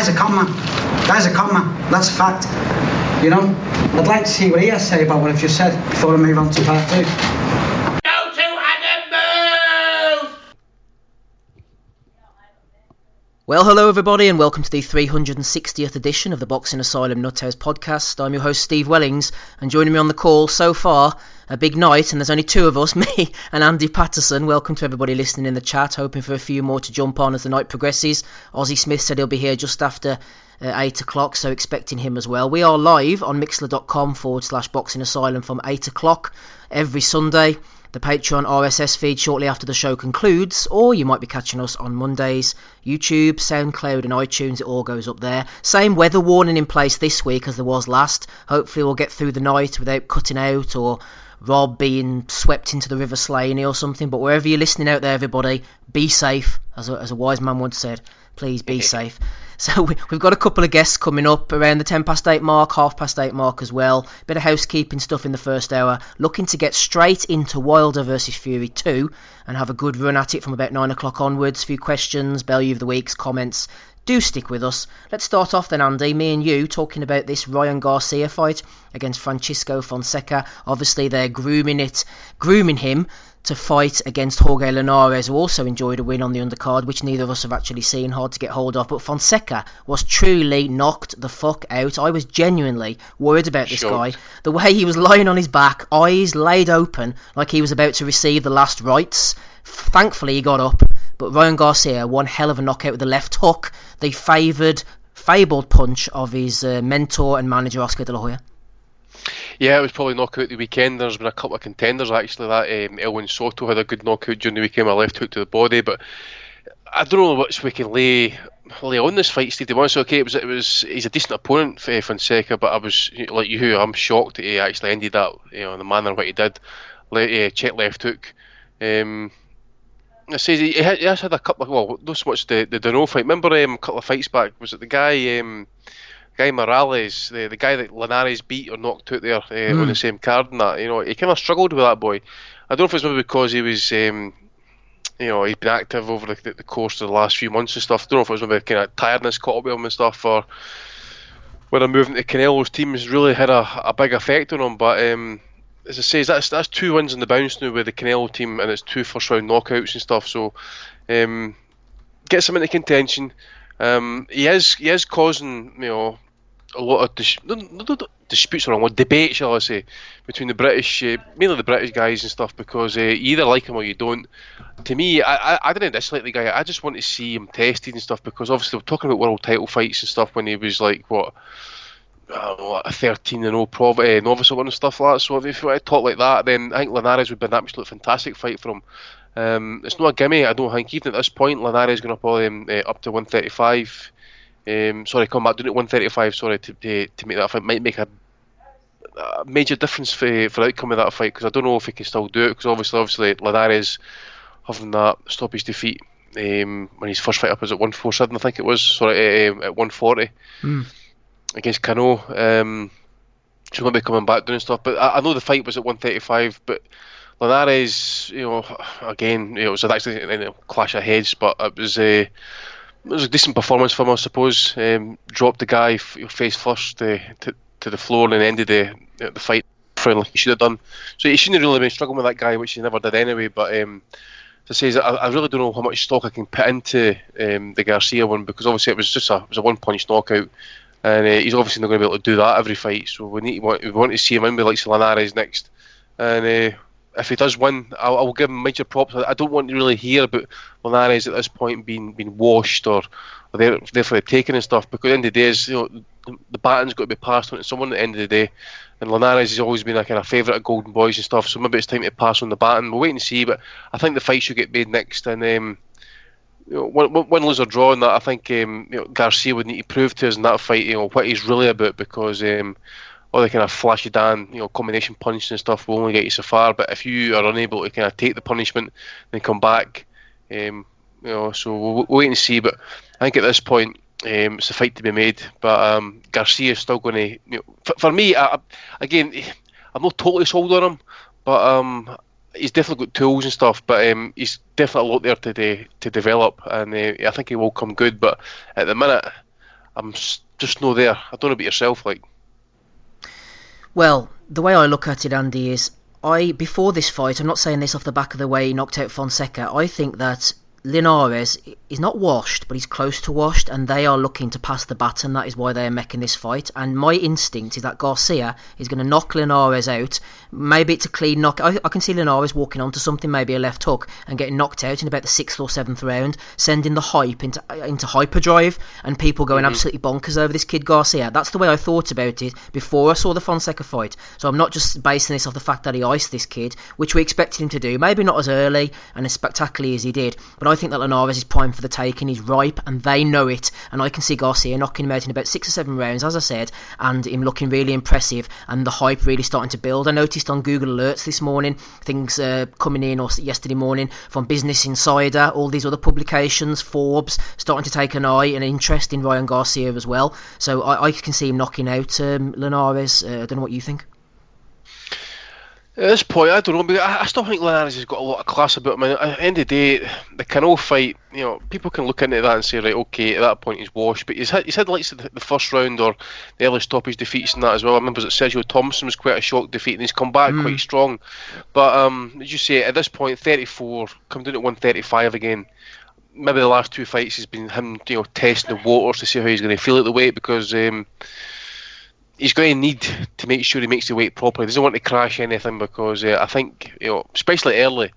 guy's a con man. That's a fact. You know, I'd like to see what he has to say about what I've just said before I move on to part 2. Well, hello everybody and welcome to the 360th edition of the Boxing Asylum Nuthouse podcast. I'm your host Steve Wellings, and joining me on the call so far, a big night, and there's only two of us, me and Andy Patterson. Welcome to everybody listening in the chat, hoping for a few more to jump on as the night progresses. Ozzie Smith said he'll be here just after 8 o'clock, so expecting him as well. We are live on mixler.com/Boxing Asylum from 8 o'clock every Sunday. The Patreon RSS feed shortly after the show concludes, or you might be catching us on Mondays. YouTube, Soundcloud and iTunes, it all goes up there. Same weather warning in place this week as there was last. Hopefully we'll get through the night without cutting out or Rob being swept into the River Slaney or something. But wherever you're listening out there, everybody, be safe, as a wise man once said. Please be safe. So we've got a couple of guests coming up around the 8:10 mark, 8:30 mark as well. Bit of housekeeping stuff in the first hour. Looking to get straight into Wilder vs Fury 2 and have a good run at it from about 9 o'clock onwards. A few questions, Bellew of the Week's comments. Do stick with us. Let's start off then, Andy, me and you talking about this Ryan Garcia fight against Francisco Fonseca. Obviously they're grooming him to fight against Jorge Linares, who also enjoyed a win on the undercard, which neither of us have actually seen, hard to get hold of. But Fonseca was truly knocked the fuck out. I was genuinely worried about this guy. The way he was lying on his back, eyes laid open, like he was about to receive the last rites. Thankfully he got up, but Ryan Garcia, one hell of a knockout with the left hook, the fabled punch of his mentor and manager Oscar De La Hoya. Yeah, it was probably knockout the weekend. There's been a couple of contenders actually. That Elwin Soto had a good knockout during the weekend with a left hook to the body, but I don't know what we can lay on this fight, Steve. Okay, he's a decent opponent for Fonseca, but I was like you, I'm shocked that he actually ended that in the manner what he did. Check left hook. I say he has had a couple of, well, not so much the Dono fight. Remember a couple of fights back, was it the guy Morales, the guy that Linares beat or knocked out there on the same card and that, he kind of struggled with that boy. I don't know if it's maybe because he was, he's been active over the course of the last few months and stuff. I don't know if it was maybe kind of tiredness caught up with him and stuff, or when I'm moving to Canelo's team has really had a big effect on him. But as I say, that's 2 wins in the bounce now with the Canelo team, and it's 2 first round knockouts and stuff. So gets him into contention. He is causing a lot of disputes or debate, shall I say, between the British, mainly the British guys and stuff, because you either like him or you don't. To me, I didn't dislike the guy. I just want to see him tested and stuff, because obviously we're talking about world title fights and stuff when he was like a 13-0 novice or and stuff like that. So if you want to talk like that, then I think Linares would be an absolute fantastic fight for him. It's not a gimme, I don't think. Even at this point, Linares going up to 135. Come back down at 135. To make that fight might make a major difference for the outcome of that fight, because I don't know if he can still do it. Because obviously Linares having that stoppage defeat when his first fight up was at 147, I think it was. At 140 against Cano. So maybe coming back doing stuff. But I know the fight was at 135, but Linares, again, it was actually a clash of heads, but it was a decent performance from him, I suppose. Dropped the guy face first to the floor and then ended the fight like he should have done. So he shouldn't have really been struggling with that guy, which he never did anyway. But to say, I really don't know how much stock I can put into the Garcia one, because obviously it was a one-punch knockout, and he's obviously not going to be able to do that every fight. So we want to see him in with like Linares next, and if he does win, I'll give him major props. I don't want to really hear about Linares at this point being washed or therefore taken and stuff, because at the end of the day, is, the baton's got to be passed on to someone at the end of the day. And Linares has always been a kind of favourite of Golden Boys and stuff, so maybe it's time to pass on the baton. We'll wait and see, but I think the fight should get made next. And win, lose or draw in that, I think Garcia would need to prove to us in that fight what he's really about, because all the kind of flashy Dan, combination punches and stuff will only get you so far. But if you are unable to kind of take the punishment, then come back. So we'll wait and see. But I think at this point, it's a fight to be made. But Garcia is still going to, for me, again, I'm not totally sold on him, but he's definitely got tools and stuff. But he's definitely a lot there to develop, and I think he will come good. But at the minute, just no there. I don't know about yourself, like. Well, the way I look at it, Andy, is before this fight, I'm not saying this off the back of the way he knocked out Fonseca, I think that Linares is not washed, but he's close to washed, and they are looking to pass the baton. That is why they are making this fight. And my instinct is that Garcia is going to knock Linares out. Maybe it's a clean knock. I can see Linares walking onto something, maybe a left hook, and getting knocked out in about the 6th or 7th round, sending the hype into hyperdrive, and people going absolutely bonkers over this kid Garcia. That's the way I thought about it before I saw the Fonseca fight. So I'm not just basing this off the fact that he iced this kid, which we expected him to do. Maybe not as early and as spectacularly as he did, but I think that Linares is primed for the taking. He's ripe, and they know it. And I can see Garcia knocking him out in about 6 or 7 rounds, as I said, and him looking really impressive, and the hype really starting to build. I noticed on Google Alerts this morning things coming in, or yesterday morning, from Business Insider, all these other publications, Forbes, starting to take an eye and interest in Ryan Garcia as well. So I can see him knocking out Linares. I don't know what you think. At this point, I don't know, but I still think Linares has got a lot of class about him. At the end of the day, the Canelo fight, people can look into that and say, right, okay, at that point he's washed. But he's had like the first round or the early stoppage defeats and that as well. I remember that Sergio Thompson was quite a shock defeat, and he's come back quite strong. But as you say, at this point, 34, come down to 135 again. Maybe the last 2 fights has been him, testing the waters to see how he's going to feel at the weight, because he's going to need to make sure he makes the weight properly. He doesn't want to crash anything, because I think, especially early,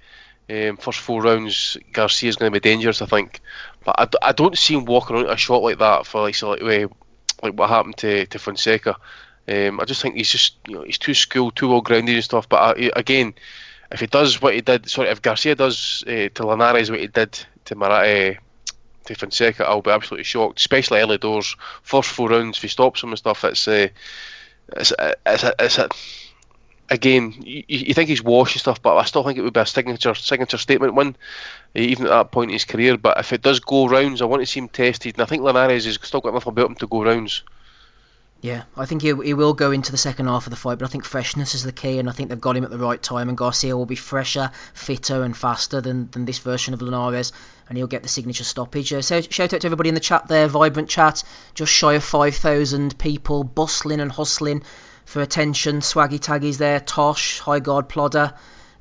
first 4 rounds, Garcia's going to be dangerous, I think. But I don't see him walking on a shot like that for like what happened to Fonseca. I just think he's just, he's too schooled, too well grounded and stuff. But again, if he does what he did, if Garcia does to Linares what he did to Fonseca, I'll be absolutely shocked, especially early doors. First 4 rounds, if he stops him and stuff, again, you think he's washed and stuff, but I still think it would be a signature statement win, even at that point in his career. But if it does go rounds, I want to see him tested, and I think Linares has still got enough about him to go rounds. Yeah, I think he will go into the second half of the fight, but I think freshness is the key, and I think they've got him at the right time, and Garcia will be fresher, fitter and faster than this version of Linares, and he'll get the signature stoppage. So shout out to everybody in the chat there, vibrant chat, just shy of 5,000 people, bustling and hustling for attention. Swaggy Taggy's there, Tosh, High Guard Plodder,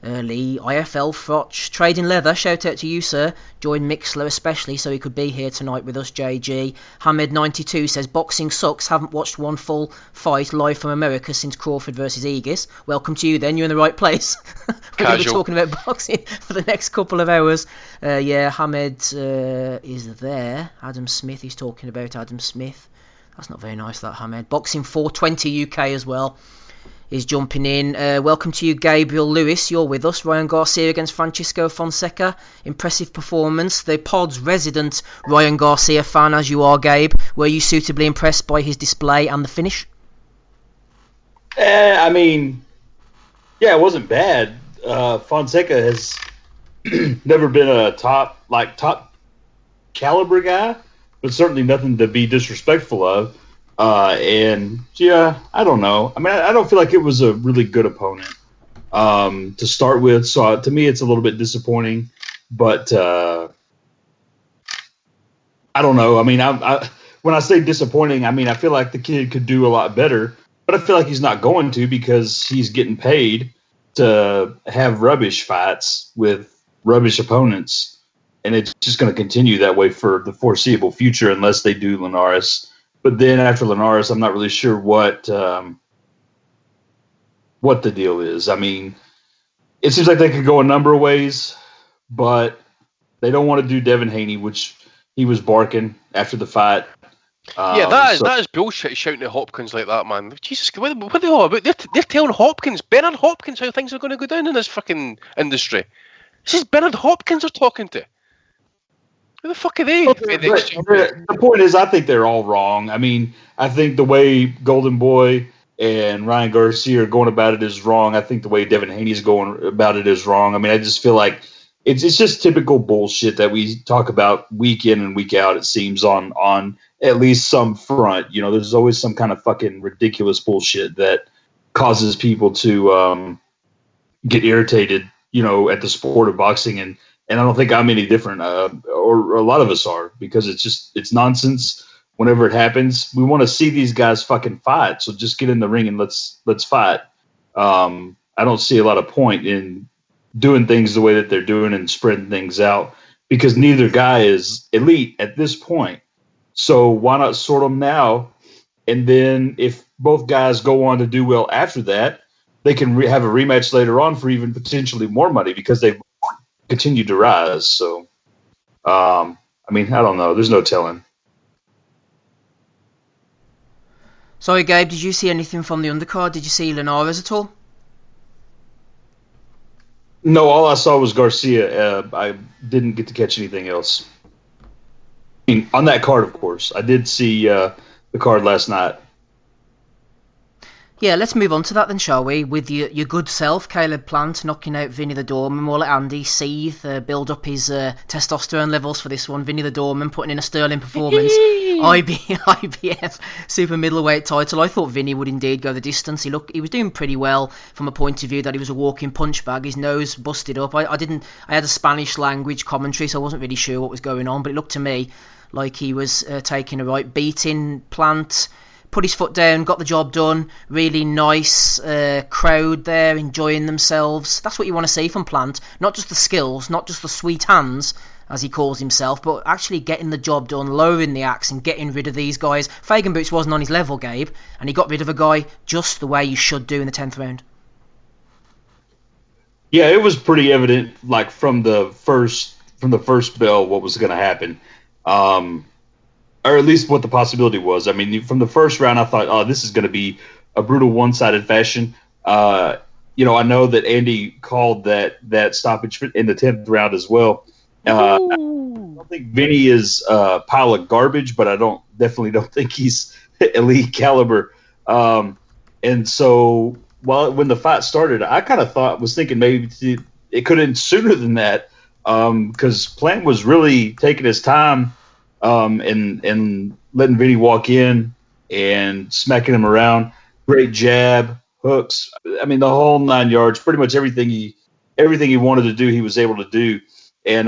Lee, IFL, Frotch, Trading Leather, shout out to you, sir. Join Mixler especially, so he could be here tonight with us. JG Hamed92 says, boxing sucks, haven't watched one full fight live from America since Crawford versus Aegis. Welcome to you then, you're in the right place. We're going to be talking about boxing for the next couple of hours. Hamed is there. Adam Smith, he's talking about Adam Smith. That's not very nice, that, Hamed. Boxing 420 UK as well is jumping in. Welcome to you, Gabriel Lewis. You're with us. Ryan Garcia against Francisco Fonseca. Impressive performance. The pod's resident Ryan Garcia fan, as you are, Gabe. Were you suitably impressed by his display and the finish? I mean, yeah, it wasn't bad. Fonseca has never been a top caliber guy, but certainly nothing to be disrespectful of. And yeah, I don't know. I mean, I don't feel like it was a really good opponent to start with. So to me, it's a little bit disappointing. But I don't know. I mean, when I say disappointing, I mean I feel like the kid could do a lot better. But I feel like he's not going to, because he's getting paid to have rubbish fights with rubbish opponents, and it's just going to continue that way for the foreseeable future unless they do Linares. But then after Linares, I'm not really sure what the deal is. I mean, it seems like they could go a number of ways, but they don't want to do Devin Haney, which he was barking after the fight. That is bullshit, shouting at Hopkins like that, man. Jesus, what are they all about? They're telling Bernard Hopkins how things are going to go down in this fucking industry. This is Bernard Hopkins they're talking to. Who the fuck are they? The point is, I think they're all wrong. I mean, I think the way Golden Boy and Ryan Garcia are going about it is wrong. I think the way Devin Haney is going about it is wrong. I mean, I just feel like it's just typical bullshit that we talk about week in and week out, it seems, on at least some front. There's always some kind of fucking ridiculous bullshit that causes people to get irritated, at the sport of boxing. And I don't think I'm any different, or a lot of us are, because it's nonsense. whenever it happens. We want to see these guys fucking fight. So just get in the ring and let's fight. I don't see a lot of point in doing things the way that they're doing and spreading things out, because neither guy is elite at this point. So why not sort them now? And then if both guys go on to do well after that, they can have a rematch later on for even potentially more money because they've continued to rise. So, I don't know. There's no telling. Sorry, Gabe, did you see anything from the undercard? Did you see Linares at all? No, all I saw was Garcia. I didn't get to catch anything else. On that card, of course. I did see the card last night. Yeah, let's move on to that then, shall we? With your good self, Caleb Plant, knocking out Vinny the Doorman. We'll let Andy seethe, build up his testosterone levels for this one. Vinny the Doorman putting in a sterling performance. IBF super middleweight title. I thought Vinny would indeed go the distance. He was doing pretty well from a point of view that he was a walking punch bag. His nose busted up. I had a Spanish language commentary, so I wasn't really sure what was going on, but it looked to me like he was taking a right beating. Plant put his foot down, got the job done. Really nice crowd there, enjoying themselves. That's what you want to see from Plant. Not just the skills, not just the sweet hands, as he calls himself, but actually getting the job done, lowering the axe and getting rid of these guys. Fagan Boots wasn't on his level, Gabe, and he got rid of a guy just the way you should do in the 10th round. Yeah, it was pretty evident, like from the first bell, what was going to happen. Or at least what the possibility was. I mean, from the first round, I thought, oh, this is going to be a brutal one-sided fashion. I know that Andy called that stoppage in the 10th round as well. I don't think Vinny is a pile of garbage, but I definitely don't think he's elite caliber. And so when the fight started, I kind of was thinking maybe it could end sooner than that, because Plant was really taking his time. And letting Vinny walk in and smacking him around. Great jab, hooks. I mean, the whole 9 yards. Pretty much everything he wanted to do, he was able to do. And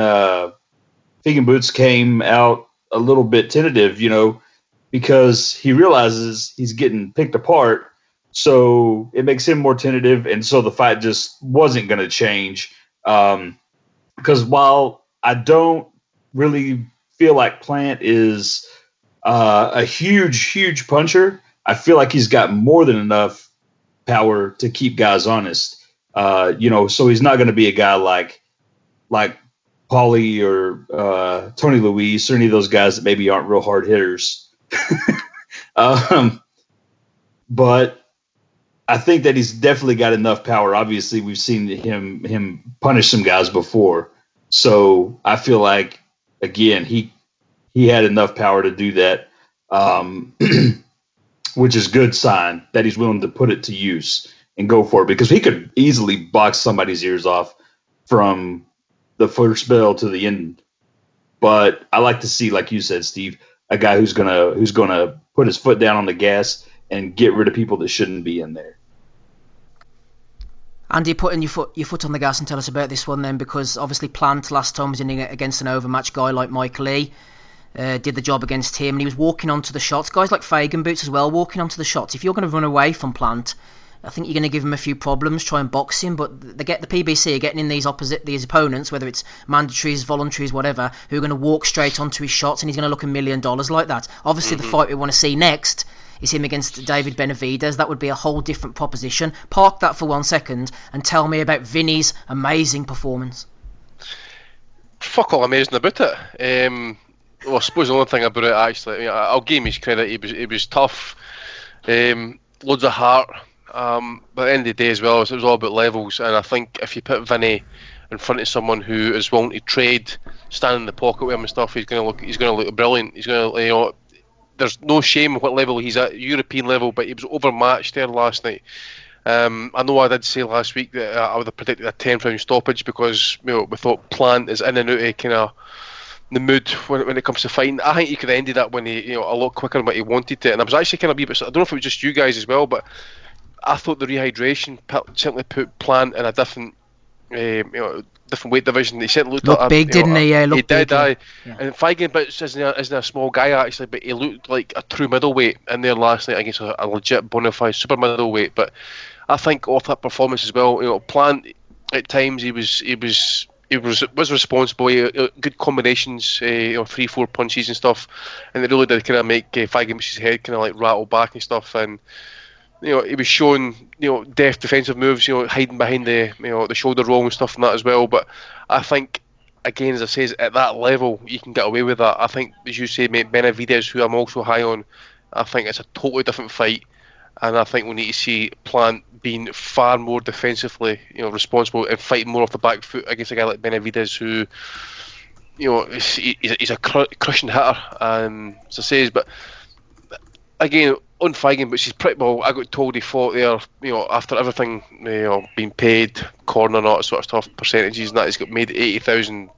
Fagan Boots came out a little bit tentative, because he realizes he's getting picked apart. So it makes him more tentative, and so the fight just wasn't going to change. Because while I don't really feel like Plant is a huge puncher, I feel like he's got more than enough power to keep guys honest. So he's not going to be a guy like Paulie or Tony Luis or any of those guys that maybe aren't real hard hitters. But I think that he's definitely got enough power. Obviously, we've seen him punish some guys before. So I feel like, again, he had enough power to do that, which is a good sign that he's willing to put it to use and go for it, because he could easily box somebody's ears off from the first bell to the end. But I like to see, like you said, Steve, a guy who's gonna put his foot down on the gas and get rid of people that shouldn't be in there. Andy, putting your foot on the gas and tell us about this one then, because obviously Plant last time was in against an overmatched guy like Mike Lee. Did the job against him, and he was walking onto the shots. Guys like Fagan Boots as well, walking onto the shots. If you're going to run away from Plant, I think you're going to give him a few problems, try and box him. But the PBC are getting in these opponents, whether it's mandatories, voluntaries, whatever, who are going to walk straight onto his shots, and he's going to look $1 million like that. Obviously, the fight we want to see next is him against David Benavidez. That would be a whole different proposition. Park that for 1 second and tell me about Vinny's amazing performance. Fuck all amazing about it. Well, I suppose the only thing about it, actually, I'll give him his credit. He was tough, loads of heart. But at the end of the day, as well, it was all about levels. And I think if you put Vinny in front of someone who is willing to trade, stand in the pocket with him and stuff, he's going to look brilliant. He's going to, there's no shame what level he's at, European level, but he was overmatched there last night. I know I did say last week that I would have predicted a 10th round stoppage, because we thought Plant is in and out of kind of the mood when it comes to fighting. I think he could have ended that when he, a lot quicker than what he wanted to. And I was actually kind of a bit, I don't know if it was just you guys as well, but I thought the rehydration certainly put Plant in a different different weight division. He certainly looked Looked big, didn't he? Yeah, he looked did, big. aye. Yeah. And Feigenbutz isn't a small guy actually, but he looked like a true middleweight in there last night against a legit bona fide super middleweight. But I think off that performance as well, Plant at times he was responsible. Good combinations, 3-4 punches and stuff, and it really did kind of make Feigenbutz's head kind of like rattle back and stuff. And he was showing deft defensive moves, hiding behind the shoulder roll and stuff and that as well. But I think, again, as I say, at that level you can get away with that. I think, as you say, mate, Benavidez, who I'm also high on, I think it's a totally different fight, and I think we need to see Plant being far more defensively responsible and fighting more off the back foot against a guy like Benavidez, who he's a crushing hitter, as I say. But again, on Feigenbutz, he's pretty well. I got told he fought there, after everything, being paid, corner and all that sort of stuff, percentages and that. He's got made 80,000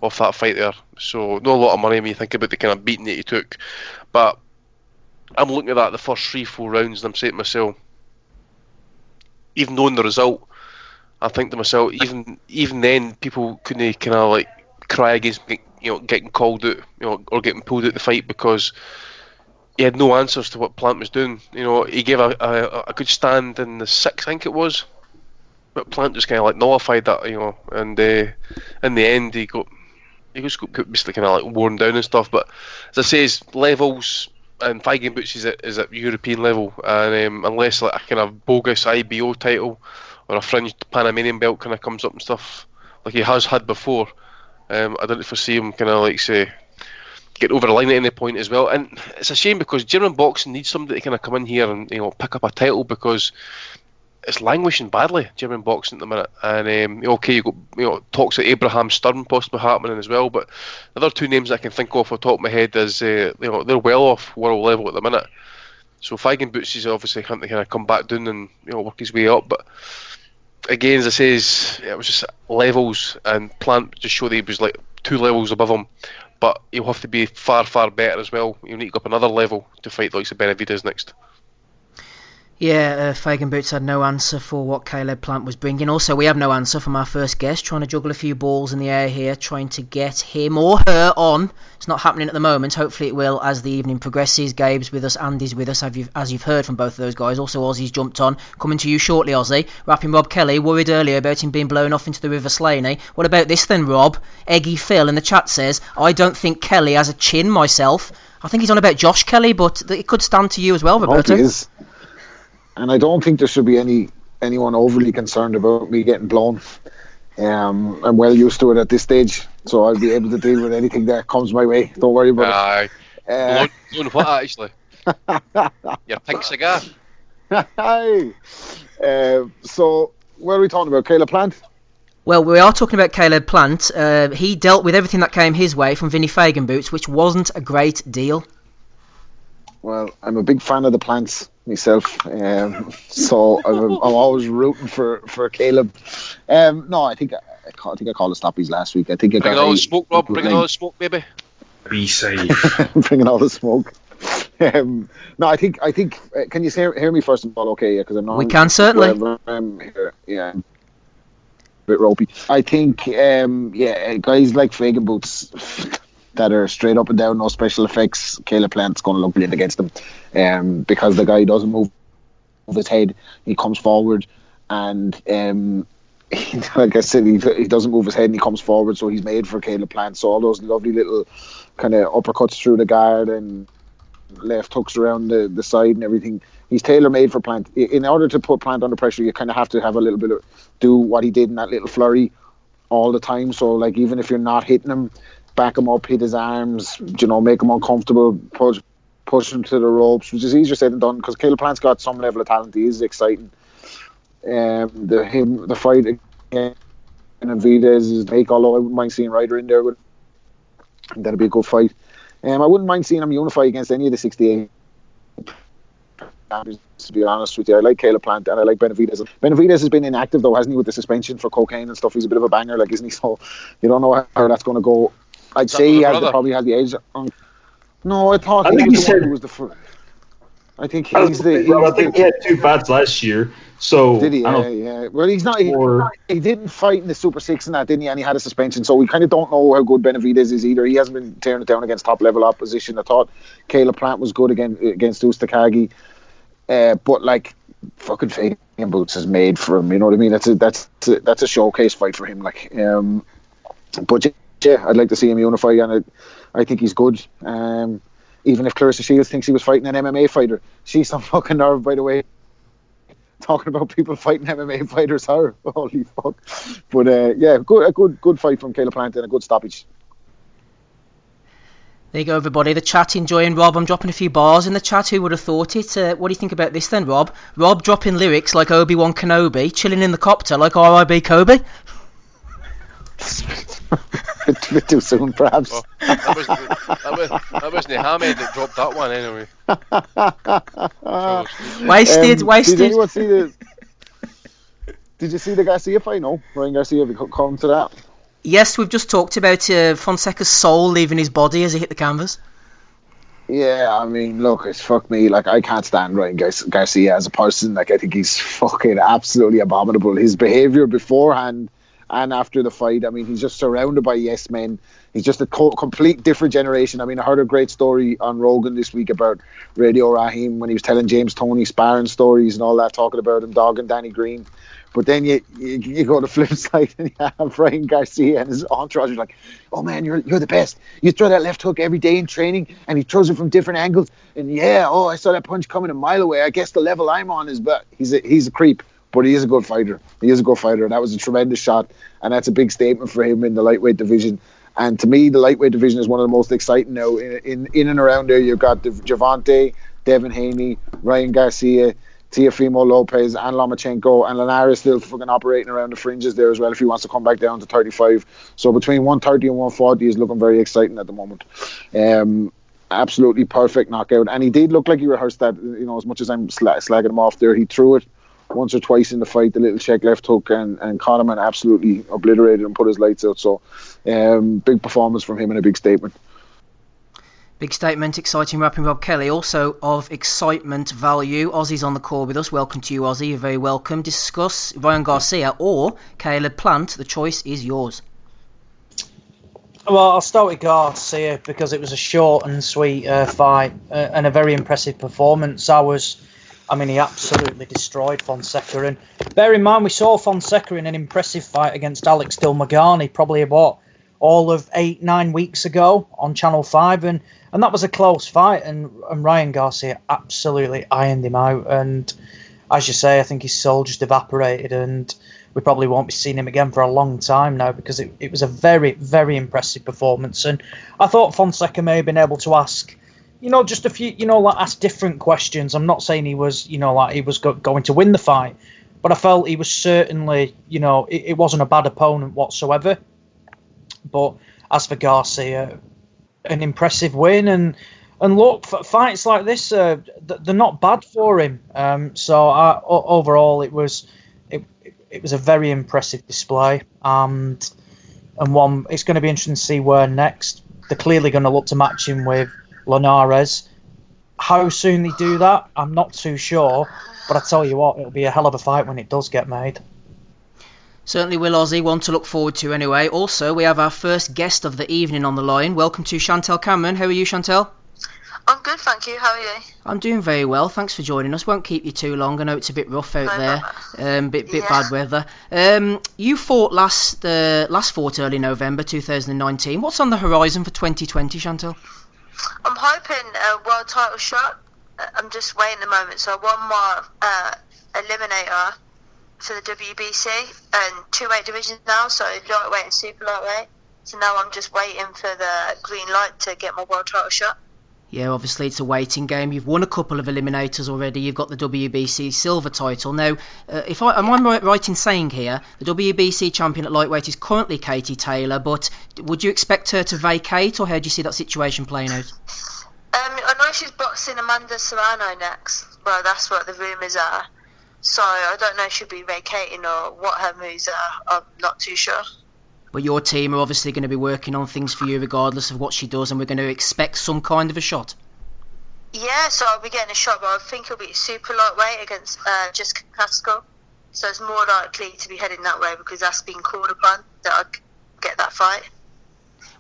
off that fight there. So not a lot of money when you think about the kind of beating that he took. But I'm looking at that the first 3-4 rounds, and I'm saying to myself, even knowing the result, I think to myself, even then, people couldn't kind of like cry against getting called out, or getting pulled out the fight, because he had no answers to what Plant was doing. He gave a good stand in the 6th, I think it was, but Plant just kind of like nullified that, and in the end he got basically kind of like worn down and stuff. But as I say, his levels, and Feigenbutz is at European level, and unless like a kind of bogus IBO title or a fringe Panamanian belt kind of comes up and stuff like he has had before, I don't foresee him kind of like say get over the line at any point as well. And it's a shame, because German boxing needs somebody to kind of come in here and pick up a title, because it's languishing badly, German boxing at the minute. And okay, you got talks of Abraham Stern possibly happening as well, but the other two names I can think of off the top of my head is they're well off world level at the minute. So Feigenbutz is obviously having to kind of come back down and work his way up. But again, as I say, it was just levels, and Plant just showed that he was like 2 levels above him. But he'll have to be far, far better as well. He'll need to go up another level to fight the likes of Benavidez next. Yeah, Feigenbutz had no answer for what Caleb Plant was bringing. Also, we have no answer from our first guest, trying to juggle a few balls in the air here, trying to get him or her on. It's not happening at the moment. Hopefully it will as the evening progresses. Gabe's with us, Andy's with us, as you've heard from both of those guys. Also, Ozzie's jumped on. Coming to you shortly, Ozzie. Rapping Rob Kelly, worried earlier about him being blown off into the River Slaney. What about this then, Rob? Eggy Phil in the chat says, I don't think Kelly has a chin myself. I think he's on about Josh Kelly, but it could stand to you as well, Roberto. He is. And I don't think there should be anyone overly concerned about me getting blown. I'm well used to it at this stage, so I'll be able to deal with anything that comes my way. Don't worry about it. Blown what, actually? Your pink cigar? Hi. So, what are we talking about? Caleb Plant? Well, we are talking about Caleb Plant. He dealt with everything that came his way from Vinny Feigenbutz, which wasn't a great deal. Well, I'm a big fan of the Plants myself, so I'm always rooting for Caleb. No, I think I called the stoppies last week. I think I bringing all the smoke, Rob. Bringing all the smoke, baby. Be safe. Bringing all the smoke. No, I think. Can you hear me first of all? Okay, yeah, because I'm not. We can certainly. Yeah. A bit ropey. I think, guys like Feigenbutz that are straight up and down, no special effects, Caleb Plant's going to look brilliant against them, because the guy doesn't move his head, he comes forward, and like I said, he doesn't move his head and he comes forward, so he's made for Caleb Plant. So all those lovely little kind of uppercuts through the guard and left hooks around the side and everything, he's tailor-made for Plant. In order to put Plant under pressure, you kind of have to have a little bit of do what he did in that little flurry all the time. So like, even if you're not hitting him, back him up, hit his arms, make him uncomfortable, push him to the ropes, which is easier said than done, because Caleb Plant's got some level of talent. He is exciting. The fight against Benavidez is make, although I wouldn't mind seeing Ryder in there. That'd be a good fight. I wouldn't mind seeing him unify against any of the 68. To be honest with you, I like Caleb Plant and I like Benavidez. Benavidez has been inactive though, hasn't he, with the suspension for cocaine and stuff? He's a bit of a banger, like, isn't he? So you don't know how that's going to go. I'd say he probably has the edge on. No, I thought he was the one who was the first. I think I think he had 2 fights last year. So did he? Yeah. Well, he's not. He didn't fight in the Super 6 and that, didn't he? And he had a suspension, so we kind of don't know how good Benavidez is either. He hasn't been tearing it down against top level opposition. I thought Caleb Plant was good against Ustakagi, but like fucking Fagan Boots is made for him. You know what I mean? That's a showcase fight for him. Like, but yeah, I'd like to see him unify, and I think he's good. Even if Clarissa Shields thinks he was fighting an MMA fighter, she's some fucking nerve, by the way. Talking about people fighting MMA fighters, her holy fuck. But yeah, a good fight from Caleb Plant and a good stoppage. There you go, everybody. The chat enjoying Rob. I'm dropping a few bars in the chat. Who would have thought it? What do you think about this then, Rob? Rob dropping lyrics like Obi-Wan Kenobi, chilling in the copter like R.I.B. Kobe. A bit too soon, perhaps. Well, that wasn't Hamid that dropped that one anyway. Wasted. Did anyone see the? Did you see the Garcia fight? No, Ryan Garcia. Have you come to that? Yes, we've just talked about Fonseca's soul leaving his body as he hit the canvas. Yeah, I mean, look, it's fuck me. Like, I can't stand Ryan Garcia as a person. Like, I think he's fucking absolutely abominable. His behaviour beforehand and after the fight, I mean, he's just surrounded by yes men. He's just a complete different generation. I mean, I heard a great story on Rogan this week about Radio Raheem when he was telling James Toney sparring stories and all that, talking about him dogging Danny Green. But then you go to the flip side and you have Ryan Garcia and his entourage. You're like, oh man, you're the best. You throw that left hook every day in training and he throws it from different angles. And yeah, I saw that punch coming a mile away. I guess the level I'm on is, but he's a creep. But he is a good fighter. And that was a tremendous shot. And that's a big statement for him in the lightweight division. And to me, the lightweight division is one of the most exciting now. In and around there, you've got Javante, Devin Haney, Ryan Garcia, Teofimo Lopez, and Lomachenko. And Linares still fucking operating around the fringes there as well if he wants to come back down to 35. So between 130 and 140 is looking very exciting at the moment. Absolutely perfect knockout. And he did look like he rehearsed that, as much as I'm slagging him off there. He threw it once or twice in the fight, the little check left hook, and Kahneman absolutely obliterated and put his lights out. So big performance from him and a big statement. Big statement, exciting rapping Rob Kelly. Also of excitement value, Ozzie's on the call with us. Welcome to you, Ozzie. You're very welcome. Discuss Ryan Garcia or Caleb Plant. The choice is yours. Well, I'll start with Garcia because it was a short and sweet fight and a very impressive performance. He absolutely destroyed Fonseca. And bear in mind, we saw Fonseca in an impressive fight against Alex Dilmagani probably about all of 8-9 weeks ago on Channel 5. And that was a close fight. And Ryan Garcia absolutely ironed him out. And as you say, I think his soul just evaporated. And we probably won't be seeing him again for a long time now because it was a very, very impressive performance. And I thought Fonseca may have been able to ask just a few, ask different questions. I'm not saying he was, he was going to win the fight, but I felt he was certainly, it wasn't a bad opponent whatsoever. But as for Garcia, an impressive win. And look, fights like this, they're not bad for him. So overall, it was a very impressive display. And one, it's going to be interesting to see where next. They're clearly going to look to match him with Linares. How soon they do that, I'm not too sure, but I tell you what, it'll be a hell of a fight when it does get made. Certainly will, Ozzie. One to look forward to anyway. Also, we have our first guest of the evening on the line. Welcome to Chantelle Cameron. How are you, Chantelle? I'm good, thank you. How are you? I'm doing very well. Thanks for joining us. Won't keep you too long. I know it's a bit rough out there. Bit bad weather. You fought last fought early November 2019. What's on the horizon for 2020, Chantelle? I'm hoping a world title shot. I'm just waiting at the moment. So I won my eliminator for the WBC and 2 weight divisions now, so lightweight and super lightweight. So now I'm just waiting for the green light to get my world title shot. Yeah, obviously it's a waiting game. You've won a couple of eliminators already. You've got the WBC silver title. Now, am I right in saying here, the WBC champion at lightweight is currently Katie Taylor, but would you expect her to vacate, or how do you see that situation playing out? I know she's boxing Amanda Serrano next. Well, that's what the rumours are. So I don't know if she'll be vacating or what her moves are. I'm not too sure. But your team are obviously going to be working on things for you regardless of what she does, and we're going to expect some kind of a shot. Yeah, so I'll be getting a shot, but I think he'll be super lightweight against Jessica Pascal. So it's more likely to be heading that way because that's been called upon that I'd get that fight.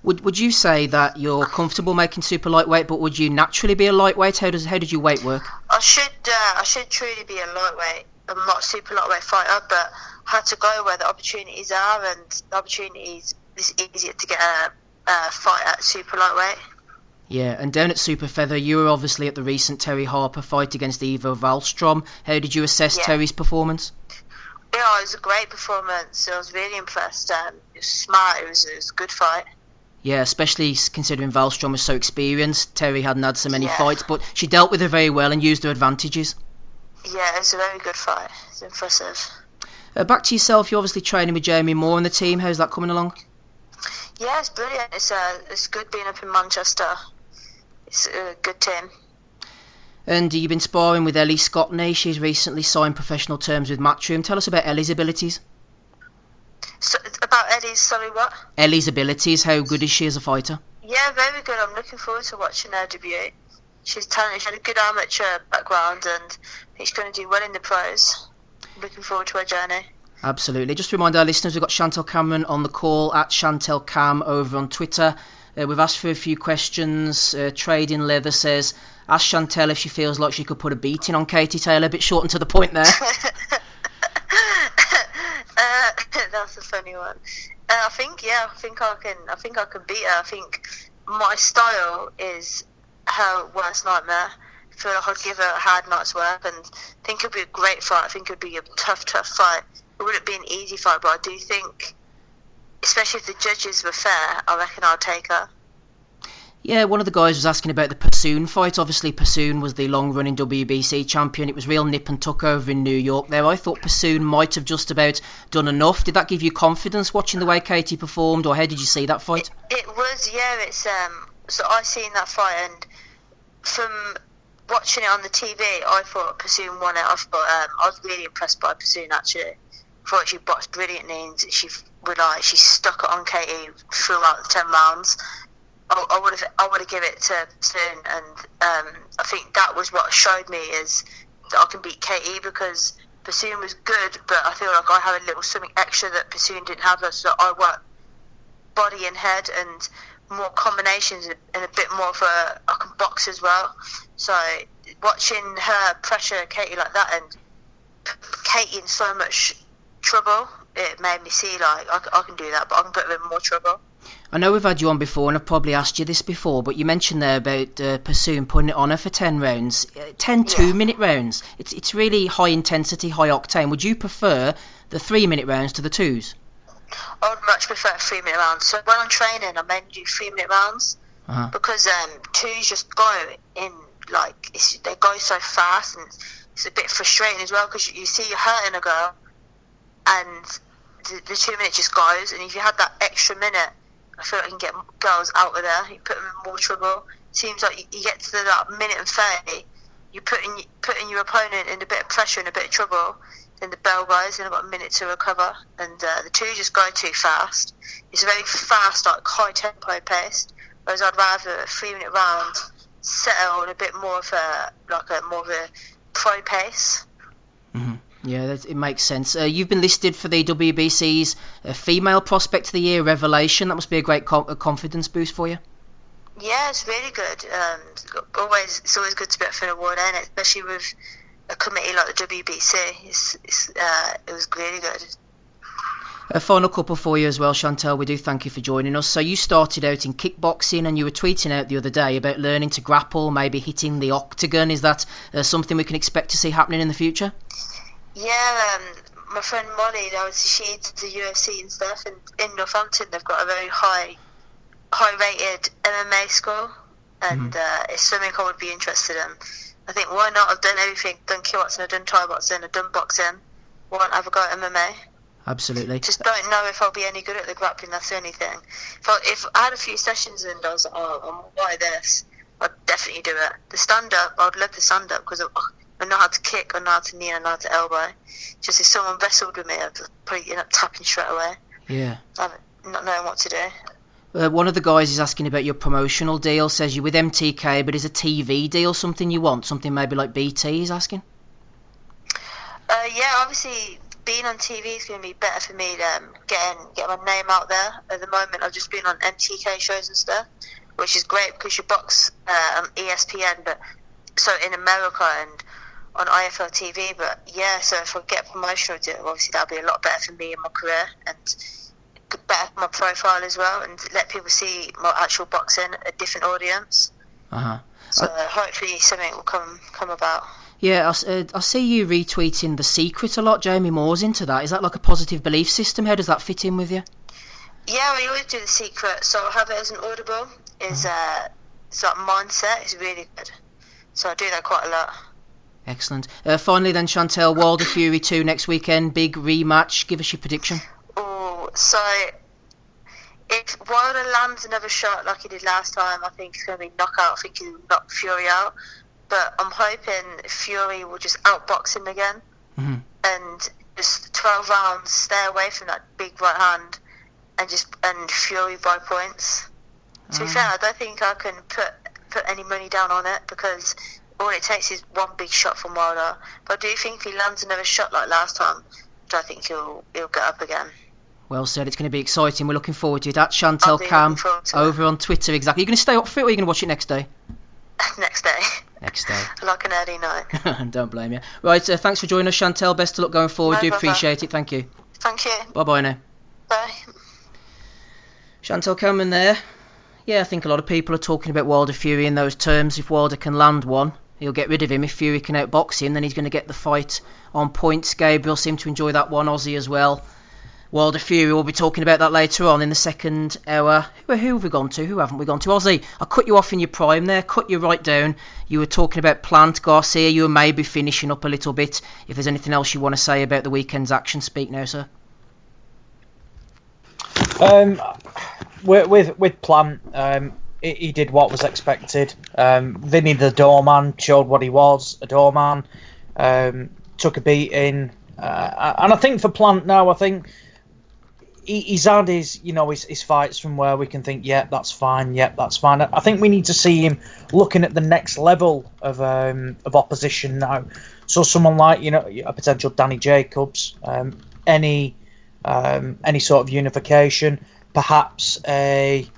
Would you say that you're comfortable making super lightweight, but would you naturally be a lightweight? How did your weight work? I should truly be a lightweight. I'm not a super lightweight fighter, but I had to go where the opportunities are, and the opportunities is easier to get a fight at super lightweight. Yeah, and down at super feather, you were obviously at the recent Terry Harper fight against Ivo Wallstrom. How did you assess Terry's performance? Yeah, it was a great performance. I was really impressed. It was smart. It was a good fight. Yeah, especially considering Wallstrom was so experienced. Terry hadn't had so many fights, but she dealt with her very well and used her advantages. Yeah, it was a very good fight. It's impressive. Back to yourself, you're obviously training with Jamie Moore and the team. How's that coming along? Yeah, it's brilliant. It's good being up in Manchester. It's a good team. And you've been sparring with Ellie Scotney. She's recently signed professional terms with Matchroom. Tell us about Ellie's abilities. So, about Ellie's, sorry, what? Ellie's abilities. How good is she as a fighter? Yeah, very good. I'm looking forward to watching her debut. She's talented. She had a good amateur background, and I think she's going to do well in the pros. Looking forward to her journey. Absolutely. Just to remind our listeners, we've got Chantelle Cameron on the call at Chantelle Cam over on Twitter. We've asked for a few questions. Trading Leather says, ask Chantelle if she feels like she could put a beating on Katie Taylor. A bit short and to the point there. That's a funny one. I think I can beat her. I think my style is her worst nightmare. I feel like I'd give her a hard night's work, and I think it'd be a great fight. I think it'd be a tough fight. It wouldn't be an easy fight, but I do think, especially if the judges were fair, I reckon I'll take her. Yeah, one of the guys was asking about the Pursoon fight. Obviously, Pursoon was the long-running WBC champion. It was real nip and tuck over in New York there. I thought Pursoon might have just about done enough. Did that give you confidence watching the way Katie performed, or how did you see that fight? It was, yeah. It's so I seen that fight, and from watching it on the TV, I thought Pursoon won it. I was really impressed by Pursoon, actually. I thought she boxed brilliantly, and she stuck it on Katie throughout the 10 rounds. I would have given it to Pursoon, and I think that was what showed me is that I can beat Katie, because Pursoon was good, but I feel like I had a little something extra that Pursoon didn't have. So I worked body and head and more combinations, and a bit more of I can box as well. So watching her pressure Katie like that, and Katie in so much trouble, it made me see like I can do that, but I can put her in more trouble. I know we've had you on before, and I've probably asked you this before, but you mentioned there about Pursoon putting it on her for 10 rounds. 10 2-minute rounds. It's really high intensity, high octane. Would you prefer the 3-minute rounds to the 2s? I would much prefer 3-minute rounds. So when I'm training, I mainly do 3-minute rounds, because 2s just go in, like, they go so fast, and it's a bit frustrating as well, because you see you're hurting a girl, and the 2 minutes just goes, and if you had that extra minute, I feel like I can get girls out of there. You put them in more trouble. Seems like you get to that minute and 30, you're putting your opponent in a bit of pressure and a bit of trouble. Then the bell goes, and I've got a minute to recover. And the 2 just go too fast. It's a very fast, like high tempo pace. Whereas I'd rather a 3-minute round settle on a bit more of a pro pace. Mm-hmm. Yeah, it makes sense. You've been listed for the WBC's Female Prospect of the Year Revelation. That must be a great confidence boost for you. Yeah, it's really good. It's always good to be up for an award, ain't it? Especially with a committee like the WBC. It was really good. A final couple for you as well, Chantelle. We do thank you for joining us. So you started out in kickboxing, and you were tweeting out the other day about learning to grapple, maybe hitting the octagon. Is that something we can expect to see happening in the future? Yeah, my friend Molly, she's the UFC and stuff, and in Northampton they've got a very high-rated MMA school, and it's something I would be interested in. I think, why not? I've done everything. Done kickboxing, I've done Thai boxing, I've done boxing. Why not have a go at MMA? Absolutely. Just don't know if I'll be any good at the grappling, that's the only thing. If I had a few sessions and I was like, I'm why this, I'd definitely do it. The stand-up, I'd love the stand-up, because I know how to kick, I know how to knee, I know how to elbow. Just if someone wrestled with me, I'd probably end up tapping straight away. Yeah. I'm not knowing what to do. One of the guys is asking about your promotional deal. Says you're with MTK, but is a TV deal something you want? Something maybe like BT, he's asking? Yeah, obviously being on TV is going to be better for me than getting my name out there. At the moment, I've just been on MTK shows and stuff, which is great because you box on ESPN, but so in America and on IFL TV. But yeah, so if I get a promotional deal, obviously that'll be a lot better for me in my career and better for my profile as well, and let people see my actual boxing, a different audience. So hopefully something will come about. Yeah, I see you retweeting The Secret a lot. Jamie Moore's into that. Is that like a positive belief system? How does that fit in with you? Yeah, we always do The Secret, so I have it as an audible. It's like mindset. It's really good. So I do that quite a lot. Excellent. Finally then, Chantelle, Wilder Fury 2 next weekend. Big rematch. Give us your prediction. Oh, so if Wilder lands another shot like he did last time, I think it's going to be knockout. I think he'll knock Fury out. But I'm hoping Fury will just outbox him again and just 12 rounds, stay away from that big right hand and Fury by points. To be fair, I don't think I can put any money down on it because all it takes is one big shot from Wilder. But I do think if he lands another shot like last time, I think he'll get up again. Well said. It's going to be exciting. We're looking forward to it. That's Chantelle Cam over on Twitter. Exactly. Are you going to stay up for it or are you going to watch it next day? Next day. Like an early night. Don't blame you. Right, thanks for joining us, Chantelle. Best of luck going forward. No, do appreciate it. Thank you. Thank you. Bye-bye now. Bye. Chantelle Cameron there. Yeah, I think a lot of people are talking about Wilder Fury in those terms. If Wilder can land one, he'll get rid of him. If Fury can outbox him, then he's going to get the fight on points. Gabe will seem to enjoy that one. Ozzie as well. Wilder Fury, we'll be talking about that later on in the second hour. Who have we gone to? Who haven't we gone to? Ozzie, I cut you off in your prime there, cut you right down. You were talking about Plant, Garcia, you were maybe finishing up a little bit. If there's anything else you want to say about the weekend's action, speak now, sir. With Plant, he did what was expected. Vinny the doorman showed what he was, a doorman. Took a beating. And I think for Plant now, I think he's had his fights from where we can think, that's fine. I think we need to see him looking at the next level of opposition now. So someone like a potential Danny Jacobs, any sort of unification, perhaps a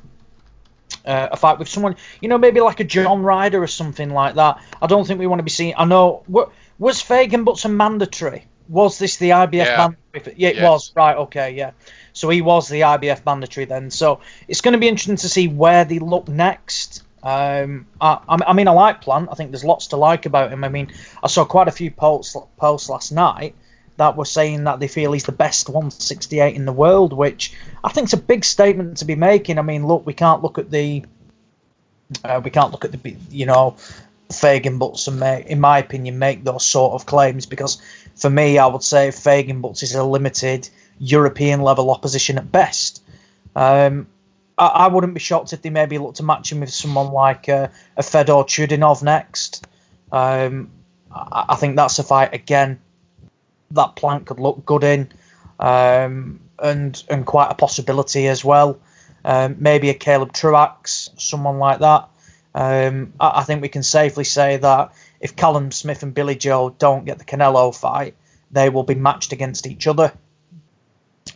fight with someone, maybe like a John Ryder or something like that. I don't think we want to be seeing. I know was Fagan Butson mandatory? Was this the IBF mandatory? Yeah, it was. Right, okay, yeah. So he was the IBF mandatory then. So it's going to be interesting to see where they look next. I mean, I like Plant. I think there's lots to like about him. I mean, I saw quite a few posts last night that were saying that they feel he's the best 168 in the world, which I think is a big statement to be making. I mean, look, we can't look at the Fagan Butts in my opinion, make those sort of claims because for me, I would say Fagan Butts is a limited European level opposition at best. I wouldn't be shocked if they maybe look to match him with someone like a Fedor Chudinov next. I think that's a fight again that Plant could look good in, and quite a possibility as well. Maybe a Caleb Truax, someone like that. I think we can safely say that if Callum Smith and Billy Joe don't get the Canelo fight, they will be matched against each other.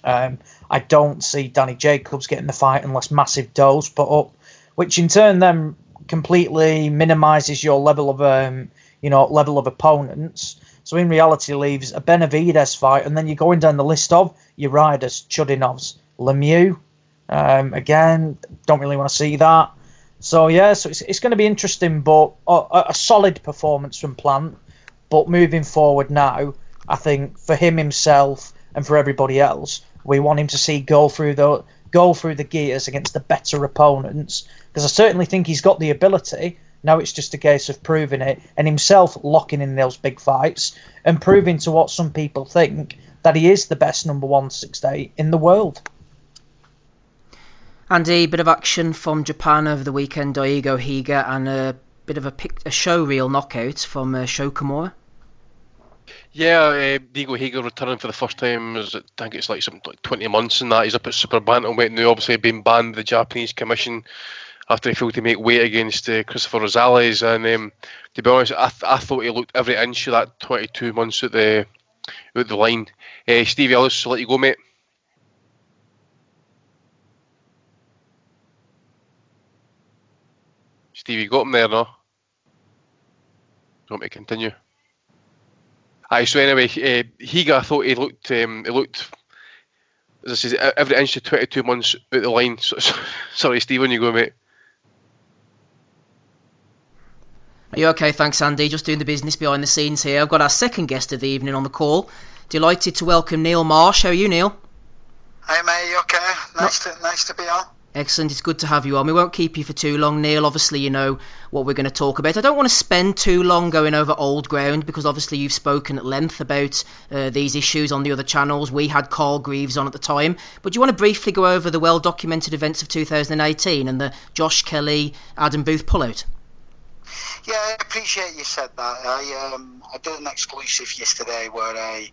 I don't see Danny Jacobs getting the fight unless massive does put up, which in turn then completely minimises your level of opponents. So in reality leaves a Benavidez fight, and then you're going down the list of your Riders, Chudinovs, Lemieux. Again, don't really want to see that. So it's going to be interesting, but a solid performance from Plant. But moving forward now, I think for him himself and for everybody else, we want him to see go through the gears against the better opponents, because I certainly think he's got the ability. Now it's just a case of proving it and himself locking in those big fights and proving to what some people think that he is the best number 168 in the world. And a bit of action from Japan over the weekend, Daigo Higa, and a bit of a show reel knockout from Sho Kimura. Diego Hagel returning for the first time. I think it's like something like 20 months and that. He's up at Super Bantamweight now, obviously being banned by the Japanese Commission after he failed to make weight against Christopher Rosales. And to be honest, I thought he looked every inch of that 22 months out the line. Stevie, I'll just let you go, mate. Stevie, you got him there, no? Do you want me to continue? Aye, so anyway, Higa, I thought he looked, as I said, every inch of 22 months out the line. Sorry, Steve, on you go, mate. Are you okay? Thanks, Andy. Just doing the business behind the scenes here. I've got our second guest of the evening on the call. Delighted to welcome Neil Marsh. How are you, Neil? Hey, mate. You okay? Nice to be on. Excellent, it's good to have you on. We won't keep you for too long, Neil. Obviously, you know what we're going to talk about. I don't want to spend too long going over old ground because obviously you've spoken at length about these issues on the other channels. We had Carl Greaves on at the time. But do you want to briefly go over the well-documented events of 2018 and the Josh Kelly, Adam Booth pullout? Yeah, I appreciate you said that. I did an exclusive yesterday where I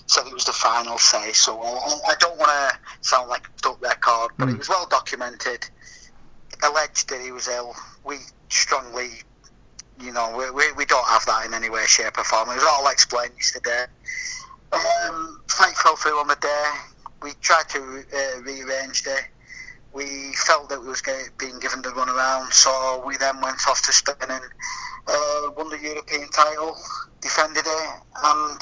said it was the final say, so I don't want to sound like a stuck record, but it was well documented. Alleged that he was ill. We strongly, we don't have that in any way, shape or form. It was all explained yesterday. Fight fell through on the day. We tried to rearrange it. We felt that we was being given the run around, so we then went off to Spain and won the European title, defended it, and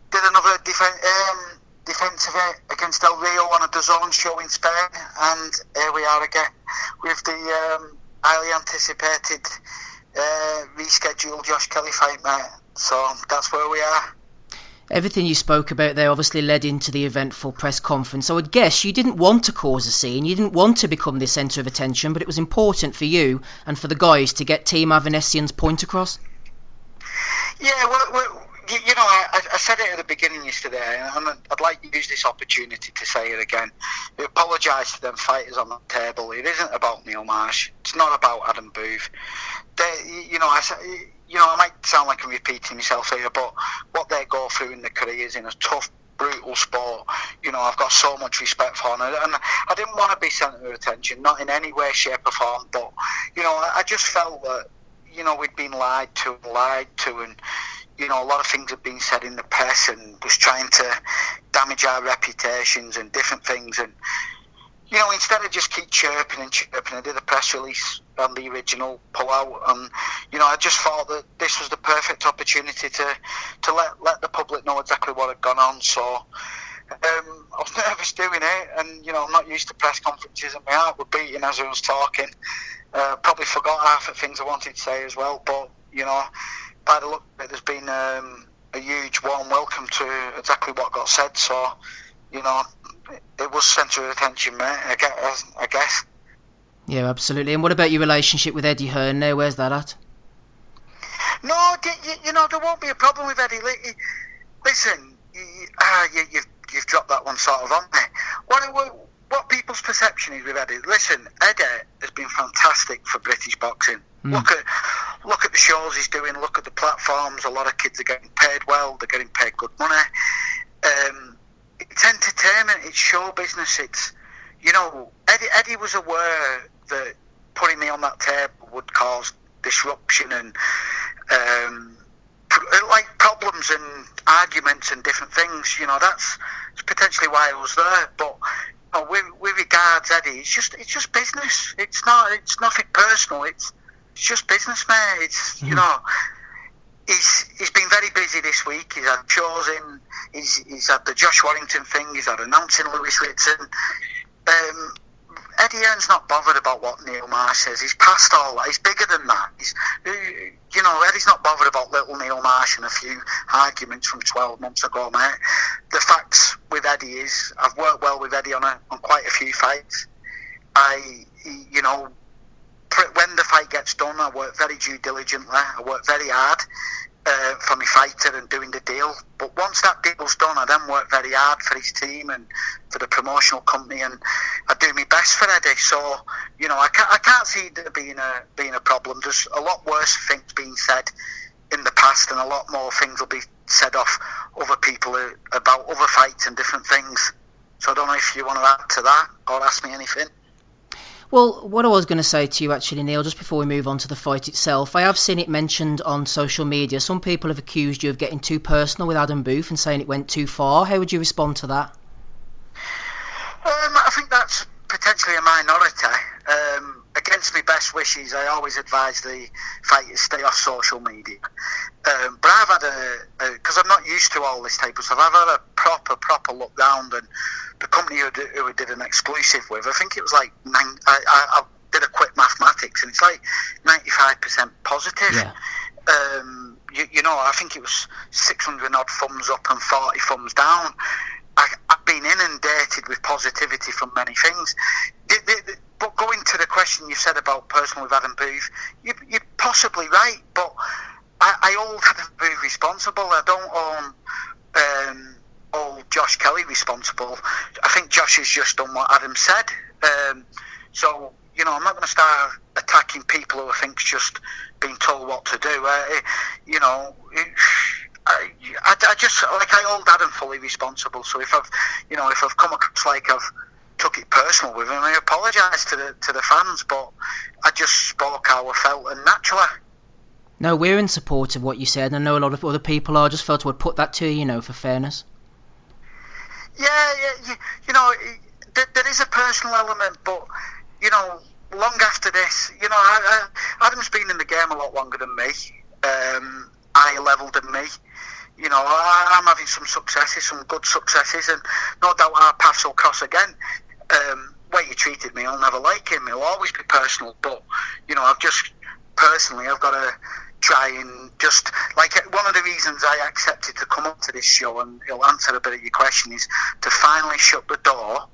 did another defence of it against Del Rio on a DAZN show in Spain, and here we are again with the highly anticipated rescheduled Josh Kelly fight, mate. So that's where we are. Everything you spoke about there obviously led into the eventful press conference. I would guess you didn't want to cause a scene, you didn't want to become the centre of attention, but it was important for you and for the guys to get Team Avanesian's point across. Yeah, I said it at the beginning yesterday, and I'd like to use this opportunity to say it again. I apologise to them fighters on the table. It isn't about Neil Marsh. It's not about Adam Booth. I might sound like I'm repeating myself here, but what they go through in their careers in a tough, brutal sport, I've got so much respect for them. And I didn't want to be centre of attention, not in any way, shape or form, but, I just felt that, we'd been lied to, and, a lot of things had been said in the press and was trying to damage our reputations and different things. And, instead of just keep chirping, I did a press release on the original pullout, and I just thought that this was the perfect opportunity to let the public know exactly what had gone on. So I was nervous doing it, and I'm not used to press conferences, and my heart was beating as I was talking. Probably forgot half the things I wanted to say as well, but by the look of it, there's been a huge warm welcome to exactly what got said. So it was centre of attention, mate, I guess. Yeah, absolutely. And what about your relationship with Eddie Hearn now? Where's that at? No, there won't be a problem with Eddie. Listen, you've dropped that one sort of on me. What people's perception is with Eddie? Listen, Eddie has been fantastic for British boxing. Look at the shows he's doing. Look at the platforms. A lot of kids are getting paid well. They're getting paid good money. It's entertainment. It's show business. It's Eddie was aware that putting me on that table would cause disruption and problems and arguments and different things. That's potentially why I was there. But with regards Eddie, it's just business. It's nothing personal. It's just business, mate. It's He's been very busy this week. He's had shows in. He's had the Josh Warrington thing. He's had announcing Lewis Litton. Eddie Hearn's not bothered about what Neil Marsh says. He's past all that. He's bigger than that. Eddie's not bothered about little Neil Marsh and a few arguments from 12 months ago, mate. The facts with Eddie is I've worked well with Eddie on quite a few fights. When the fight gets done, I work very due diligently. I work very hard for my fighter and doing the deal. But once that deal's done, I then work very hard for his team and for the promotional company, and I do my best for Eddie. So, I can't see there being a problem. There's a lot worse things being said in the past, and a lot more things will be said off other people about other fights and different things. So I don't know if you want to add to that or ask me anything. Well, what I was going to say to you actually, Neil, just before we move on to the fight itself, I have seen it mentioned on social media. Some people have accused you of getting too personal with Adam Booth and saying it went too far. How would you respond to that? I think that's potentially a minority. Against my best wishes, I always advise the fighters stay off social media. But I've had because I'm not used to all this type of stuff, I've had a proper look round, and the company who I did an exclusive with, I think it was like I did a quick mathematics, and it's like 95% positive. Yeah. I think it was 600 odd thumbs up and 40 thumbs down. I've been inundated with positivity from many things. But going to the question you said about personal with Adam Booth, you're possibly right, but I hold Adam Booth responsible. I don't hold Josh Kelly responsible. I think Josh has just done what Adam said. So, I'm not going to start attacking people who I think's just been told what to do. I just, like, I hold Adam fully responsible. So if I've come across like I've took it personal with him, I apologise to the fans, but I just spoke how I felt and naturally. No, we're in support of what you said, and I know a lot of other people are. I just felt I would put that to you, for fairness. Yeah, there is a personal element, but long after this, Adam's been in the game a lot longer than me, higher level than me. I'm having some successes, some good successes, and no doubt our paths will cross again. Way you treated me, I'll never like him. It'll always be personal, but I've got to try and just, like, one of the reasons I accepted to come up to this show, and it'll answer a bit of your question, is to finally shut the door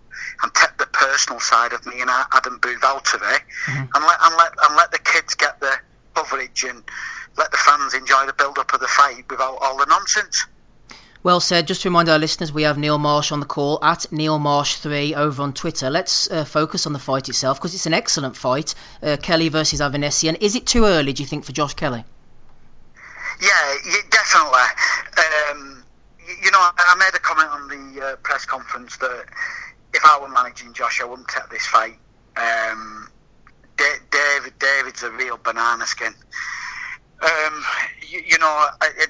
and take the personal side of me and Adam Booth out of it, and let the kids get the coverage and let the fans enjoy the build-up of the fight without all the nonsense. Well said. Just to remind our listeners, we have Neil Marsh on the call, at NeilMarsh3 over on Twitter. Let's focus on the fight itself, because it's an excellent fight. Kelly versus Avanesian. Is it too early, do you think, for Josh Kelly? Yeah, definitely. I made a comment on the press conference that if I were managing Josh, I wouldn't take this fight. David's a real banana skin.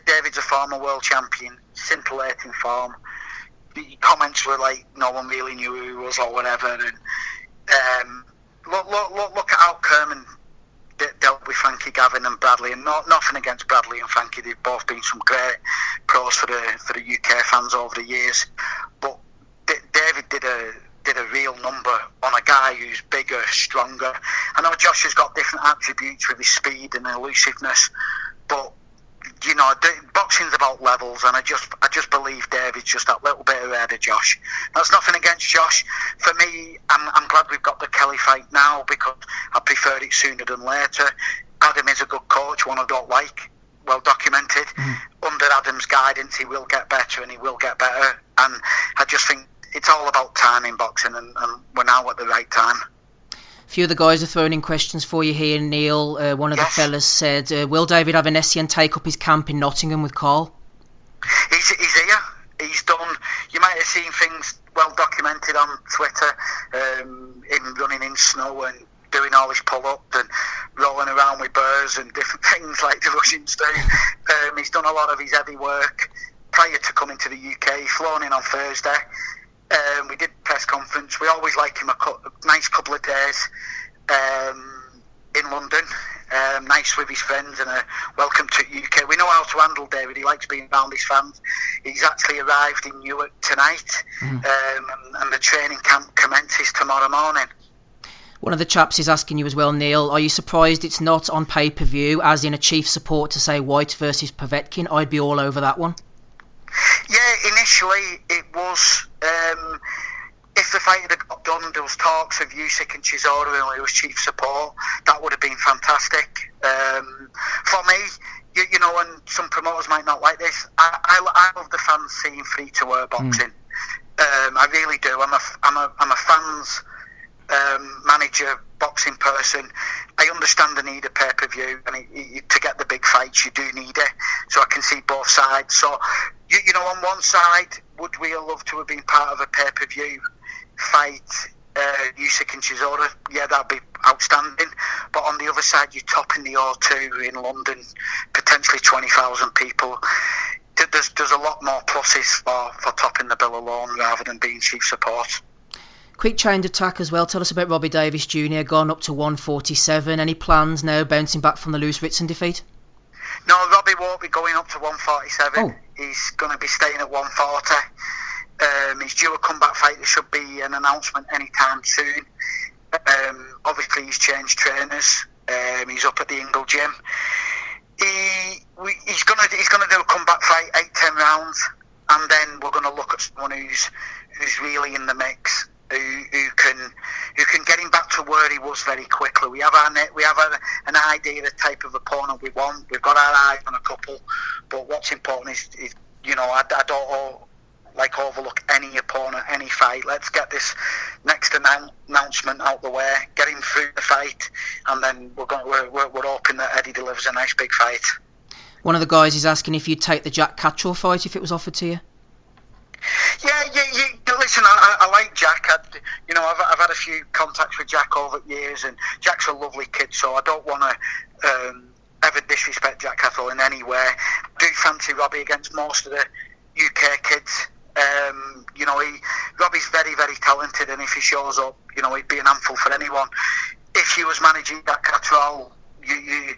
David's a former world champion, scintillating form. The comments were like no one really knew who he was or whatever. And look at how Kerman dealt with Frankie Gavin and Bradley, and nothing against Bradley and Frankie. They've both been some great pros for the UK fans over the years. But David did a real number on a guy who's bigger, stronger. I know Josh has got different attributes with his speed and elusiveness, but boxing's about levels, and I just believe David's just that little bit ahead of Josh. That's nothing against Josh. For me, I'm glad we've got the Kelly fight now, because I prefer it sooner than later. Adam is a good coach, one I don't like, well documented. Under Adam's guidance, he will get better, and he will get better. And I just think it's all about time in boxing, and we're now at the right time. A few of the guys are throwing in questions for you here, Neil. One of the fellas said, will David Avanesian take up his camp in Nottingham with Carl? He's here. He's done. You might have seen things well documented on Twitter, him running in snow and doing all his pull-ups and rolling around with birds and different things like the Russians do. He's done a lot of his heavy work prior to coming to the UK. He's flown in on Thursday. We did press conference. We always like him a nice couple of days in London. Nice with his friends, and a welcome to UK. We know how to handle David. He likes being around his fans. He's actually arrived in Newark tonight, and the training camp commences tomorrow morning. One of the chaps is asking you as well, Neil, are you surprised it's not on pay-per-view, as in a chief support to say White versus Povetkin? I'd be all over that one. Yeah, initially it was. If the fight had got done, there was talks of Usyk and Chisora who was chief support. That would have been fantastic. For me, and some promoters might not like this, I love the fans seeing free-to-air boxing. I really do. I'm a fans manager boxing person. I understand the need of pay-per-view, and to get the big fights, you do need it. So I can see both sides. So, on one side, would we have loved to have been part of a pay-per-view fight, Usyk and Chisora? Yeah, that'd be outstanding. But on the other side, you're topping the O2 in London, potentially 20,000 people. There's a lot more pluses for topping the bill alone rather than being chief support. Quick chain attack as well. Tell us about Robbie Davis Jr. gone up to 147. Any plans now bouncing back from the Lewis Ritson defeat? No, Robbie won't be going up to 147. Oh. He's going to be staying at 140. He's due a comeback fight. There should be an announcement anytime soon. Obviously, he's changed trainers. He's up at the Ingle Gym. He's going to do a comeback fight, 8-10 rounds, and then we're going to look at someone who's really in the mix. Who can get him back to where he was very quickly. We have an idea of the type of opponent we want. We've got our eyes on a couple, but what's important is I don't overlook any opponent, any fight. Let's get this next announcement out the way, get him through the fight, and then we're hoping that Eddie delivers a nice big fight. One of the guys is asking if you'd take the Jack Catterall fight if it was offered to you. Yeah. Listen, I like Jack. I've had a few contacts with Jack over the years, and Jack's a lovely kid, so I don't want to ever disrespect Jack Catterall in any way. I do fancy Robbie against most of the UK kids. Robbie's very, very talented, and if he shows up, he'd be an handful for anyone. If you was managing Jack Catterall, you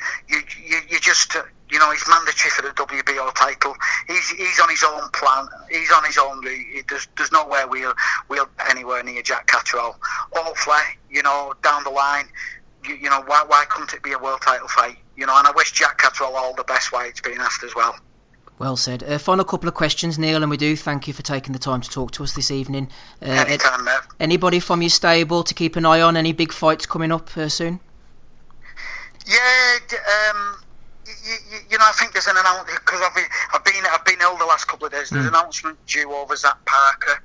just he's mandatory for the WBO title. He's on his own plan. He's on his own route. There's no way we'll get anywhere near Jack Catterall. Hopefully, down the line, why couldn't it be a world title fight? And I wish Jack Catterall all the best while it's being asked as well. Well said. Final couple of questions, Neil, and we do thank you for taking the time to talk to us this evening. Anytime, mate. Anybody from your stable to keep an eye on? Any big fights coming up soon? Yeah, I think there's an announcement because I've been ill the last couple of days. There's an announcement due over Zach Parker.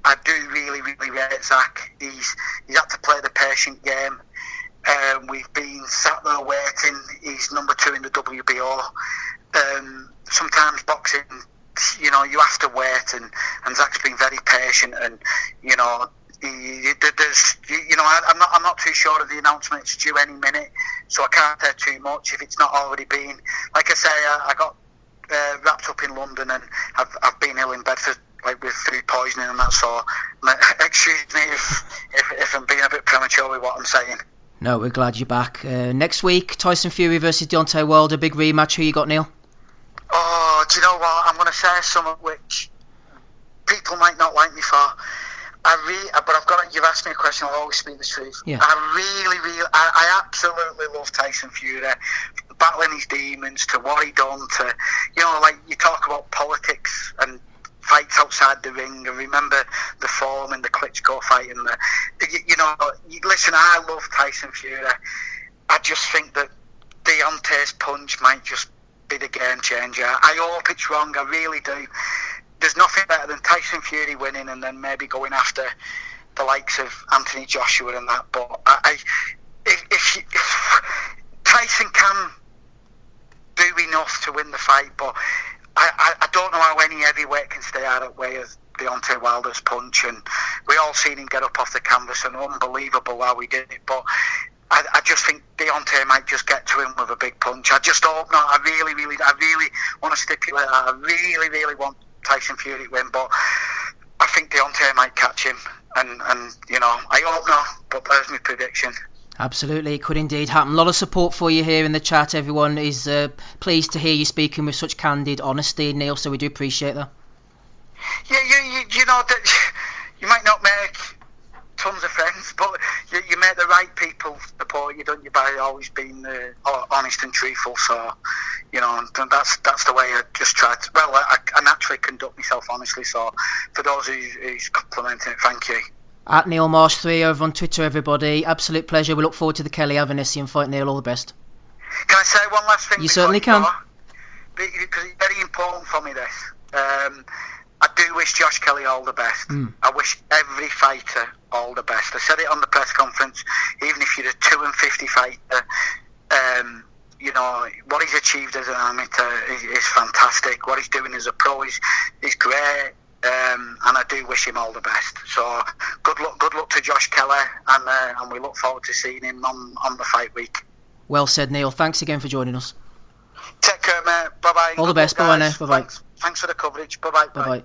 I do really, really rate Zach. He's had to play the patient game. We've been sat there waiting. He's number 2 in the WBO. Sometimes boxing, you have to wait, and Zach's been very patient, and I'm not too sure of the announcement. It's due any minute, so I can't say too much if it's not already been. Like I say, I got wrapped up in London, and I've been ill in bed with food poisoning and that. So excuse me if I'm being a bit premature with what I'm saying. No, we're glad you're back. Next week, Tyson Fury versus Deontay Wilder, big rematch. Who you got, Neil? Oh, do you know what? I'm going to say something which people might not like me for. But you've asked me a question, I'll always speak the truth. Yeah. I absolutely love Tyson Fury, battling his demons, to what he done, to, you talk about politics and fights outside the ring. I remember the form in the Klitschko fight, and listen, I love Tyson Fury. I just think that Deontay's punch might just be the game changer. I hope it's wrong, I really do. There's nothing better than Tyson Fury winning and then maybe going after the likes of Anthony Joshua and that. But if Tyson can do enough to win the fight, but I don't know how any heavyweight can stay out of the way of Deontay Wilder's punch. And we all seen him get up off the canvas, and unbelievable how he did it. But I just think Deontay might just get to him with a big punch. I just hope not. I really want to stipulate that. I really want Tyson Fury to win, but I think Deontay might catch him, and I hope not, but there's my prediction. Absolutely, it could indeed happen. A lot of support for you here in the chat. Everyone is pleased to hear you speaking with such candid honesty, Neil, so we do appreciate that. Yeah, that you might not make tons of friends, but you make the right people support you, don't you, by always being honest and truthful. So, that's the way I just try to. Well, I naturally conduct myself honestly. So, for those who's complimenting it, thank you. At Neil Marsh 3 over on Twitter, everybody. Absolute pleasure. We look forward to the Kelly Avanesian fight, Neil. All the best. Can I say one last thing? You certainly can. Because it's very important for me, this. I do wish Josh Kelly all the best. I wish every fighter all the best. I said it on the press conference. Even if you're a 2-50 fighter, you know what he's achieved as an amateur is fantastic. What he's doing as a pro is great. And I do wish him all the best. So good luck to Josh Kelly, and we look forward to seeing him on the fight week. Well said, Neil. Thanks again for joining us. Take care, mate. Bye bye. All the best. Bye now. Bye bye. Thanks for the coverage. Bye bye. Bye bye.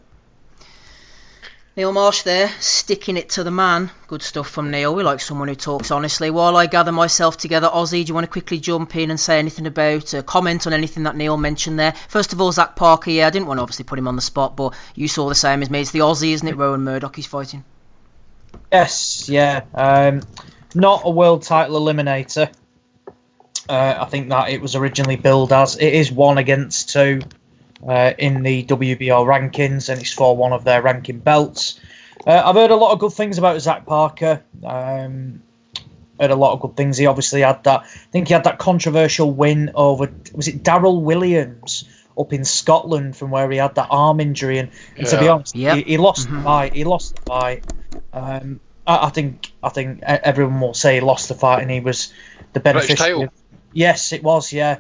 Neil Marsh there, sticking it to the man. Good stuff from Neil. We like someone who talks honestly. While I gather myself together, Ozzie, do you want to quickly jump in and say anything about, comment on anything that Neil mentioned there? First of all, Zach Parker, I didn't want to obviously put him on the spot, but you saw the same as me. It's the Aussie, isn't it, Rowan Murdoch he's fighting? Yes, yeah. Not a world title eliminator. I think that it was originally billed as. It is 1 against 2. In the WBO rankings, and it's for one of their ranking belts. I've heard a lot of good things about Zach Parker. Heard a lot of good things. He obviously had that. I think he had that controversial win over, was it Darryl Williams up in Scotland, from where he had that arm injury. And to be honest, he lost the fight. He lost the fight. I think everyone will say he lost the fight, and he was the beneficiary. Yes, it was. Yeah,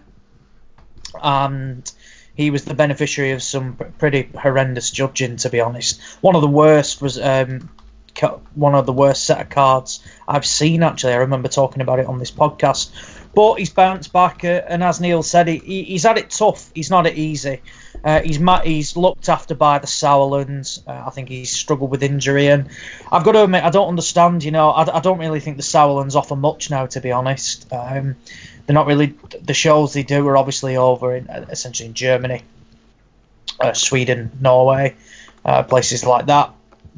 and he was the beneficiary of some pretty horrendous judging, to be honest. One of the worst was one of the worst set of cards I've seen, actually. I remember talking about it on this podcast. But he's bounced back, and as Neil said, he's had it tough. He's not it easy. He's looked after by the Sauerlands. I think he's struggled with injury, and I've got to admit, I don't understand. I don't really think the Sauerlands offer much now, to be honest. They're not really, the shows they do are obviously over essentially in Germany, Sweden, Norway, places like that.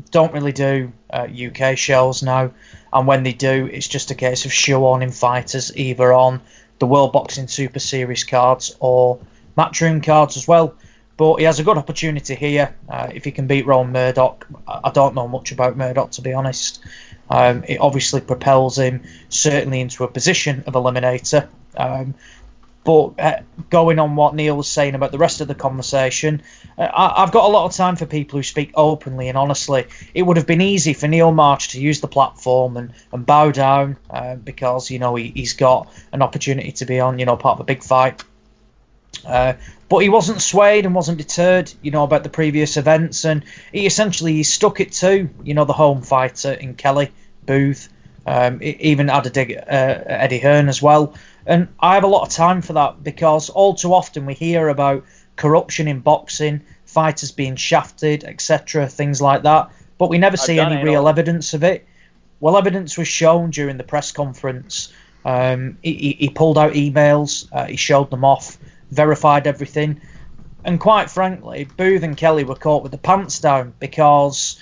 Don't really do UK shows now, and when they do, it's just a case of show-owning fighters either on the World Boxing Super Series cards or Matchroom cards as well. But he has a good opportunity here if he can beat Rowan Murdoch. I don't know much about Murdoch, to be honest. It obviously propels him certainly into a position of eliminator. But going on what Neil was saying about the rest of the conversation, I've got a lot of time for people who speak openly and honestly. It would have been easy for Neil Marsh to use the platform and bow down because, he's got an opportunity to be on, part of a big fight. But he wasn't swayed and wasn't deterred, about the previous events, and he essentially stuck it to, the home fighter in Kelly, Booth, even had a dig at Eddie Hearn as well. And I have a lot of time for that because all too often we hear about corruption in boxing, fighters being shafted, etc., things like that, but we never see any real evidence of it. Well, evidence was shown during the press conference. He pulled out emails, he showed them off, verified everything, and quite frankly, Booth and Kelly were caught with the pants down because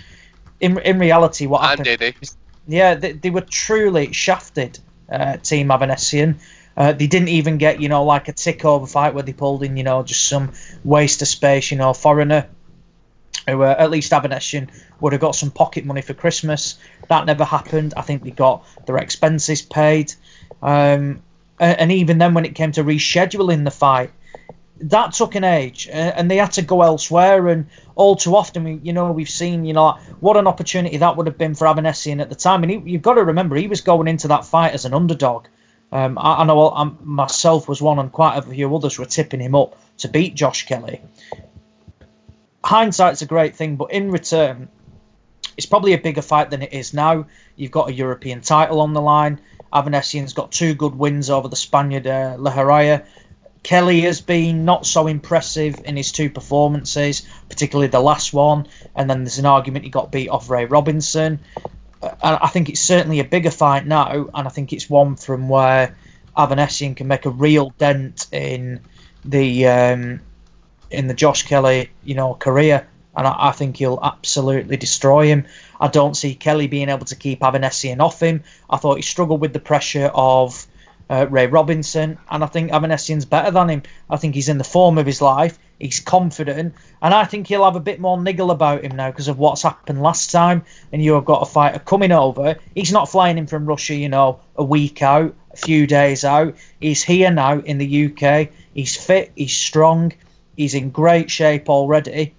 in reality what happened is, they were truly shafted, Team Avanesian. They didn't even get, like a tick-over fight where they pulled in, just some waste of space, foreigner who at least Avanesian would have got some pocket money for Christmas. That never happened. I think they got their expenses paid. And even then when it came to rescheduling the fight, that took an age, and they had to go elsewhere. And all too often, we've seen, what an opportunity that would have been for Avanesian at the time. And you've got to remember, he was going into that fight as an underdog. I know I myself was one, and quite a few others were tipping him up to beat Josh Kelly. Hindsight's a great thing, but in return, it's probably a bigger fight than it is now. You've got a European title on the line. Avanesian's got 2 good wins over the Spaniard Lejaraya. Kelly has been not so impressive in his 2 performances, particularly the last one. And then there's an argument he got beat off Ray Robinson. I think it's certainly a bigger fight now, and I think it's one from where Avanesian can make a real dent in the Josh Kelly, career. And I think he'll absolutely destroy him. I don't see Kelly being able to keep Avanesian off him. I thought he struggled with the pressure of Ray Robinson, and I think Avanesian's better than him. I think he's in the form of his life. He's confident, and I think he'll have a bit more niggle about him now because of what's happened last time. And you have got a fighter coming over. He's not flying in from Russia, a week out, a few days out. He's here now in the UK. He's fit. He's strong. He's in great shape already.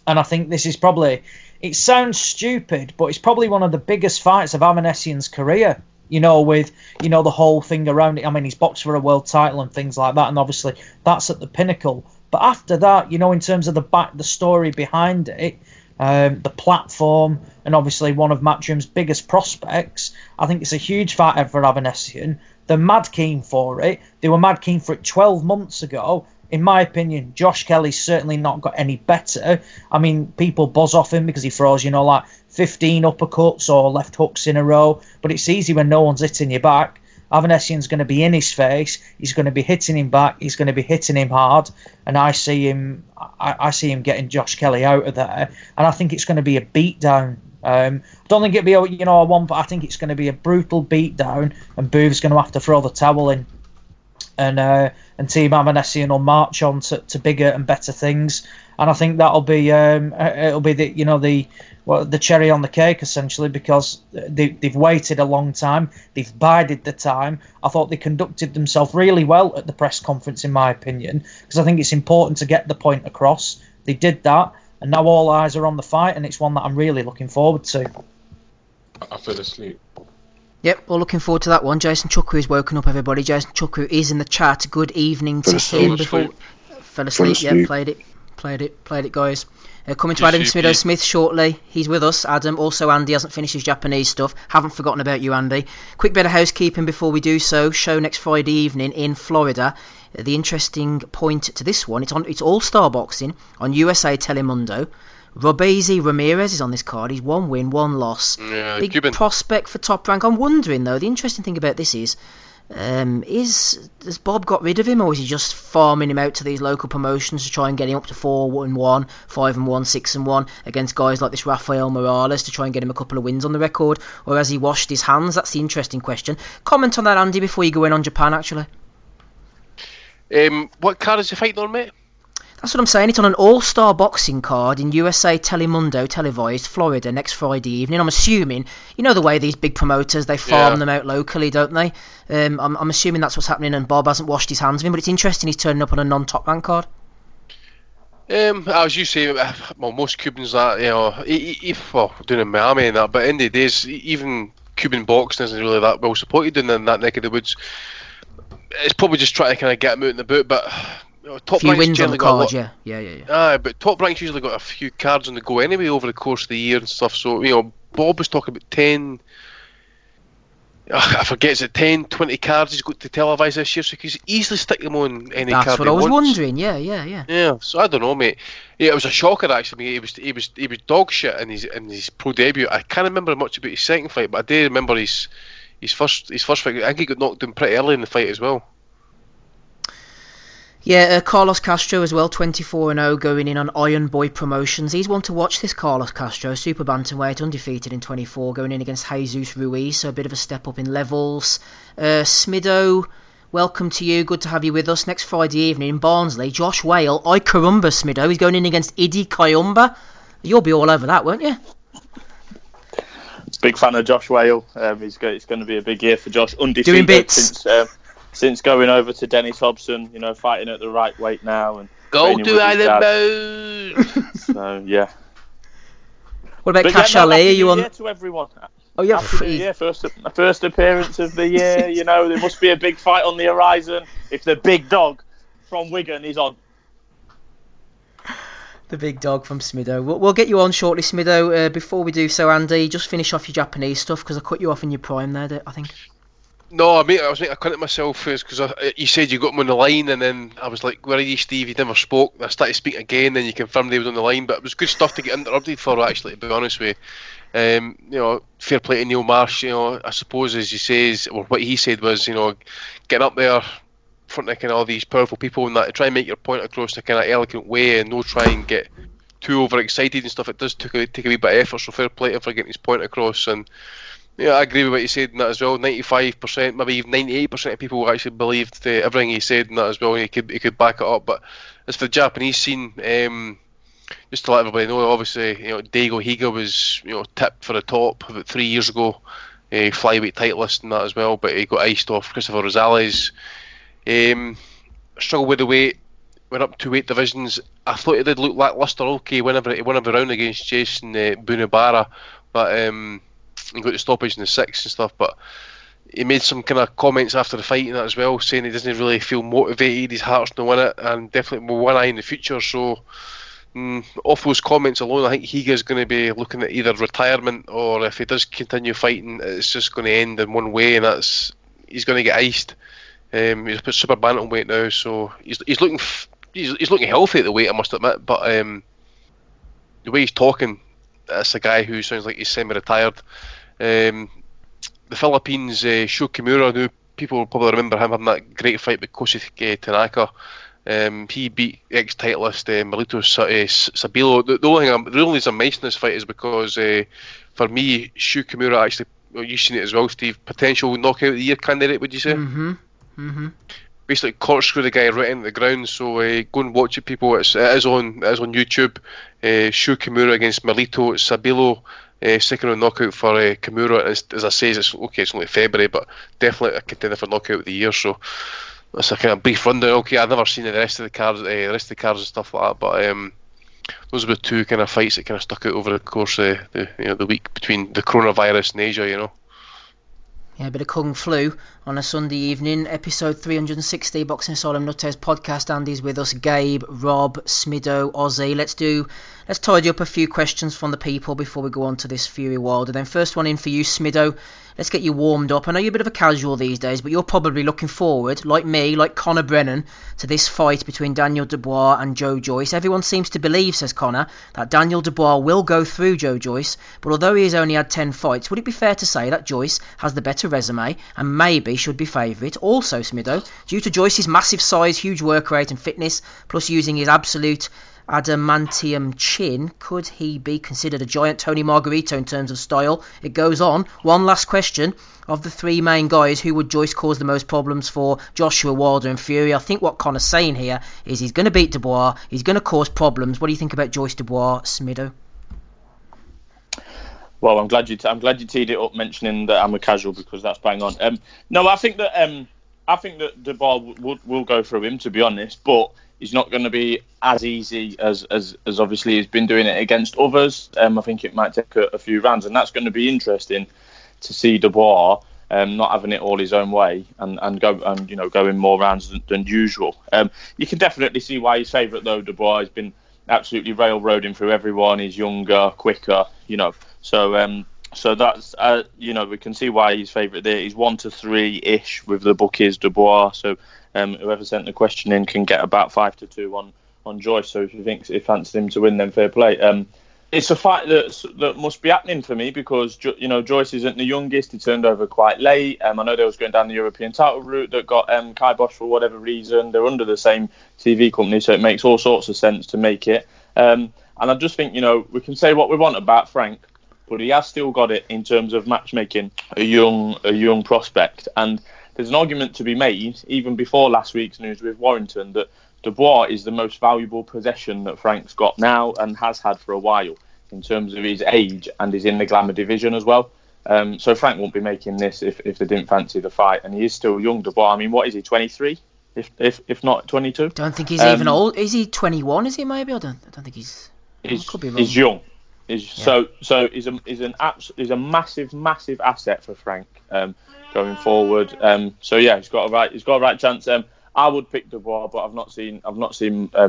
And I think this is probably, it sounds stupid, but it's probably one of the biggest fights of Avanesian's career. With, the whole thing around it. I mean, he's boxed for a world title and things like that, and obviously that's at the pinnacle. But after that, in terms of the story behind it, the platform, and obviously one of Matchroom's biggest prospects, I think it's a huge fight for Avanesian. They're mad keen for it. They were mad keen for it 12 months ago. In my opinion, Josh Kelly's certainly not got any better. I mean, people buzz off him because he throws, like 15 uppercuts or left hooks in a row. But it's easy when no one's hitting you back. Avanesian's going to be in his face. He's going to be hitting him back. He's going to be hitting him hard. And I see him getting Josh Kelly out of there. And I think it's going to be a beatdown. I don't think it'll be a one, but I think it's going to be a brutal beatdown. And Booth's going to have to throw the towel in. And Team Avanesian will march on to bigger and better things, and I think that'll be it'll be the cherry on the cake essentially, because they've waited a long time, they've bided the time. I thought they conducted themselves really well at the press conference, in my opinion, because I think it's important to get the point across. They did that, and now all eyes are on the fight, and it's one that I'm really looking forward to. I fell asleep. Yep, well, looking forward to that one. Jason Chukwu has woken up, everybody. Jason Chukwu is in the chat. Good evening to him. Fell asleep. Yeah, played it, guys. Coming to Adam Smith shortly. He's with us, Adam. Also, Andy hasn't finished his Japanese stuff. Haven't forgotten about you, Andy. Quick bit of housekeeping before we do so. Show next Friday evening in Florida. The interesting point to this one, it's All-Star Boxing on USA Telemundo. Robezi Ramirez is on this card. He's 1 win, 1 loss. Yeah, big Cuban prospect for Top Rank. I'm wondering, though, the interesting thing about this is has Bob got rid of him, or is he just farming him out to these local promotions to try and get him up to 4-1, 5-1, 6-1 against guys like this Rafael Morales to try and get him a couple of wins on the record, or has he washed his hands? That's the interesting question. Comment on that, Andy, before you go in on Japan, actually. What card is he fighting on, mate? That's what I'm saying. It's on an all-star boxing card in USA Telemundo, televised, Florida, next Friday evening. I'm assuming, the way these big promoters, they farm them out locally, don't they? I'm assuming that's what's happening, and Bob hasn't washed his hands of him, but it's interesting he's turning up on a non-top rank card. As you say, well, most Cubans that, doing in Miami and that, but in the days, even Cuban boxing isn't really that well supported in that neck of the woods. It's probably just trying to kind of get him out in the boot, but Top few Rank's wins on the got card, yeah. Aye, but Top Rank's usually got a few cards on the go anyway over the course of the year and stuff. So Bob was talking about 10. I forget, is it 10, 20 cards he's got to televise this year, so he could easily stick them on any card. That's what I was wondering. Yeah. Yeah, so I don't know, mate. Yeah, it was a shocker actually. He was dog shit in his pro debut. I can't remember much about his second fight, but I do remember his first fight. I think he got knocked down pretty early in the fight as well. Yeah, Carlos Castro as well, 24-0, going in on Iron Boy Promotions. He's one to watch, this Carlos Castro, super bantamweight, undefeated in 24, going in against Jesus Ruiz, so a bit of a step up in levels. Smido, welcome to you, good to have you with us. Next Friday evening in Barnsley, Josh Whale, I Carumba Smido, he's going in against Idi Kayumba. You'll be all over that, won't you? Big fan of Josh Whale. It's going to be a big year for Josh, undefeated doing bits since going over to Dennis Hobson, fighting at the right weight now and go to Ireland. So yeah. What about Cash Ali? Are you on? To everyone. Oh yeah. Happy New Year, first appearance of the year. There must be a big fight on the horizon. If the big dog from Wigan is on. The big dog from Smido. We'll get you on shortly, Smido. Before we do so, Andy, just finish off your Japanese stuff because I cut you off in your prime there, I think. No, I was making a cunt of myself because you said you got him on the line, and then I was like, "Where are you, Steve? You never spoke." And I started speaking again, then you confirmed he was on the line. But it was good stuff to get interrupted for, actually, to be honest with you. Fair play to Neil Marsh. I suppose, as you say, or what he said was, getting up there in front of kind of all these powerful people and that to try and make your point across in a kind of eloquent way, and not try and get too overexcited and stuff. It does take a wee bit of effort. So fair play to him for getting his point across. And yeah, I agree with what you said in that as well. 95%, maybe even 98% of people actually believed everything he said in that as well. He could back it up. But as for the Japanese scene, just to let everybody know, obviously, Daigo Higa was tipped for the top about 3 years ago, flyweight titleist and that as well. But he got iced off Christopher Rosales. Struggled with the weight. went up to weight divisions. I thought he did look lacklustre. Okay, whenever he won a round against Jason Bunabara, but he got the stoppage in the 6th and stuff. But he made some kind of comments after the fight and that as well, saying he doesn't really feel motivated. His heart's not in it, and definitely will one eye in the future. So off those comments alone, I think Higa's going to be looking at either retirement, or if he does continue fighting, it's just going to end in one way, and that's he's going to get iced. He's a super bantamweight now, so he's looking healthy at the weight, I must admit. But the way he's talking, that's a guy who sounds like he's semi-retired. The Philippines, Sho Kimura, who people will probably remember him having that great fight with Kosuke Tanaka. He beat ex-titleist Milito Sabilo. The only reason I'm mentioning this fight is because for me, Sho Kimura actually, you've seen it as well, Steve, potential knockout of the year candidate, would you say? Basically corkscrew the guy right into the ground, so go and watch it, people. It is on YouTube. Sho Kimura against Milito Sabilo, second round knockout for Kimura. As I say, it's only February, but definitely a contender for knockout of the year. So that's a kind of brief rundown. Okay, I've never seen the rest of the cards, and stuff like that, but those were the two kind of fights that kind of stuck out over the course of the week between the coronavirus in Asia, Yeah, a bit of Kung Flu on a Sunday evening. Episode 360, Boxing Asylum Nuthouse podcast. Andy's with us, Gabe, Rob, Smido, Ozzie. Let's tidy up a few questions from the people before we go on to this Fury Wilder. Then first one in for you, Smido. Let's get you warmed up. I know you're a bit of a casual these days, but you're probably looking forward, like me, like Conor Brennan, to this fight between Daniel Dubois and Joe Joyce. Everyone seems to believe, says Conor, that Daniel Dubois will go through Joe Joyce, but although he has only had 10 fights, would it be fair to say that Joyce has the better resume and maybe should be favourite? Also, Smido, due to Joyce's massive size, huge work rate and fitness, plus using his absolute adamantium chin, could he be considered a giant Tony Margarito in terms of style? It goes on. One last question. Of the three main guys, who would Joyce cause the most problems for? Joshua, Wilder and Fury. I think what Conor's saying here is he's going to beat Dubois, he's going to cause problems. What do you think about Joyce Dubois, Smido? Well, I'm glad you teed it up mentioning that I'm a casual, because that's bang on. No, I think that Dubois will go through him, to be honest, but he's not going to be as easy as obviously he's been doing it against others. I think it might take a few rounds, and that's going to be interesting to see Dubois not having it all his own way and going more rounds than usual. You can definitely see why he's favourite though. Dubois has been absolutely railroading through everyone. He's younger, quicker, So that's we can see why he's favourite there. He's 1-3 with the bookies, Dubois. So whoever sent the question in can get about 5-2 on Joyce. So if he fancies him to win, then fair play. It's a fight that must be happening for me, because Joyce isn't the youngest. He turned over quite late. I know they was going down the European title route that got kibosh for whatever reason. They're under the same TV company, so it makes all sorts of sense to make it. And I just think we can say what we want about Frank, but he has still got it in terms of matchmaking, a young prospect. And there's an argument to be made, even before last week's news with Warrington, that Dubois is the most valuable possession that Frank's got now and has had for a while, in terms of his age, and he's in the glamour division as well. So Frank won't be making this if they didn't fancy the fight, and he is still young, Dubois. I mean, what is he, 23? If not 22? Don't think he's even old. Is he 21? Is he maybe? I don't think he's. Could be wrong. He's young. So he's a massive asset for Frank going forward. He's got a right chance. I would pick Dubois, but I've not seen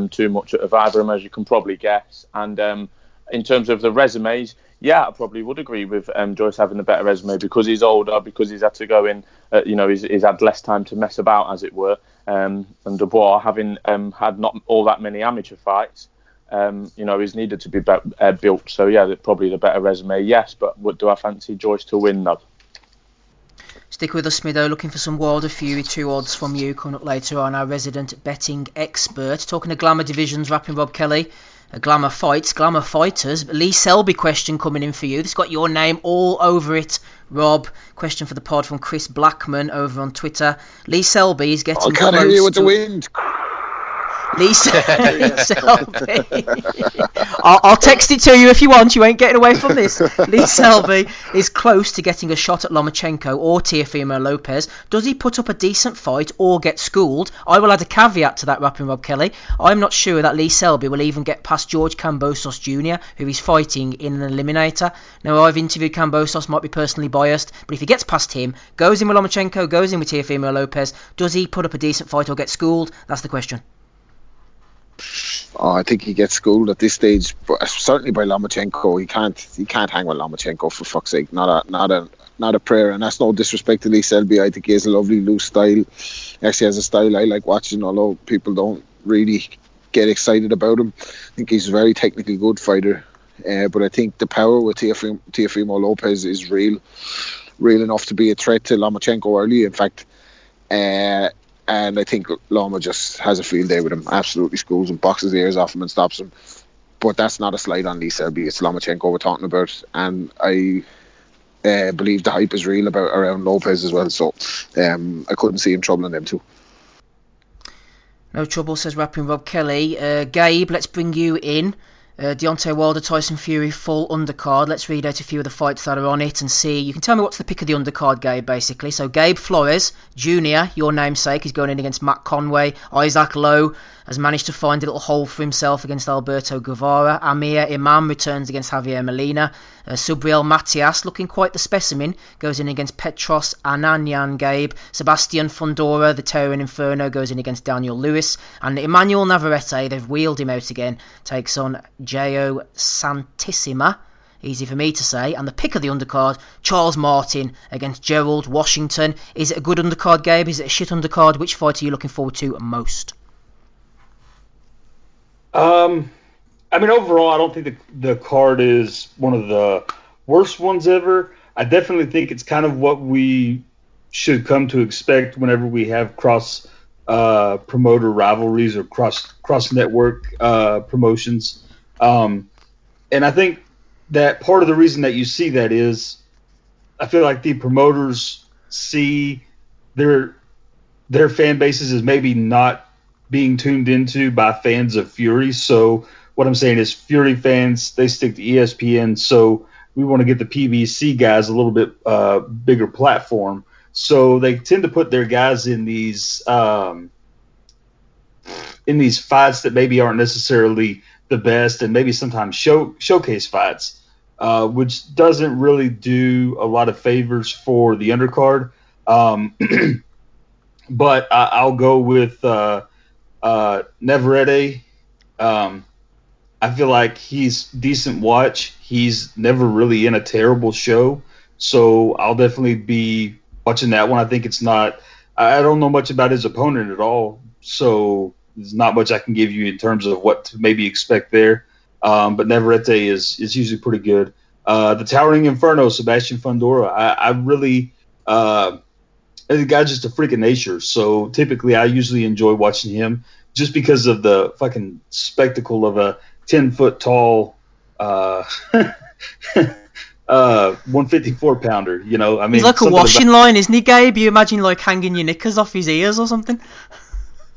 too much of either of them, as you can probably guess. And in terms of the resumes, I probably would agree with Joyce having the better resume, because he's older, because he's had to go in, he's had less time to mess about, as it were. And Dubois, having had not all that many amateur fights, he's needed to be built. So probably the better resume, yes. But do I fancy Joyce to win though? Stick with us, Smido. Looking for some Wilder Fury 2 odds from you coming up later on, our resident betting expert. Talking to Glamour Divisions, rapping Rob Kelly. Glamour Fights, Glamour Fighters. Lee Selby question coming in for you. This got your name all over it, Rob. Question for the pod from Chris Blackman over on Twitter. Lee Selby is getting close. I can't hear you with the wind. Lee Selby. I'll text it to you if you want. You ain't getting away from this. Lee Selby is close to getting a shot at Lomachenko or Teofimo Lopez. Does he put up a decent fight or get schooled? I will add a caveat to that, Rapping Rob Kelly. I'm not sure that Lee Selby will even get past George Kambosos Jr., who he's fighting in an eliminator. Now, I've interviewed Kambosos, might be personally biased, but if he gets past him, goes in with Lomachenko, goes in with Teofimo Lopez, does he put up a decent fight or get schooled? That's the question. Oh, I think he gets schooled at this stage, but certainly by Lomachenko. He can't hang with Lomachenko, for fuck's sake. Not a prayer, and that's no disrespect to Lee Selby. I think he has a lovely loose style. He actually has a style I like watching, although people don't really get excited about him. I think he's a very technically good fighter, but I think the power with Teofimo Lopez is real enough to be a threat to Lomachenko early. In fact, and I think Loma just has a field day with him, absolutely schools him, boxes the ears off him and stops him. But that's not a slight on Lee Selby, it's Lomachenko we're talking about, and I believe the hype is real around Lopez as well, so I couldn't see him troubling them too. No trouble, says Rapping Rob Kelly. Gabe, let's bring you in. Deontay Wilder, Tyson Fury, full undercard. Let's read out a few of the fights that are on it and see. You can tell me what's the pick of the undercard, Gabe, basically. So Gabe Flores Jr., your namesake, is going in against Matt Conway. Isaac Lowe has managed to find a little hole for himself against Alberto Guevara. Amir Imam returns against Javier Molina. Subriel Matias, looking quite the specimen, goes in against Petros Ananyan, Gabe. Sebastian Fundora, the Towering Inferno, goes in against Daniel Lewis. And Emmanuel Navarrete, they've wheeled him out again, takes on Gio Santissima. Easy for me to say. And the pick of the undercard, Charles Martin against Gerald Washington. Is it a good undercard, Gabe? Is it a shit undercard? Which fight are you looking forward to most? I mean, overall, I don't think the card is one of the worst ones ever. I definitely think it's kind of what we should come to expect whenever we have cross promoter rivalries or cross network promotions. And I think that part of the reason that you see that is I feel like the promoters see their fan bases as maybe not being tuned into by fans of Fury. So what I'm saying is Fury fans, they stick to ESPN. So we want to get the PBC guys a little bit bigger platform. So they tend to put their guys in these fights that maybe aren't necessarily the best and maybe sometimes showcase fights, which doesn't really do a lot of favors for the undercard. But I'll go with Navarrete. I feel like he's decent watch. He's never really in a terrible show. So I'll definitely be watching that one. I think it's not – I don't know much about his opponent at all. So there's not much I can give you in terms of what to maybe expect there. But Navarrete is usually pretty good. The Towering Inferno, Sebastian Fundora. I really the guy's just a freak of nature. So typically I usually enjoy watching him just because of the fucking spectacle of a 10-foot tall 154 pounder, you know. I mean, he's like a washing line, isn't he, Gabe? You imagine like hanging your knickers off his ears or something.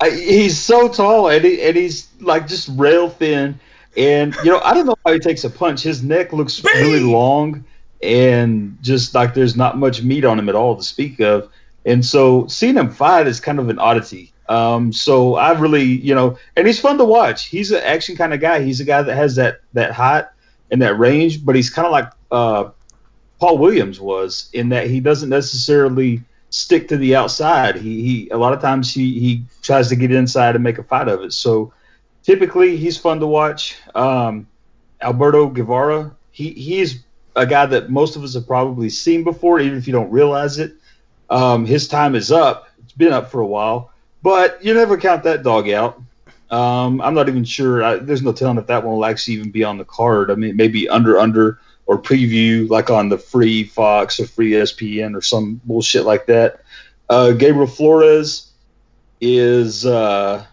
He's so tall and he's like just rail thin, and you know, I don't know how he takes a punch. His neck looks really long and just like there's not much meat on him at all to speak of. And so seeing him fight is kind of an oddity. So I really, you know, and he's fun to watch. He's an action kind of guy. He's a guy that has that height and that range, but he's kind of like Paul Williams was in that he doesn't necessarily stick to the outside. He a lot of times he tries to get inside and make a fight of it. So typically he's fun to watch. Alberto Guevara, he's a guy that most of us have probably seen before, even if you don't realize it. His time is up. It's been up for a while. But you never count that dog out. I'm not even sure. There's no telling if that one will actually even be on the card. I mean, maybe under or preview like on the free Fox or free ESPN or some bullshit like that. Gabriel Flores is a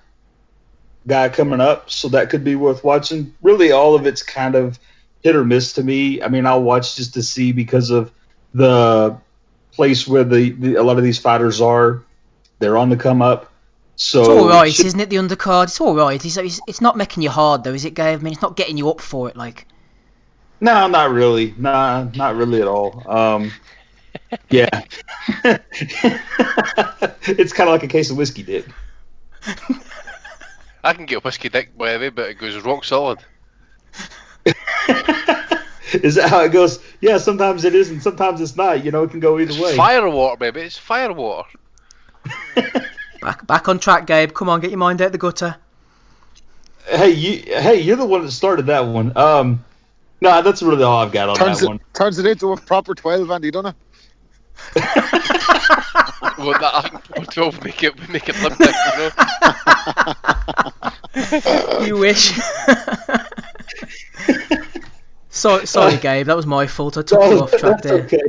guy coming up, so that could be worth watching. Really, all of it's kind of hit or miss to me. I mean, I'll watch just to see because of the place where a lot of these fighters are. They're on the come up. So it's all right, isn't it? The undercard, it's all right. It's not making you hard though, is it, Gabe? I mean, it's not getting you up for it, like. No, not really. Nah, not really at all. Yeah. It's kind of like a case of whiskey dick. I can get whiskey dick by the way, but it goes rock solid. Is that how it goes? Yeah, sometimes it is and sometimes it's not. You know, it can go either way. Fire water, baby. It's fire water. Back on track, Gabe. Come on, get your mind out the gutter. Hey, you're the one that started that one. No, that's really all I've got on that one. Turns it into a proper 12, Andy, doesn't it? Well, that 12 make it limited, you know. You wish. Sorry, Gabe. That was my fault. I took you off track there. Okay.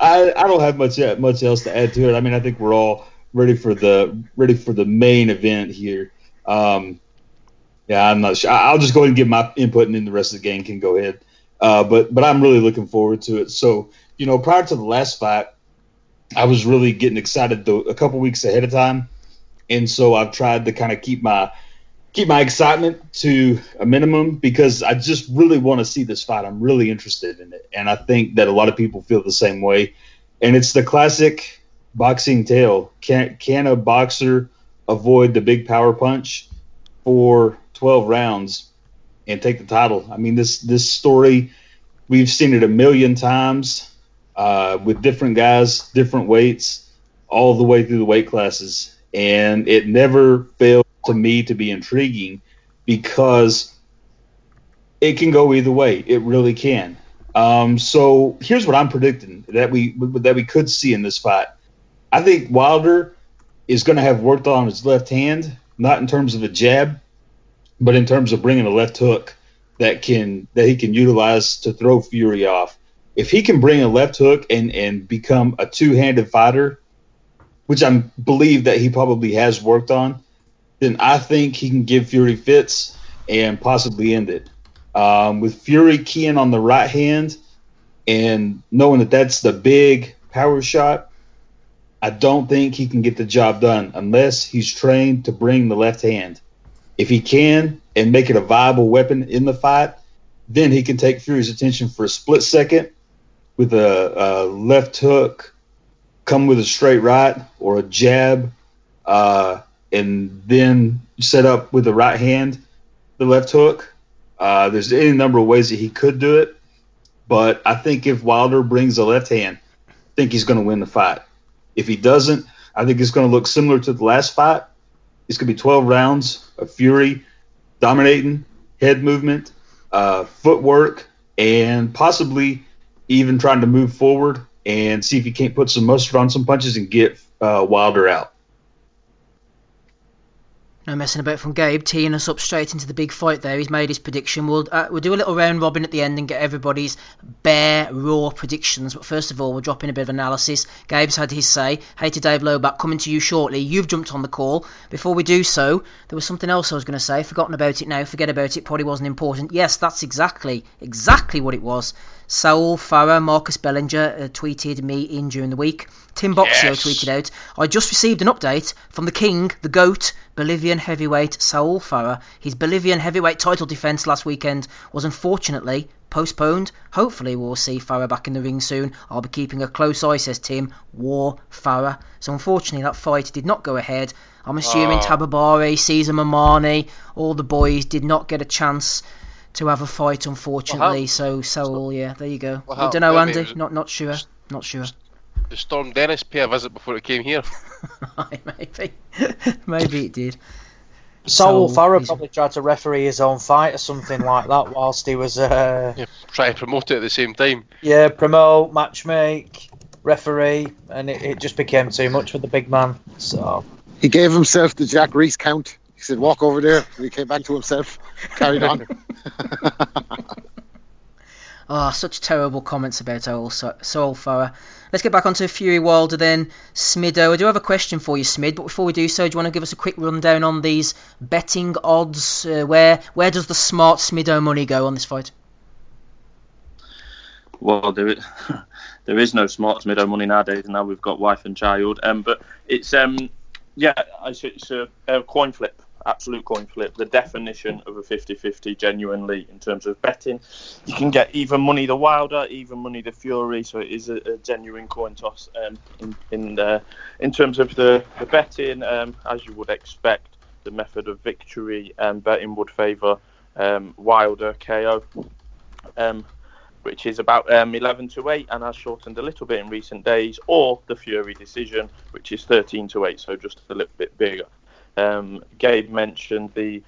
I don't have much else to add to it. I mean, I think we're all ready for the main event here. Yeah, I'm not sure. I'll just go ahead and give my input, and then the rest of the gang can go ahead. But I'm really looking forward to it. So, you know, prior to the last fight, I was really getting excited a couple weeks ahead of time, and so I've tried to kind of keep my excitement to a minimum because I just really want to see this fight. I'm really interested in it, and I think that a lot of people feel the same way. And it's the classic boxing tale. Can a boxer avoid the big power punch for 12 rounds and take the title? I mean, this story, we've seen it a million times with different guys, different weights, all the way through the weight classes. And it never failed to me to be intriguing because it can go either way. It really can. So here's what I'm predicting that we could see in this fight. I think Wilder is going to have worked on his left hand, not in terms of a jab, but in terms of bringing a left hook that he can utilize to throw Fury off. If he can bring a left hook and become a two-handed fighter, which I believe that he probably has worked on, then I think he can give Fury fits and possibly end it. With Fury keying on the right hand and knowing that that's the big power shot, I don't think he can get the job done unless he's trained to bring the left hand. If he can and make it a viable weapon in the fight, then he can take Fury's attention for a split second with a left hook, come with a straight right or a jab, and then set up with the right hand, the left hook. There's any number of ways that he could do it, but I think if Wilder brings a left hand, I think he's going to win the fight. If he doesn't, I think it's going to look similar to the last fight. It's going to be 12 rounds of Fury dominating, head movement, footwork, and possibly even trying to move forward and see if he can't put some mustard on some punches and get Wilder out. No messing about from Gabe, teeing us up straight into the big fight there. He's made his prediction. We'll do a little round robin at the end and get everybody's bare, raw predictions. But first of all, we'll drop in a bit of analysis. Gabe's had his say. Hey to Dave Loback, coming to you shortly. You've jumped on the call. Before we do so, there was something else I was going to say. Forgotten about it now. Forget about it. Probably wasn't important. Yes, that's exactly what it was. Saul Farah, Marcus Bellinger tweeted me in during the week. Tim Boxio tweeted out, I just received an update from the king, the GOAT, Bolivian heavyweight Saul Farah. His Bolivian heavyweight title defence last weekend was unfortunately postponed. Hopefully we'll see Farah back in the ring soon. I'll be keeping a close eye, says Tim. War Farah. So unfortunately that fight did not go ahead. I'm assuming Tababari, Cesar Mamani, all the boys did not get a chance to have a fight, unfortunately. So Saul, yeah, there you go. I don't know, Andy. Not sure. Not sure. Did Storm Dennis pay a visit before it came here? Maybe it did. Saul Farah probably tried to referee his own fight or something like that whilst he was trying to promote it at the same time. Yeah, promote, matchmake, referee, and it just became too much for the big man. So he gave himself the Jack Reese count. He said, walk over there. And he came back to himself, carried on. Such terrible comments about Saul Farah. Let's get back onto Fury Wilder then. Smido, I do have a question for you, Smid, but before we do so, do you want to give us a quick rundown on these betting odds? Where does the smart Smido money go on this fight? Well, there is no smart Smido money nowadays, and now we've got wife and child. But it's Yeah, it's a coin flip, absolute coin flip. The definition of a 50-50, genuinely, in terms of betting. You can get even money the Wilder, even money the Fury, so it is a genuine coin toss in terms of the betting. As you would expect, the method of victory betting would favour Wilder KO, which is about 11-8 and has shortened a little bit in recent days, or the Fury decision, which is 13-8, so just a little bit bigger. Gabe mentioned the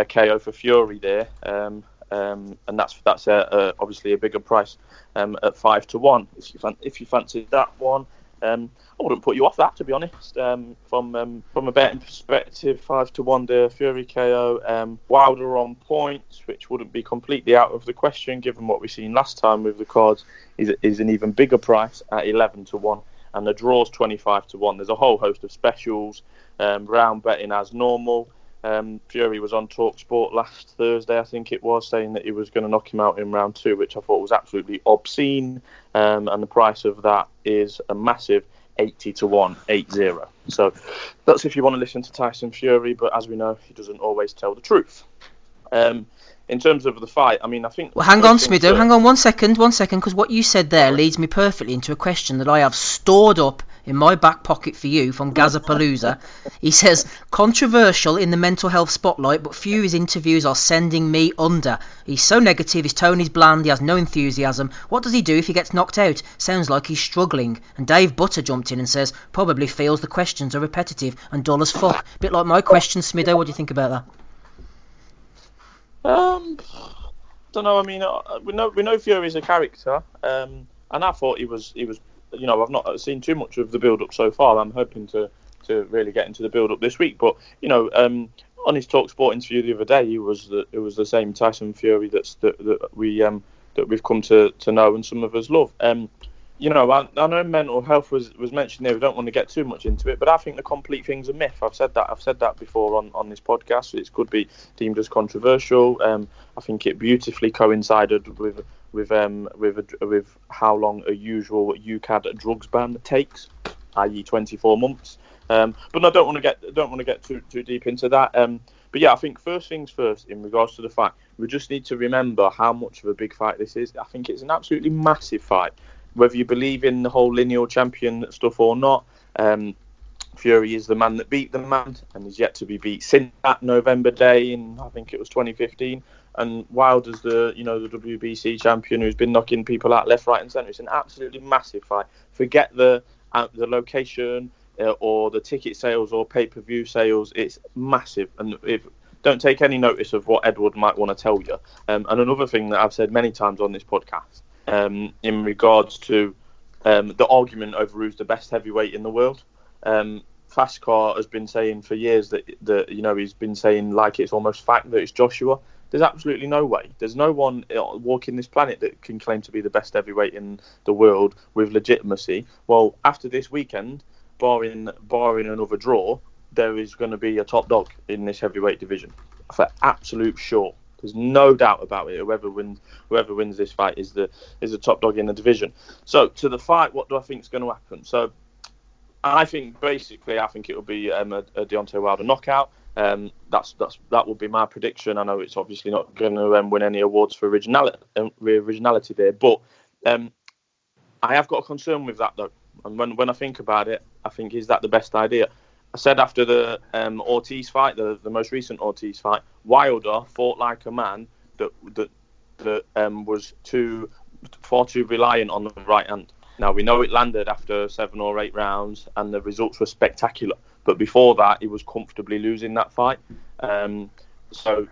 KO for Fury there, and that's obviously a bigger price at 5-1. If you fancied that one, I wouldn't put you off that, to be honest. From a betting perspective, 5-1 the Fury KO. Wilder on points, which wouldn't be completely out of the question given what we've seen last time with the cards, is an even bigger price at 11-1, and the draw's 25-1. There's a whole host of specials, round betting as normal. Fury was on TalkSport last Thursday, I think it was, saying that he was going to knock him out in round 2, which I thought was absolutely obscene. And the price of that is a massive 80-1, 80. So that's if you want to listen to Tyson Fury, but as we know, he doesn't always tell the truth. In terms of the fight, I mean, I think... Well, hang on, Smitho, hang on one second, because what you said there leads me perfectly into a question that I have stored up in my back pocket for you from Gazapalooza. He says, controversial in the mental health spotlight, but few of his interviews are sending me under. He's so negative, his tone is bland, he has no enthusiasm. What does he do if he gets knocked out? Sounds like he's struggling. And Dave Butter jumped in and says, probably feels the questions are repetitive and dull as fuck. Bit like my question, Smitho, what do you think about that? Don't know. I mean, we know Fury's a character, and I thought he was. You know, I've not seen too much of the build-up so far. I'm hoping to really get into the build-up this week. But you know, on his TalkSport interview the other day, it was the same Tyson Fury that we've come to know and some of us love. You know, I know mental health was mentioned there. We don't want to get too much into it, but I think the complete thing's a myth. I've said that before on this podcast. It could be deemed as controversial. I think it beautifully coincided with how long a usual UCAD drugs ban takes, i.e. 24 months. But no, I don't want to get too deep into that. But yeah, I think first things first, in regards to the fight, we just need to remember how much of a big fight this is. I think it's an absolutely massive fight. Whether you believe in the whole lineal champion stuff or not, Fury is the man that beat the man and is yet to be beat since that November day in, I think it was 2015. And Wilder's the WBC champion who's been knocking people out left, right, and centre. It's an absolutely massive fight. Forget the location or the ticket sales or pay-per-view sales. It's massive, and don't take any notice of what Edward might want to tell you. And another thing that I've said many times on this podcast. In regards to the argument over who's the best heavyweight in the world, Fastcar has been saying for years that he's been saying like it's almost fact that it's Joshua. There's absolutely no way. There's no one walking this planet that can claim to be the best heavyweight in the world with legitimacy. Well, after this weekend, barring another draw, there is going to be a top dog in this heavyweight division for absolute sure. There's no doubt about it. Whoever wins this fight is the top dog in the division. So to the fight, what do I think is going to happen? So I think it will be a Deontay Wilder knockout. That would be my prediction. I know it's obviously not going to win any awards for originality there, but I have got a concern with that though. And when I think about it, I think, is that the best idea? I said after the Ortiz fight, the most recent Ortiz fight, Wilder fought like a man that was far too reliant on the right hand. Now, we know it landed after 7 or 8 rounds and the results were spectacular. But before that, he was comfortably losing that fight. So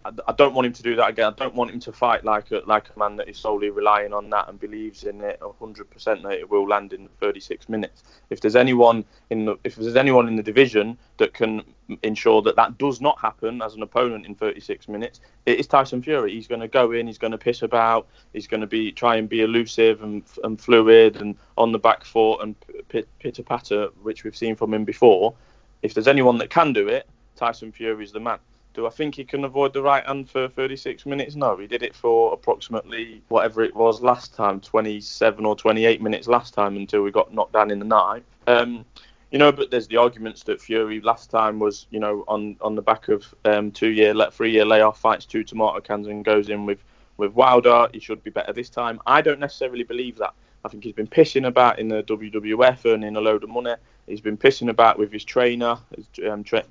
I don't want him to do that again. I don't want him to fight like a man that is solely relying on that and believes in it 100% that it will land in 36 minutes. If there's anyone in the division that can ensure that does not happen as an opponent in 36 minutes, it is Tyson Fury. He's going to go in, he's going to piss about, he's going to try and be elusive and fluid and on the back foot and pitter patter, which we've seen from him before. If there's anyone that can do it, Tyson Fury is the man. Do I think he can avoid the right hand for 36 minutes? No, he did it for approximately whatever it was last time, 27 or 28 minutes last time until we got knocked down in the ninth. But there's the arguments that Fury last time was, on the back of 3-year layoff, fights 2 tomato cans and goes in with Wilder. He should be better this time. I don't necessarily believe that. I think he's been pissing about in the WWF, earning a load of money. He's been pissing about with his trainer,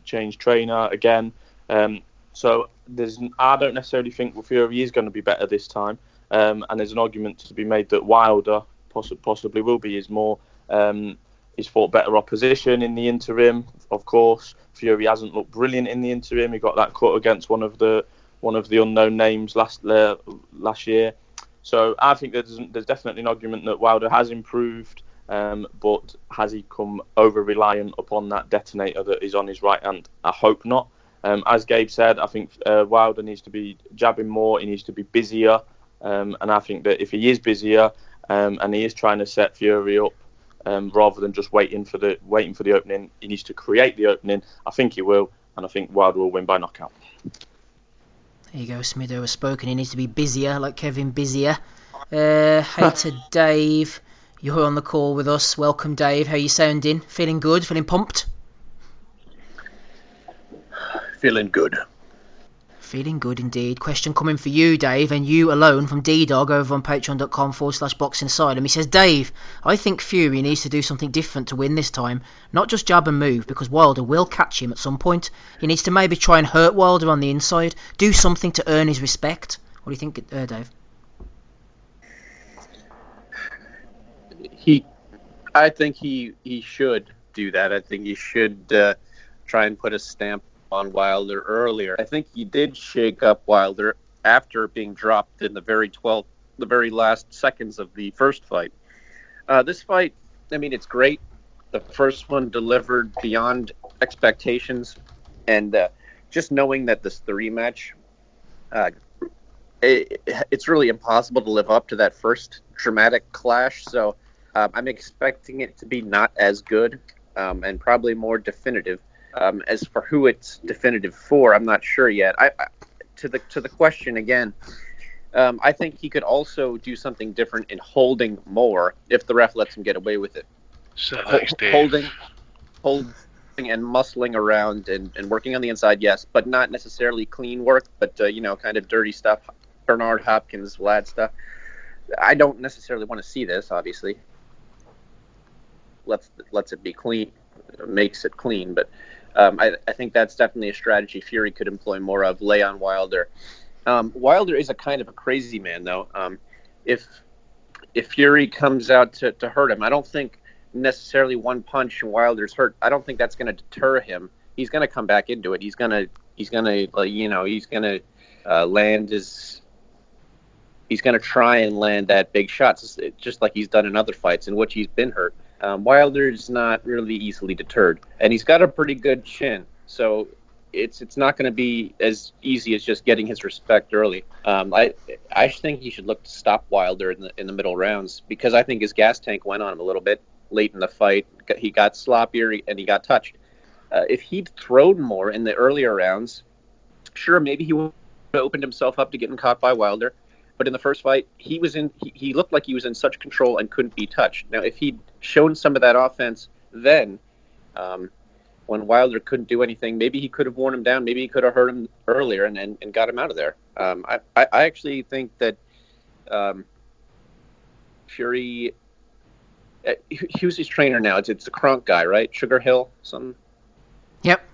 changed trainer again. So I don't necessarily think Fury is going to be better this time. And there's an argument to be made that Wilder possibly will be. He's fought better opposition in the interim, of course. Fury hasn't looked brilliant in the interim. He got that cut against one of the unknown names last year. So I think there's definitely an argument that Wilder has improved, but has he come over reliant upon that detonator that is on his right hand? I hope not. As Gabe said, I think Wilder needs to be jabbing more. He needs to be busier, and I think that if he is busier and he is trying to set Fury up, rather than just waiting for the opening, he needs to create the opening. I think he will, and I think Wilder will win by knockout. There you go, Smitho has spoken. He needs to be busier, like Kevin Busier. Hey to Dave, you're on the call with us. Welcome, Dave. How you sounding? Feeling good? Feeling pumped? Feeling good. Feeling good indeed. Question coming for you, Dave, and you alone, from D-Dog over on patreon.com/Boxing Asylum. He says, Dave, I think Fury needs to do something different to win this time. Not just jab and move, because Wilder will catch him at some point. He needs to maybe try and hurt Wilder on the inside. Do something to earn his respect. What do you think, Dave? I think he should do that. I think he should try and put a stamp on Wilder earlier. I think he did shake up Wilder after being dropped in the very last seconds of the first fight. This fight, I mean, it's great. The first one delivered beyond expectations, and just knowing that this is the rematch, it's really impossible to live up to that first dramatic clash. So I'm expecting it to be not as good and probably more definitive. As for who it's definitive for, I'm not sure yet. To the question again, I think he could also do something different in holding more if the ref lets him get away with it. Holding and muscling around and working on the inside, yes, but not necessarily clean work, but kind of dirty stuff, Bernard Hopkins, Vlad stuff. I don't necessarily want to see this, obviously. Lets it be clean, makes it clean, but I think that's definitely a strategy Fury could employ more of, lay on Wilder. Wilder is a kind of a crazy man, though. If Fury comes out to hurt him, I don't think necessarily one punch and Wilder's hurt. I don't think that's going to deter him. He's going to come back into it. He's going to land his. He's going to try and land that big shot, just like he's done in other fights in which he's been hurt. Wilder's not really easily deterred, and he's got a pretty good chin, so it's not going to be as easy as just getting his respect early. I think he should look to stop Wilder in the middle rounds, because I think his gas tank went on him a little bit late in the fight. He got sloppier and he got touched. If he'd thrown more in the earlier rounds, sure, maybe he would have opened himself up to getting caught by Wilder. But in the first fight, he looked like he was in such control and couldn't be touched. Now, if he'd shown some of that offense then, when Wilder couldn't do anything, maybe he could have worn him down. Maybe he could have hurt him earlier and got him out of there. I actually think that Fury, who's his trainer now? It's the Kronk guy, right? Sugar Hill, something? Yep.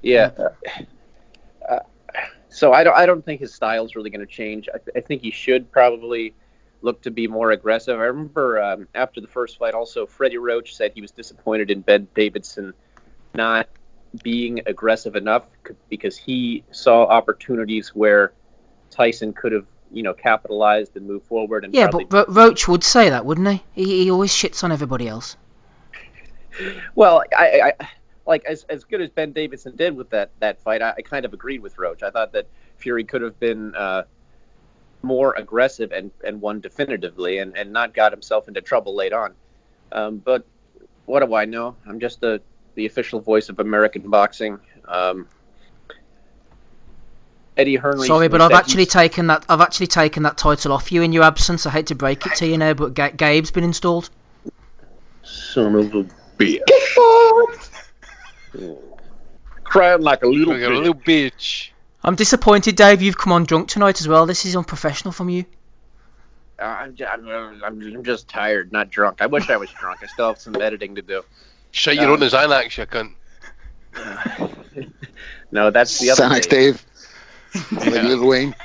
Yeah. So I don't think his style's really going to change. I think he should probably look to be more aggressive. I remember after the first fight also, Freddie Roach said he was disappointed in Ben Davidson not being aggressive enough because he saw opportunities where Tyson could have, capitalized and moved forward. And yeah, but Roach would say that, wouldn't he? He always shits on everybody else. Well, I like as good as Ben Davidson did with that fight, I kind of agreed with Roach. I thought that Fury could have been more aggressive and won definitively and not got himself into trouble late on. But what do I know? I'm just the official voice of American boxing. Eddie Hearn. Sorry, but I've actually taken that title off you in your absence. I hate to break it to you now, but Gabe's been installed. Son of a Bitch. Crying like a little Like a little bitch. I'm disappointed, Dave. You've come on drunk tonight as well. This is unprofessional from you. I'm just tired, not drunk. I wish I was drunk. I still have some editing to do. Shut your own as Xanax, you cunt. No, that's the other Xanax Dave. Like Lil Wayne.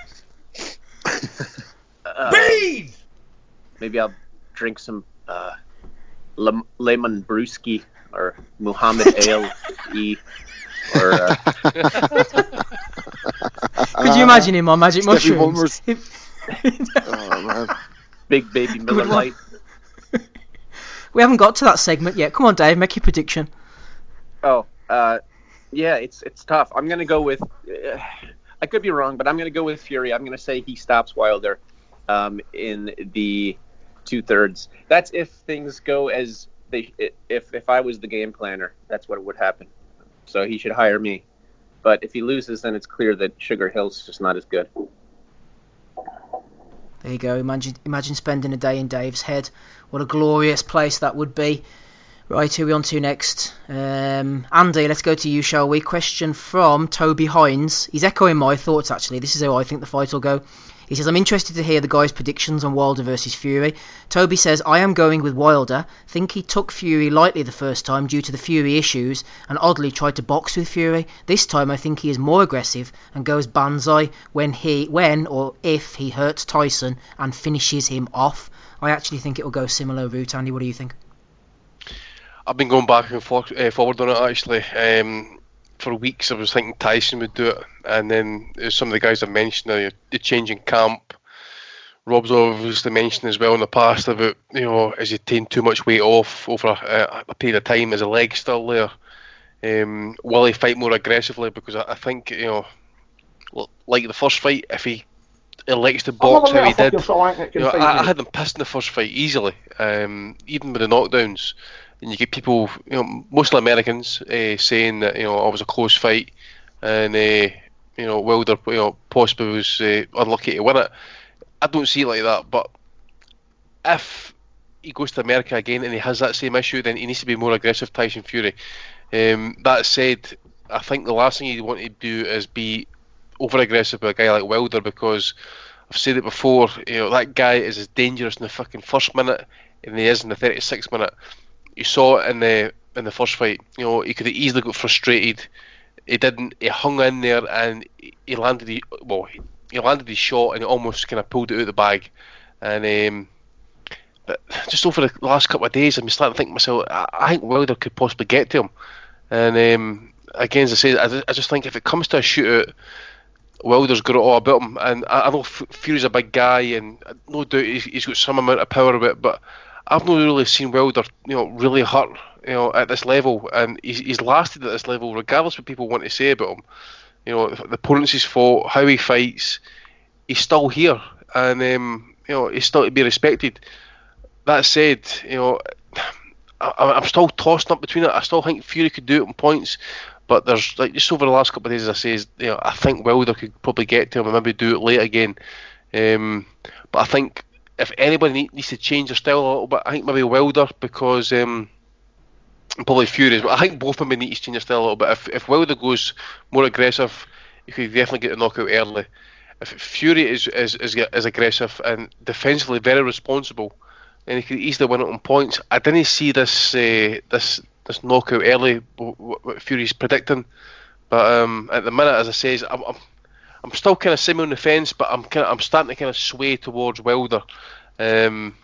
Breathe! Maybe I'll drink some lemon brewski or Muhammad Ale E. Or Could you imagine him on Magic Steffi Mushrooms? Oh, man. Big Baby Miller Lite. We haven't got to that segment yet. Come on, Dave, make your prediction. Oh, yeah, it's tough. I'm gonna go with. I could be wrong, but I'm gonna go with Fury. I'm gonna say he stops Wilder in the 2/3. That's if things go as they. If I was the game planner, that's what would happen. So he should hire me. But if he loses, then it's clear that Sugar Hill's just not as good. There you go. Imagine spending a day in Dave's head. What a glorious place that would be. Right, who are we on to next? Andy, let's go to you, shall we? Question from Toby Hines. He's echoing my thoughts, actually. This is how I think the fight will go. He says, I'm interested to hear the guys' predictions on Wilder versus Fury. Toby says, I am going with Wilder. Think he took Fury lightly the first time due to the Fury issues and oddly tried to box with Fury. This time I think he is more aggressive and goes banzai when or if he hurts Tyson and finishes him off. I actually think it will go similar route. Andy, what do you think? I've been going back and forward on it actually. For weeks I was thinking Tyson would do it, and then some of the guys I've mentioned, the change in camp. Rob's obviously mentioned as well in the past about, is he taking too much weight off over a period of time? Is the leg still there? Will he fight more aggressively? Because I think, like the first fight, if he elects to box how he did, I had him pissed in the first fight easily, even with the knockdowns. And you get people, mostly Americans, saying that it was a close fight, and Wilder, possibly was unlucky to win it. I don't see it like that. But if he goes to America again and he has that same issue, then he needs to be more aggressive, Tyson Fury. That said, I think the last thing you want to do is be over aggressive with a guy like Wilder, because I've said it before. That guy is as dangerous in the fucking first minute than he is in the 36th minute. You saw it in the first fight. He could have easily got frustrated. He didn't. He hung in there and he landed. He landed his shot and he almost kind of pulled it out of the bag. And but just over the last couple of days, I'm starting to think to myself, I think Wilder could possibly get to him. And again, as I say, I just think if it comes to a shootout, Wilder's got it all about him. And I know Fury's a big guy, and no doubt he's got some amount of power with it, but I've not really seen Wilder, really hurt, at this level, and he's lasted at this level regardless of what people want to say about him. The opponents he's fought, how he fights, he's still here, and he's still to be respected. That said, I'm still tossing up between it. I still think Fury could do it in points, but there's just over the last couple of days, as I say, I think Wilder could probably get to him and maybe do it late again. But I think if anybody needs to change their style a little bit, I think maybe Wilder, because probably Fury, but I think both maybe need to change their style a little bit. If Wilder goes more aggressive, he could definitely get a knockout early. If Fury is aggressive and defensively very responsible, then he could easily win it on points. I didn't see this knockout early, what Fury's predicting, but at the minute, as I say, I'm still kind of semi on the fence, but I'm starting to kind of sway towards Wilder. I'm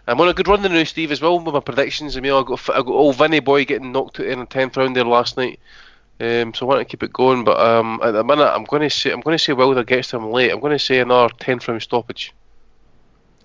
on a good run now, Steve, as well with my predictions. I got old Vinny Boy getting knocked out in the 10th round there last night, so I want to keep it going. But at the minute, I'm going to say Wilder gets to him late. I'm going to say another 10th round stoppage.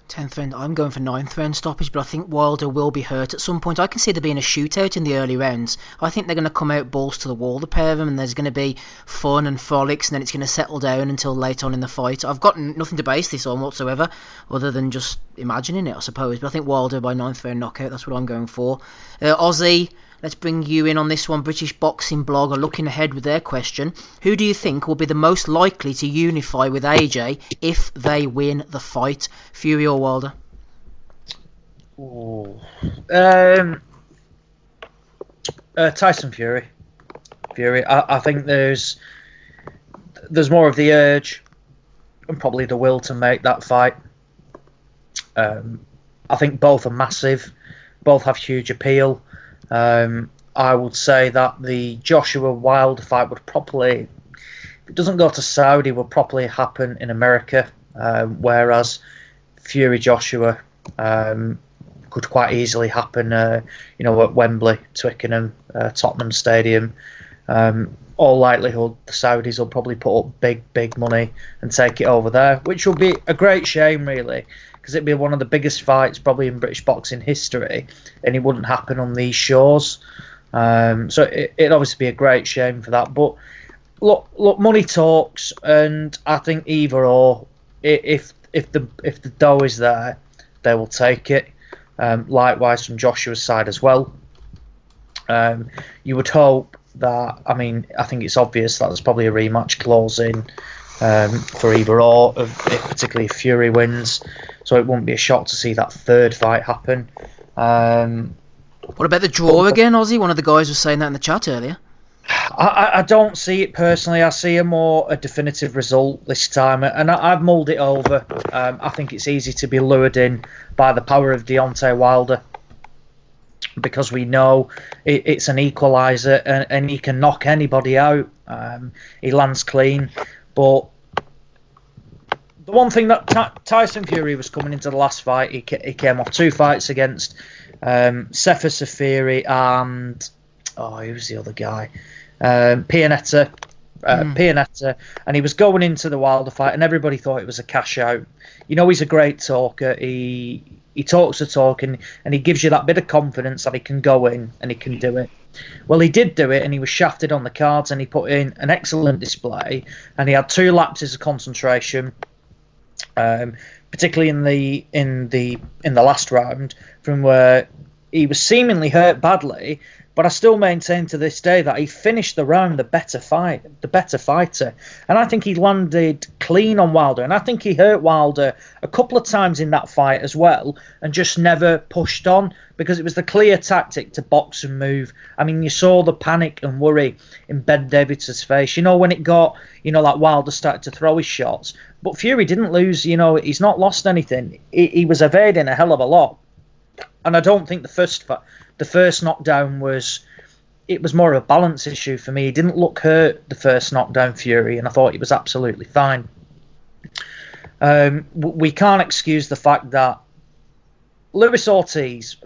10th round, I'm going for 9th round stoppage, but I think Wilder will be hurt at some point. I can see there being a shootout in the early rounds. I think they're going to come out balls to the wall, the pair of them, and there's going to be fun and frolics, and then it's going to settle down until late on in the fight. I've got nothing to base this on whatsoever, other than just imagining it, I suppose. But I think Wilder by 9th round knockout, that's what I'm going for. Ozzie, let's bring you in on this one. British Boxing Blog are looking ahead with their question. Who do you think will be the most likely to unify with AJ if they win the fight, Fury or Wilder? Tyson Fury. I think there's more of the urge and probably the will to make that fight. I think both are massive. Both have huge appeal. I would say that the Joshua Wilder fight would probably, if it doesn't go to Saudi, will probably happen in America, whereas Fury Joshua could quite easily happen, at Wembley, Twickenham, Tottenham Stadium. All likelihood, the Saudis will probably put up big money and take it over there, which will be a great shame, really, because it'd be one of the biggest fights probably in British boxing history, and it wouldn't happen on these shores. So it'd obviously be a great shame for that. But look, money talks, and I think either or, if the dough is there, they will take it. Likewise from Joshua's side as well. You would hope that, I think it's obvious that there's probably a rematch clause in for either or, particularly if Fury wins. So it wouldn't be a shock to see that third fight happen. What about the draw again, Ozzie? One of the guys was saying that in the chat earlier. I don't see it personally. I see a definitive result this time, and I've mulled it over. I think it's easy to be lured in by the power of Deontay Wilder, because we know it's an equaliser, and he can knock anybody out. He lands clean, but the one thing that Tyson Fury was coming into the last fight, he came off 2 fights against Sefer Safiri and who's the other guy? Pianetta, and he was going into the Wilder fight, and everybody thought it was a cash out. He's a great talker. He talks the talk, and he gives you that bit of confidence that he can go in and he can do it. Well, he did do it, and he was shafted on the cards, and he put in an excellent display, and he had 2 lapses of concentration, particularly in the last round, from where he was seemingly hurt badly. But I still maintain to this day that he finished the round the better fighter. And I think he landed clean on Wilder. And I think he hurt Wilder a couple of times in that fight as well, and just never pushed on, because it was the clear tactic to box and move. You saw the panic and worry in Benavidez's face. When it got, like Wilder started to throw his shots. But Fury didn't lose, he's not lost anything. He was evading a hell of a lot. And I don't think the first knockdown was more of a balance issue for me. He didn't look hurt the first knockdown, Fury, and I thought he was absolutely fine. We can't excuse the fact that Luis Ortiz,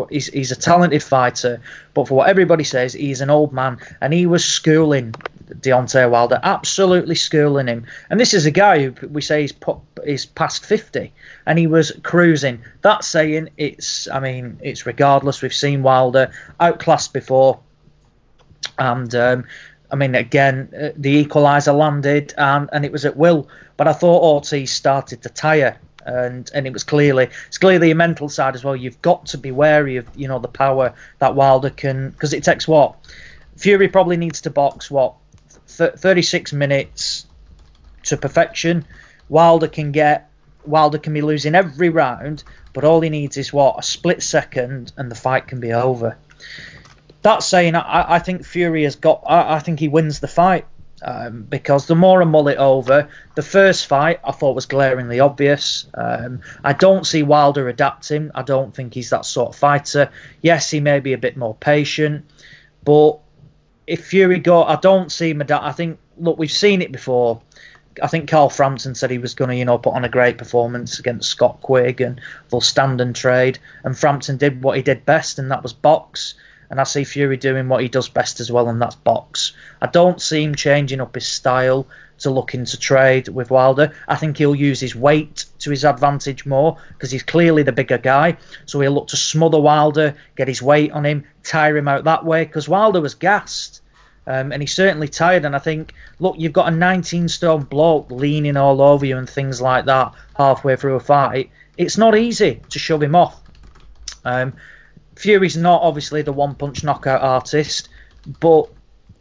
he's a talented fighter, but for what everybody says, he's an old man, and he was schooling Deontay Wilder, absolutely schooling him. And this is a guy who we say is past 50, and he was cruising. That's saying it's regardless. We've seen Wilder outclassed before, and again, the equaliser landed, and it was at will. But I thought Ortiz started to tire. And it's clearly a mental side as well. You've got to be wary of the power that Wilder can, because it takes Fury probably needs to box 36 minutes to perfection. Wilder can be losing every round, but all he needs is a split second, and the fight can be over. That saying, I think Fury has got. I think he wins the fight. Because the more I mull it over, the first fight I thought was glaringly obvious. I don't see Wilder adapting. I don't think he's that sort of fighter. Yes, he may be a bit more patient, but if Fury I don't see him adapt. I think, look, we've seen it before. I think Carl Frampton said he was going to, put on a great performance against Scott Quigg, and they'll stand and trade. And Frampton did what he did best, and that was box. And I see Fury doing what he does best as well, and that's box. I don't see him changing up his style to look into trade with Wilder. I think he'll use his weight to his advantage more, because he's clearly the bigger guy. So he'll look to smother Wilder, get his weight on him, tire him out that way, because Wilder was gassed. And he's certainly tired. And I think, look, you've got a 19-stone bloke leaning all over you and things like that halfway through a fight. It's not easy to shove him off. Fury's not obviously the one-punch knockout artist, but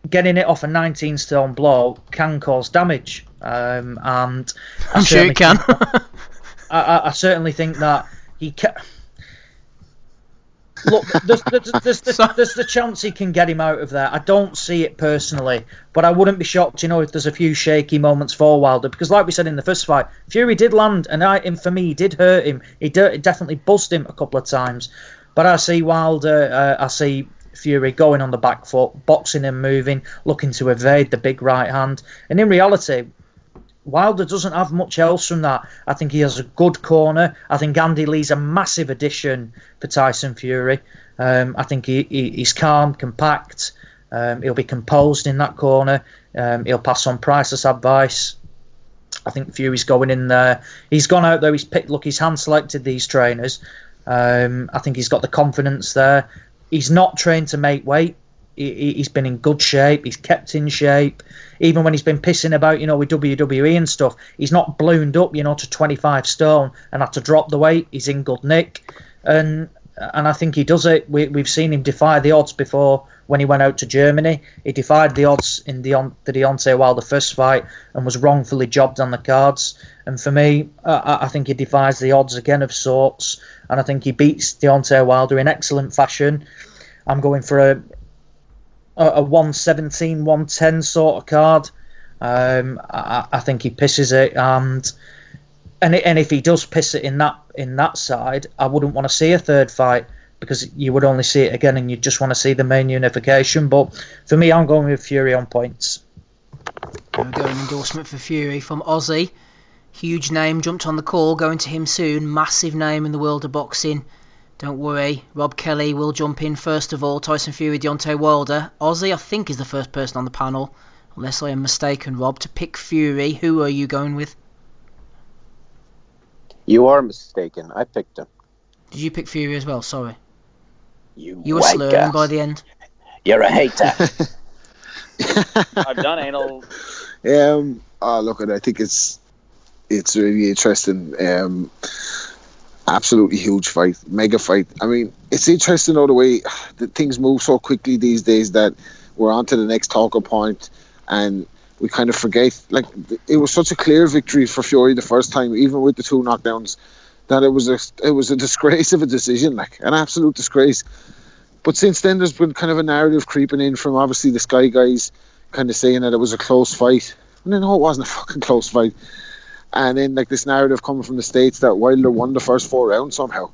getting it off a 19-stone blow can cause damage. And I'm sure it can. I certainly think that he can. Look, there's the chance he can get him out of there. I don't see it personally, but I wouldn't be shocked, if there's a few shaky moments for Wilder, because like we said in the first fight, Fury did land, and for me, he did hurt him. He definitely buzzed him a couple of times. But I see Wilder, I see Fury going on the back foot, boxing and moving, looking to evade the big right hand. And in reality, Wilder doesn't have much else from that. I think he has a good corner. I think Andy Lee's a massive addition for Tyson Fury. I think he's calm, compact. He'll be composed in that corner. He'll pass on priceless advice. I think Fury's going in there. He's gone out there. He's hand-selected these trainers. I think he's got the confidence there. He's not trained to make weight. He's been in good shape. He's kept in shape. Even when he's been pissing about, with WWE and stuff, he's not ballooned up, to 25 stone and had to drop the weight. He's in good nick. And I think he does it. We've seen him defy the odds before when he went out to Germany. He defied the odds in the Deontay Wilder first fight and was wrongfully jobbed on the cards. And for me, I think he defies the odds again of sorts. And I think he beats Deontay Wilder in excellent fashion. I'm going for a 117, 110 sort of card. I think he pisses it, and if he does piss it in that side, I wouldn't want to see a third fight, because you would only see it again and you just want to see the main unification. But for me, I'm going with Fury on points. There we go, an endorsement for Fury from Ozzie. Huge name jumped on the call, going to him soon. Massive name in the world of boxing. Don't worry, Rob Kelly will jump in first of all. Tyson Fury, Deontay Wilder. Ozzie, I think, is the first person on the panel, unless I am mistaken, Rob, to pick Fury. Who are you going with? You are mistaken. I picked him. Did you pick Fury as well? Sorry. You were slurring by the end. You're a hater. I've done anal. Look, I think it's really interesting. Absolutely huge fight, mega fight. I mean, it's interesting though the way that things move so quickly these days that we're on to the next talker point, and we kind of forget. Like, it was such a clear victory for Fury the first time, even with the 2 knockdowns, that it was a disgrace of a decision, like an absolute disgrace. But since then, there's been kind of a narrative creeping in from obviously the Sky guys, kind of saying that it was a close fight. And then, no, it wasn't a fucking close fight. And then, like, this narrative coming from the States that Wilder won the first 4 rounds somehow.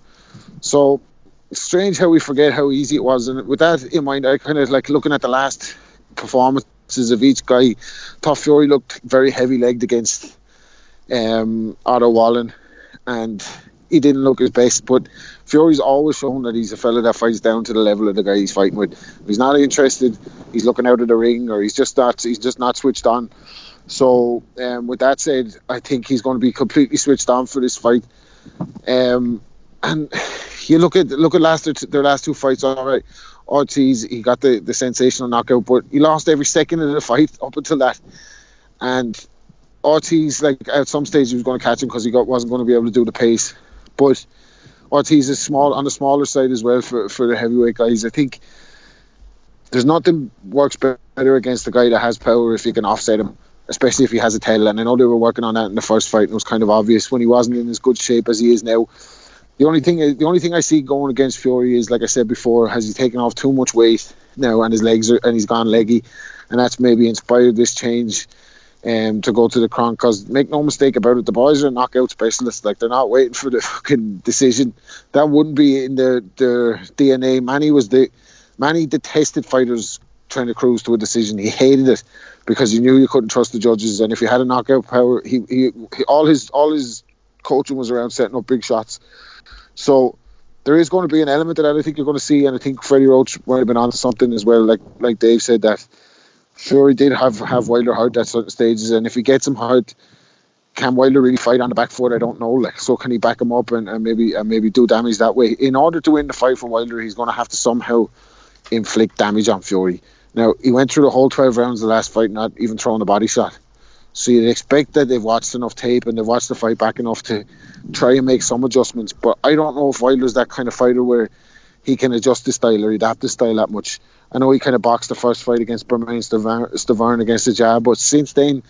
So it's strange how we forget how easy it was. And with that in mind, I kind of like looking at the last performances of each guy. Thought Fury looked very heavy-legged against Otto Wallen, and he didn't look his best. But Fury's always shown that he's a fella that fights down to the level of the guy he's fighting with. If he's not interested, he's looking out of the ring, or he's just not switched on. So with that said, I think he's going to be completely switched on for this fight. And you look at their last 2 fights. All right, Ortiz, he got the sensational knockout, but he lost every second of the fight up until that. And Ortiz, like, at some stage he was going to catch him because he wasn't going to be able to do the pace. But Ortiz is on the smaller side as well for the heavyweight guys. I think there's nothing works better against the guy that has power if you can offset him, especially if he has a tail. And I know they were working on that in the first fight, and it was kind of obvious when he wasn't in as good shape as he is now. The only thing I see going against Fury is, like I said before, has he taken off too much weight now, and he's gone leggy, and that's maybe inspired this change to go to the Kronk. Because make no mistake about it, the boys are knockout specialists. Like, they're not waiting for the fucking decision. That wouldn't be in their DNA. Manny detested fighters trying to cruise to a decision. He hated it because he knew you couldn't trust the judges, and if he had a knockout power, he all his coaching was around setting up big shots. So there is going to be an element of that I think you're going to see, and I think Freddie Roach might have been on something as well. Like Dave said, that Fury did have Wilder hurt at certain stages, and if he gets him hurt, can Wilder really fight on the back foot? I don't know. Like, so can he back him up and maybe do damage that way? In order to win the fight for Wilder, he's going to have to somehow inflict damage on Fury. Now, he went through the whole 12 rounds of the last fight not even throwing a body shot. So you'd expect that they've watched enough tape and they've watched the fight back enough to try and make some adjustments. But I don't know if Wilder's that kind of fighter where he can adjust his style or adapt his style that much. I know he kind of boxed the first fight against Bermain Stavern against the jab, but since then,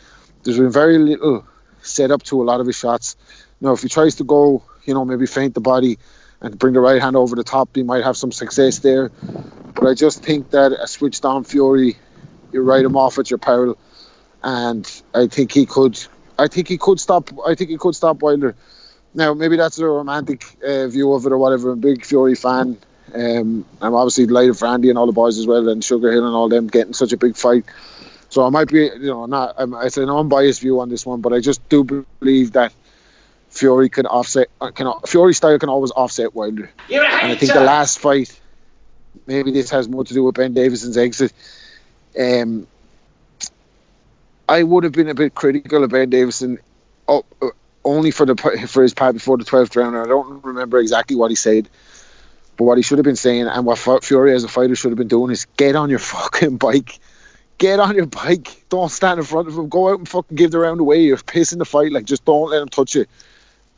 there's been very little set up to a lot of his shots. Now, if he tries to go, maybe feint the body and bring the right hand over the top, he might have some success there. But I just think that a switched on Fury, you write him off at your peril, and I think he could stop Wilder. Now maybe that's a romantic view of it or whatever. I'm a big Fury fan. I'm obviously delighted for Andy and all the boys as well, and Sugar Hill and all them getting such a big fight. So I might be, it's an unbiased view on this one, but I just do believe that Fury Fury style can always offset Wilder. You're a hater. And I think the last fight, maybe this has more to do with Ben Davison's exit. I would have been a bit critical of Ben Davison only for his part before the 12th round. I don't remember exactly what he said, but what he should have been saying and what Fury as a fighter should have been doing is get on your fucking bike. Get on your bike. Don't stand in front of him. Go out and fucking give the round away. You're pissing the fight. Like, just don't let him touch you.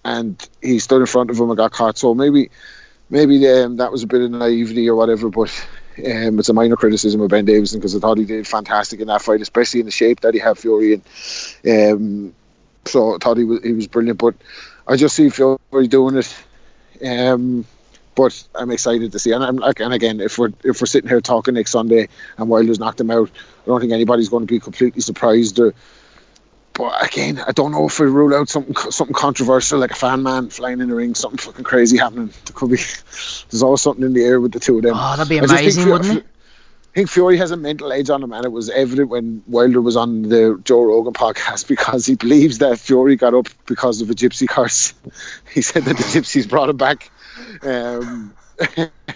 And he stood in front of him and got caught. So maybe that was a bit of naivety or whatever, but it's a minor criticism of Ben Davison because I thought he did fantastic in that fight, especially in the shape that he had Fury in. So I thought he was brilliant, but I just see Fury doing it. But I'm excited to see, and again, if we're sitting here talking next Sunday and Wilder's knocked him out, I don't think anybody's going to be completely surprised. But again, I don't know if we rule out something controversial like a fan man flying in the ring, something fucking crazy happening. There could be. There's always something in the air with the two of them. Oh, that'd be amazing, wouldn't it? I think Fury has a mental edge on him, and it was evident when Wilder was on the Joe Rogan podcast because he believes that Fury got up because of a gypsy curse. He said that the gypsies brought him back.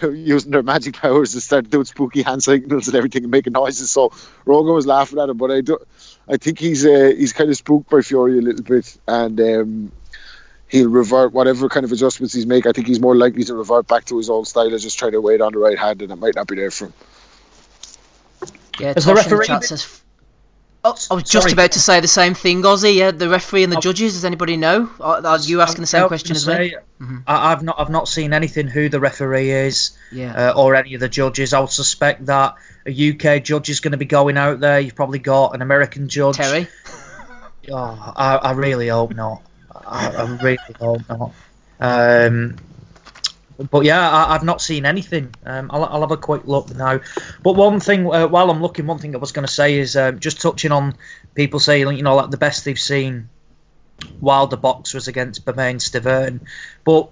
Using their magic powers to start doing spooky hand signals and everything and making noises. So Rogan was laughing at him, but I think he's kind of spooked by Fury a little bit, and he'll revert whatever kind of adjustments he's make. I think he's more likely to revert back to his old style of just trying to wait on the right hand, and it might not be there for him. Yeah, Tosh in the chat says. Oh, I was just about to say the same thing, Ozzie. Yeah, the referee and the judges. Does anybody know? Are you asking the same question as me? I've not seen anything who the referee is, or any of the judges. I would suspect that a UK judge is going to be going out there. You've probably got an American judge. Terry. Oh, I really hope not. I really hope not. But yeah, I've not seen anything. I'll have a quick look now. But one thing, while I'm looking, one thing I was going to say is just touching on people saying, like the best they've seen Wilder box was against Bermain Stiverne. But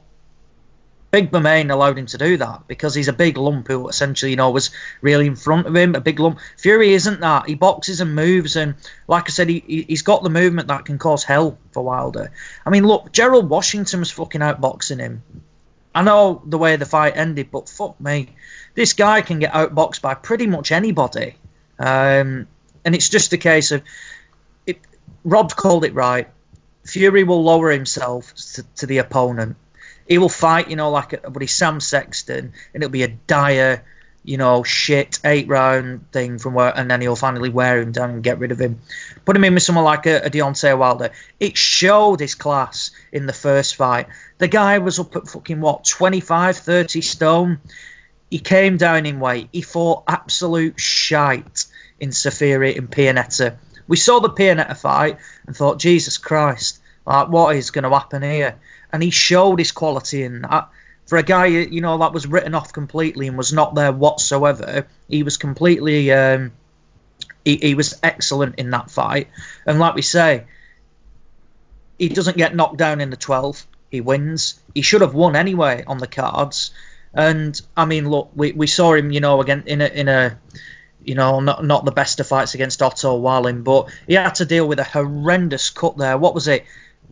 Big Bermain allowed him to do that because he's a big lump who essentially, was really in front of him, a big lump. Fury isn't that. He boxes and moves, and like I said, he's got the movement that can cause hell for Wilder. I mean, look, Gerald Washington was fucking outboxing him. I know the way the fight ended, but fuck me. This guy can get outboxed by pretty much anybody. And it's just a case of... Rob called it right. Fury will lower himself to the opponent. He will fight, but he's Sam Sexton, and it'll be a dire, shit 8-round thing from where, and then he'll finally wear him down and get rid of him. Put him in with someone like a Deontay Wilder. It showed his class in the first fight. The guy was up at fucking 25, 30 stone. He came down in weight. He fought absolute shite in Safiri and Pianetta. We saw the Pianetta fight and thought, Jesus Christ, what is going to happen here? And he showed his quality in that. For a guy, that was written off completely and was not there whatsoever, he was completely... He was excellent in that fight. And like we say, he doesn't get knocked down in the 12th. He wins. He should have won anyway on the cards. And, I mean, look, we saw him, again, in a not the best of fights against Otto Wallin, but he had to deal with a horrendous cut there. What was it?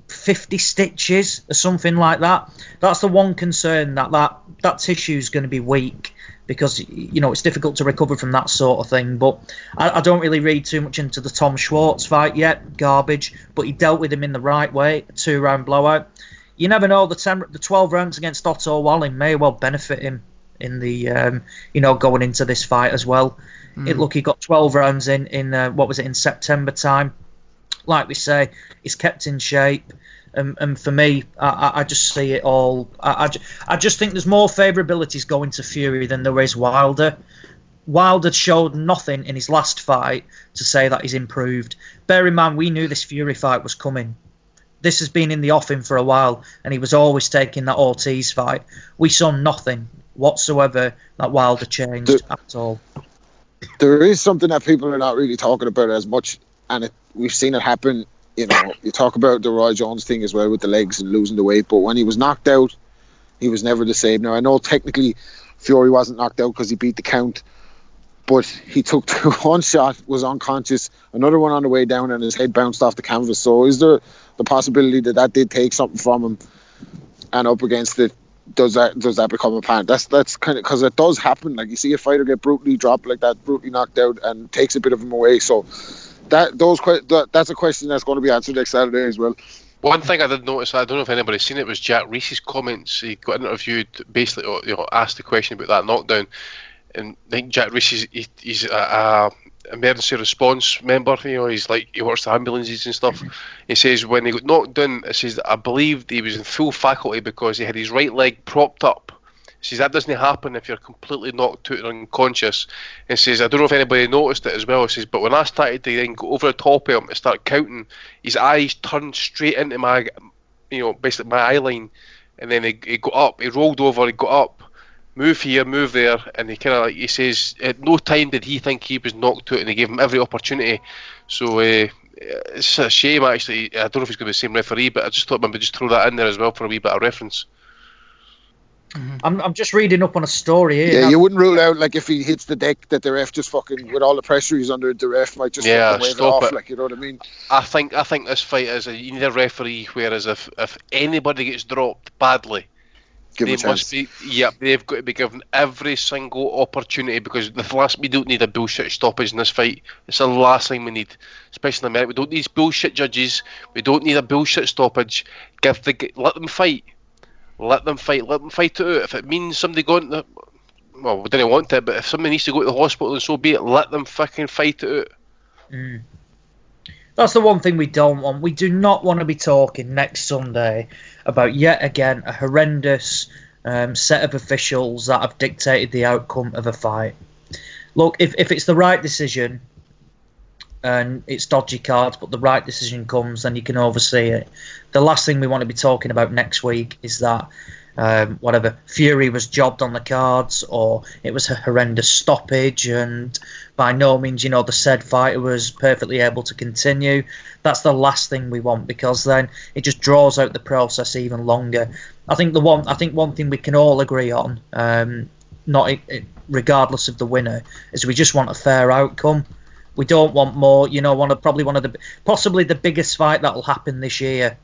50 stitches or something like that. That's the one concern, that tissue is going to be weak because it's difficult to recover from that sort of thing. But I don't really read too much into the Tom Schwartz fight yet. Garbage, but he dealt with him in the right way. A 2-round blowout. You never know. The 12 rounds against Otto Wallin may well benefit him in the going into this fight as well. He got 12 rounds in what was it, in September time. Like we say, he's kept in shape, and for me, I just see it all. I just think there's more favourabilities going to Fury than there is Wilder. Wilder showed nothing in his last fight to say that he's improved. Bear in mind, we knew this Fury fight was coming. this has been in the offing for a while, and he was always taking that Ortiz fight. We saw nothing whatsoever that Wilder changed at all. There is something that people are not really talking about as much, and we've seen it happen. You know, you talk about the Roy Jones thing as well with the legs and losing the weight, but when he was knocked out, he was never the same. Now, I know technically Fury wasn't knocked out because he beat the count, but he took one shot, was unconscious, another one on the way down, and his head bounced off the canvas. So is there the possibility that did take something from him, and up against it, does that become apparent? That's kind of, because it does happen. Like, you see a fighter get brutally dropped like that, brutally knocked out, and takes a bit of him away. So that's a question that's going to be answered next Saturday as well. One thing I did notice, I don't know if anybody's seen it, was Jack Reese's comments. He got interviewed, basically, asked the question about that knockdown, and I think Jack Reese, he's a emergency response member. He's like, he works the ambulances and stuff. He says when he got knocked down, it says I believed he was in full faculty because he had his right leg propped up. He says that doesn't happen if you're completely knocked out and unconscious. And says, I don't know if anybody noticed it as well. He says, but when I started to then go over the top of him and start counting, his eyes turned straight into my, basically my eye line. And then he got up, he rolled over, he got up, move here, move there, and he kind of he says at no time did he think he was knocked out, and they gave him every opportunity. So it's a shame, actually. I don't know if he's going to be the same referee, but I just thought maybe just throw that in there as well for a wee bit of reference. I'm just reading up on a story here. Yeah, you wouldn't rule out, like, if he hits the deck, that the ref just fucking, with all the pressure he's under, the ref might just fucking wave it off, like, you know what I mean? I think this fight is you need a referee, whereas if anybody gets dropped badly, they've got to be given every single opportunity, because we don't need a bullshit stoppage in this fight. It's the last thing we need, especially in America. We don't need bullshit judges. We don't need a bullshit stoppage. Let them fight. Let them fight it out. If it means somebody going to, well, we didn't want it, but if somebody needs to go to the hospital, then so be it. Let them fucking fight it out. That's the one thing we don't want. We do not want to be talking next Sunday about yet again a horrendous set of officials that have dictated the outcome of a fight. Look, if it's the right decision and it's dodgy cards, but the right decision comes, then you can oversee it. The last thing we want to be talking about next week is that Fury was jobbed on the cards, or it was a horrendous stoppage, and by no means, the said fighter was perfectly able to continue. That's the last thing we want, because then it just draws out the process even longer. I think one thing we can all agree on, regardless of the winner, is we just want a fair outcome. We don't want more. Possibly the biggest fight that will happen this year,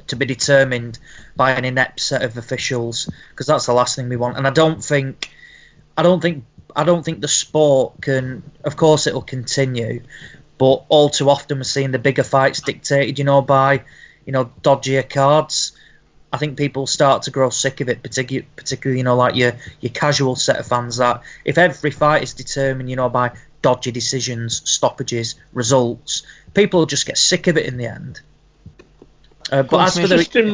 to be determined by an inept set of officials, because that's the last thing we want. And I don't think the sport can. Of course, it'll continue, but all too often we're seeing the bigger fights dictated, by dodgier cards. I think people start to grow sick of it, particularly like your casual set of fans. That if every fight is determined, by dodgy decisions, stoppages, results, people will just get sick of it in the end. But as for just in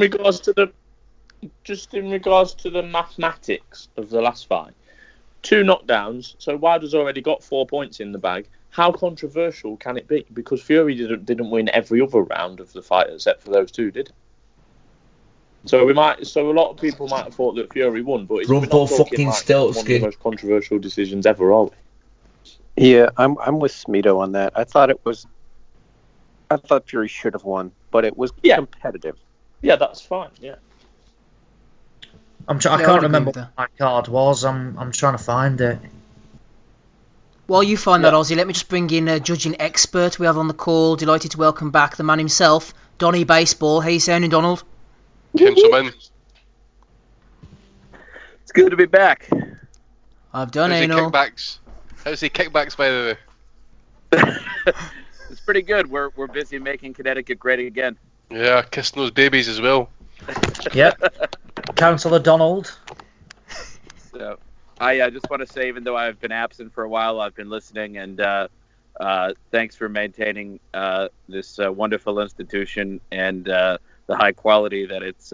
regards to the mathematics of the last fight, 2 knockdowns, so Wilder's already got 4 points in the bag. How controversial can it be? Because Fury didn't win every other round of the fight except for those 2, did he? So a lot of people might have thought that Fury won, but it's not talking like one of the most controversial decisions ever, are we? Yeah, I'm with Smedo on that. I thought Fury should have won, but it was competitive. Yeah, that's fine. Yeah. I can't remember what my card was. I'm trying to find it. While you find that, Ozzie, let me just bring in a judging expert we have on the call. Delighted to welcome back the man himself, Donny Baseball. How you sounding, Donald? Gentlemen. It's good to be back. I've done it. How's the kickbacks, by the way? It's pretty good. We're busy making Connecticut great again. Yeah, kissing those babies as well. Yep. Councillor Donald. So, I just want to say, even though I've been absent for a while, I've been listening, and thanks for maintaining this wonderful institution and the high quality that it's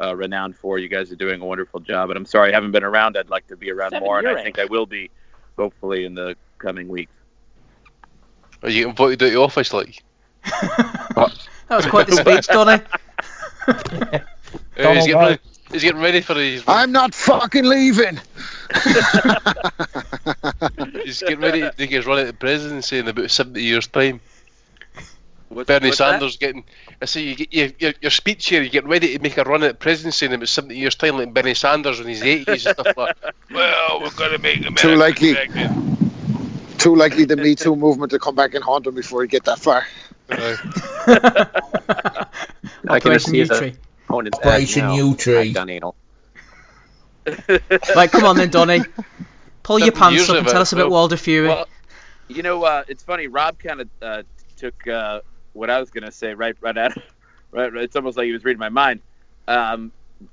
renowned for. You guys are doing a wonderful job, and I'm sorry I haven't been around. I'd like to be around more, and I think I will be, hopefully, in the coming weeks. Are you invited out of the office, like? That was quite the speech, Donny. He's getting ready for his. I'm not fucking leaving. He's getting ready to take his run at the presidency in about 70 years' time. Bernie Sanders getting. I say you get your speech here. You're getting ready to make a run at the presidency in about 70 years' time, like Bernie Sanders in his 80s and stuff like. Well, we're gonna make America Too likely the Me Too movement to come back and haunt him before he get that far. I can see the opponent's Operation U-Tree. Right, come on then, Donny. Pull your pants up and tell us about Wilder Fury. Well, it's funny. Rob kind of took what I was going to say right out. Right. It's almost like he was reading my mind.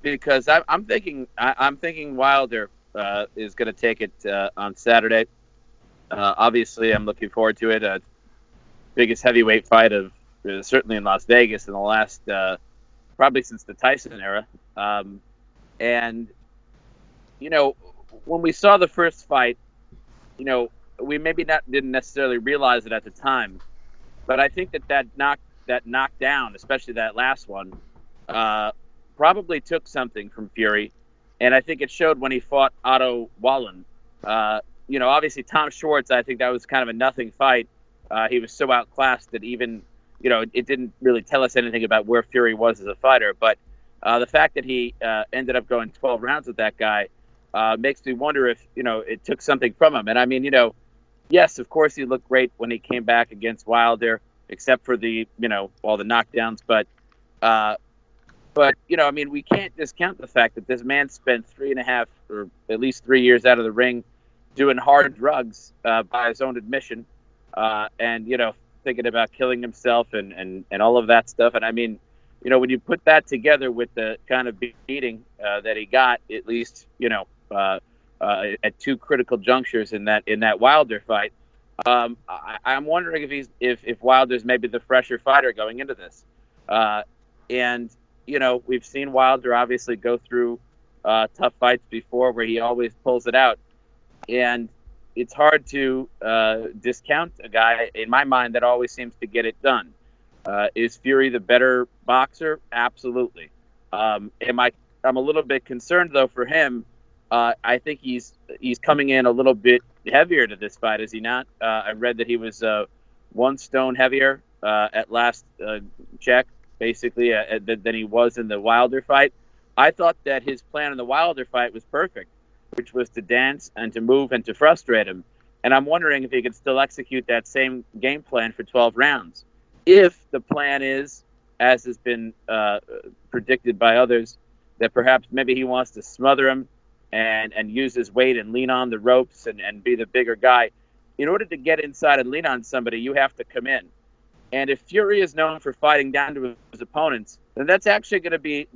Because I'm thinking Wilder is going to take it on Saturday. Obviously, I'm looking forward to it. Biggest heavyweight fight of certainly in Las Vegas in the last probably since the Tyson era. And when we saw the first fight, we maybe didn't necessarily realize it at the time, but I think that knockdown, especially that last one, probably took something from Fury, and I think it showed when he fought Otto Wallen. Obviously Tom Schwartz, I think that was kind of a nothing fight. He was so outclassed that even, it didn't really tell us anything about where Fury was as a fighter. But the fact that he ended up going 12 rounds with that guy makes me wonder if, it took something from him. And I mean, yes, of course he looked great when he came back against Wilder, except for the, all the knockdowns. But we can't discount the fact that this man spent 3.5 or at least 3 years out of the ring doing hard drugs by his own admission. And thinking about killing himself and all of that stuff. And I mean, when you put that together with the kind of beating that he got, at least at two critical junctures in that Wilder fight, I'm wondering if Wilder's maybe the fresher fighter going into this. And we've seen Wilder obviously go through tough fights before where he always pulls it out. And it's hard to discount a guy, in my mind, that always seems to get it done. Is Fury the better boxer? Absolutely. I'm a little bit concerned, though, for him. I think he's coming in a little bit heavier to this fight, is he not? I read that he was 1 stone heavier at last check, basically, than he was in the Wilder fight. I thought that his plan in the Wilder fight was perfect, which was to dance and to move and to frustrate him. And I'm wondering if he could still execute that same game plan for 12 rounds. If the plan is, as has been predicted by others, that perhaps maybe he wants to smother him and use his weight and lean on the ropes and be the bigger guy. In order to get inside and lean on somebody, you have to come in. And if Fury is known for fighting down to his opponents, then that's actually going to be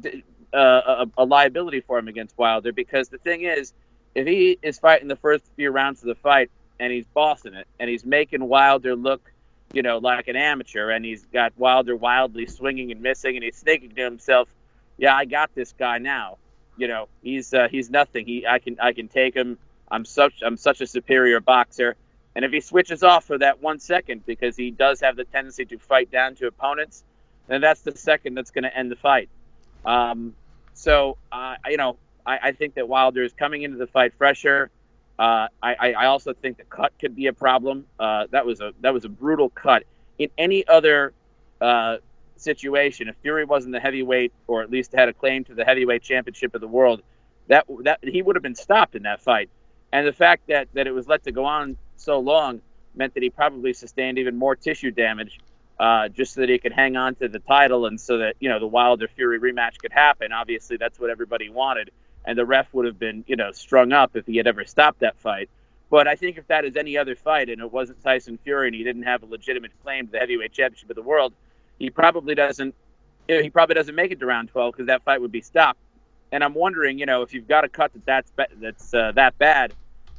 a liability for him against Wilder, because the thing is, if he is fighting the first few rounds of the fight and he's bossing it and he's making Wilder look, like an amateur, and he's got Wilder wildly swinging and missing, and he's thinking to himself, yeah, I got this guy now. He's nothing. I can take him. I'm such a superior boxer. And if he switches off for that 1 second, because he does have the tendency to fight down to opponents, then that's the second that's going to end the fight. I think that Wilder is coming into the fight fresher. I also think the cut could be a problem. That was a brutal cut. In any other situation, if Fury wasn't the heavyweight, or at least had a claim to the heavyweight championship of the world, that he would have been stopped in that fight. And the fact that it was let to go on so long meant that he probably sustained even more tissue damage, just so that he could hang on to the title, and so that the Wilder Fury rematch could happen. Obviously, that's what everybody wanted, and the ref would have been strung up if he had ever stopped that fight. But I think if that is any other fight, and it wasn't Tyson Fury, and he didn't have a legitimate claim to the heavyweight championship of the world, he probably doesn't make it to round 12, because that fight would be stopped. And I'm wondering, if you've got a cut that's that bad,